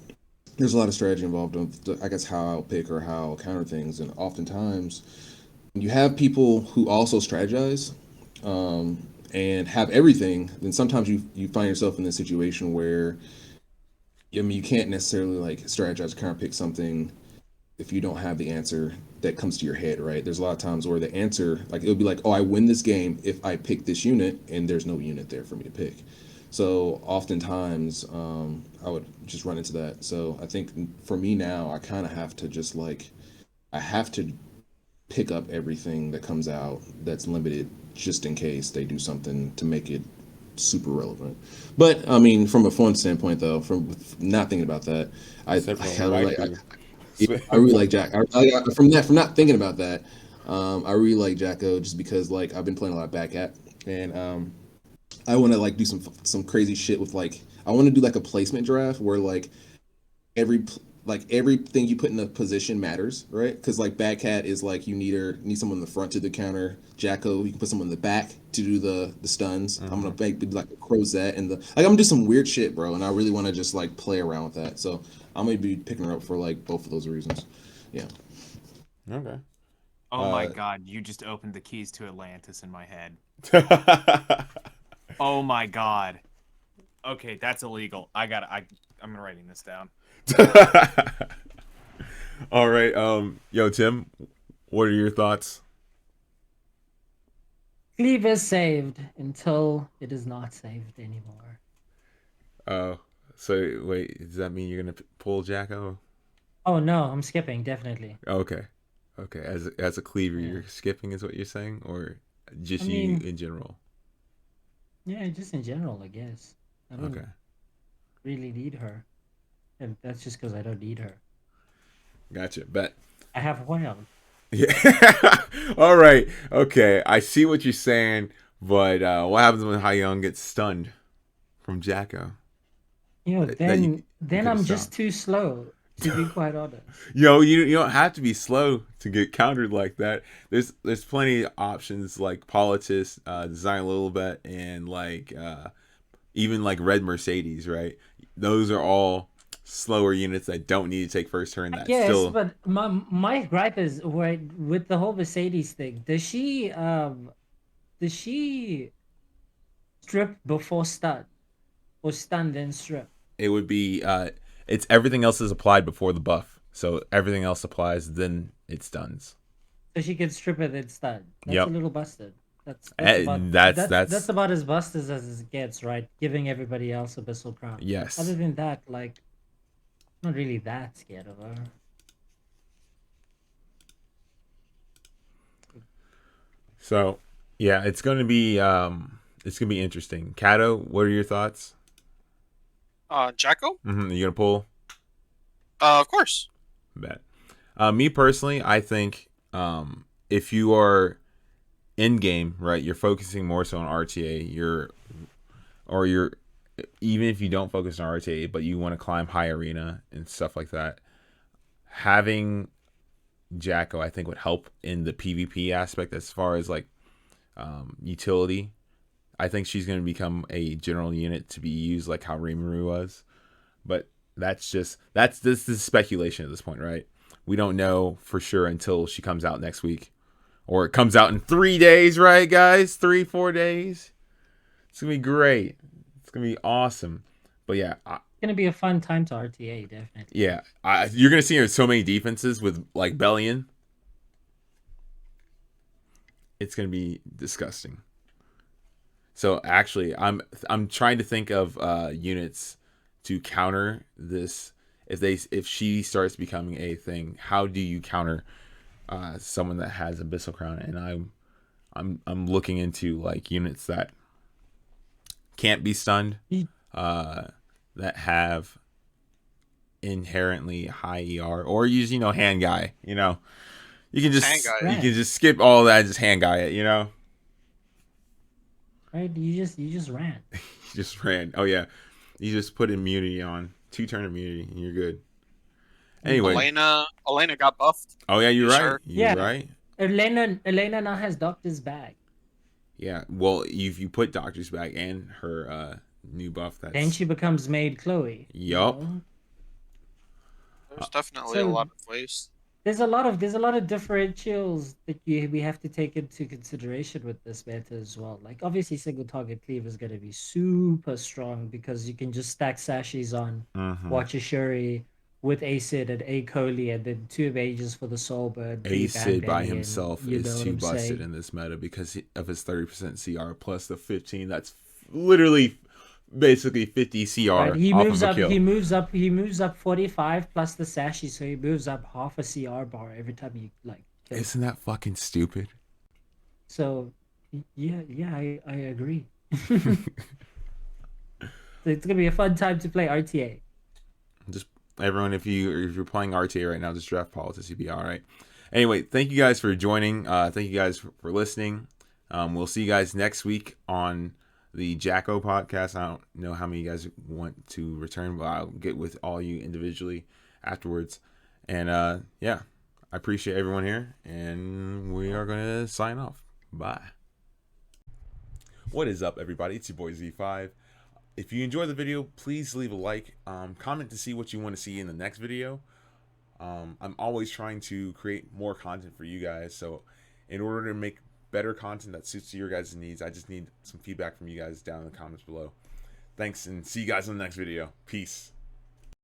there's a lot of strategy involved in I guess how I'll pick or how I'll counter things, and oftentimes when you have people who also strategize and have everything, then sometimes you find yourself in this situation where I mean you can't necessarily like strategize or counter pick something if you don't have the answer that comes to your head, right? There's a lot of times where the answer, like it'll be like, oh, I win this game if I pick this unit, and there's no unit there for me to pick. So oftentimes, I would just run into that. So I think for me now, I kind of have to just like, I have to pick up everything that comes out that's limited, just in case they do something to make it super relevant. But I mean, from a fun standpoint, though, from not thinking about that, Except I for hella like. waifu. Yeah, I really like Jack. From not thinking about that, I really like Jacko just because like I've been playing a lot of back at, and I want to like do some crazy shit with like I want to do like a placement draft where like everything you put in the position matters, right? Because like Batcat is like you need someone in the front to the counter. Jacko, you can put someone in the back to do the stuns. I'm gonna make like a crozet and the like. I'm gonna do some weird shit, bro, and I really want to just like play around with that. So I'm gonna be picking her up for like both of those reasons. Yeah. Okay. Oh my god, you just opened the keys to Atlantis in my head. Uh, Oh my god. Okay, that's illegal. I'm writing this down. All right. Yo, Tim, what are your thoughts? Cleave is saved until it is not saved anymore. Uh, so wait, does that mean you're gonna pull Jacko? Oh no, I'm skipping definitely. Okay. Okay. As a cleaver, Yeah. you're skipping, is what you're saying, or just I you mean, in general? yeah, just in general, I guess. I don't Okay. really need her, and that's just because I don't need her. Gotcha. Bet. I have Whale. Yeah. All right. Okay. I see what you're saying, but what happens when Hai Young gets stunned from Jacko? You know, That you then could have I'm just stopped. too slow, to be quite honest. You don't have to be slow to get countered like that. There's plenty of options like Politis, Design a Little Bit, and like even like Red Mercedes, right? those are all slower units that don't need to take first turn. That Yes, still but my gripe is with the whole Mercedes thing. Does she strip before stun or stun then strip? it would be it's everything else is applied before the buff, so everything else applies, then it stuns. So she can strip it then stun. That's a Yep. little busted. That's That's about as busted as it gets, right? Giving everybody else Abyssal Crown. yes. Other than that, like, I'm not really that scared of her. So yeah, it's gonna be interesting. Kato, what are your thoughts? Jacko? You gonna pull? Of course. Bet. Me personally, I think if you are in game, right, you're focusing more so on RTA. You're even if you don't focus on RTA, but you want to climb high arena and stuff like that. Having Jacko, I think, would help in the PvP aspect as far as like utility. I think she's going to become a general unit to be used like how Rimuru was, but this is speculation at this point, right? We don't know for sure until she comes out next week, or it comes out in 3 days, right, guys? 3-4 days. It's gonna be great. It's gonna be awesome. But yeah, It's gonna be a fun time to RTA, definitely. yeah, you're gonna see her in so many defenses with like Bellion. It's gonna be disgusting. So actually, I'm trying to think of units to counter this. If she starts becoming a thing, how do you counter someone that has Abyssal Crown? And I'm looking into like units that can't be stunned, that have inherently high ER, or use hand guy. You can just Hand guy. you can just skip all that, just hand guy it. Right? You just ran. You just ran. Oh yeah, you just put immunity on 2-turn immunity, and you're good. Anyway, Elena got buffed. oh yeah, you're You right. sure? You're Yeah. right. Elena now has Doctor's Bag. Yeah. Well, if you put Doctor's Bag and her new buff, Then she becomes Maid Chloe. Yup. There's definitely a So- lot of ways. There's a lot of differentials that we have to take into consideration with this meta as well. Like obviously single target cleave is gonna be super strong because you can just stack sashes on Watcher Shuri with Acid and A Coli and then 2 mages for the soul burn. Acid by himself you know is what too I'm busted saying? in this meta because of his 30% CR plus the 15. That's literally basically 50 CR Right, he off moves of a up. kill. He moves up 45 plus the sashy, so he moves up half a CR bar every time you like. Kill. Isn't that fucking stupid? So, yeah, I agree. It's gonna be a fun time to play RTA. Just everyone, if you're playing RTA right now, just draft Politics. You'll be all right. Anyway, thank you guys for joining. Thank you guys for listening. We'll see you guys next week on the Jacko podcast. I don't know how many of you guys want to return, but I'll get with all you individually afterwards. And yeah, I appreciate everyone here, and we are going to sign off. Bye. What is up, everybody? It's your boy Z5. If you enjoyed the video, please leave a like. Comment to see what you want to see in the next video. I'm always trying to create more content for you guys. So in order to make better content that suits your guys' needs, I just need some feedback from you guys down in the comments below. Thanks, and see you guys in the next video. Peace.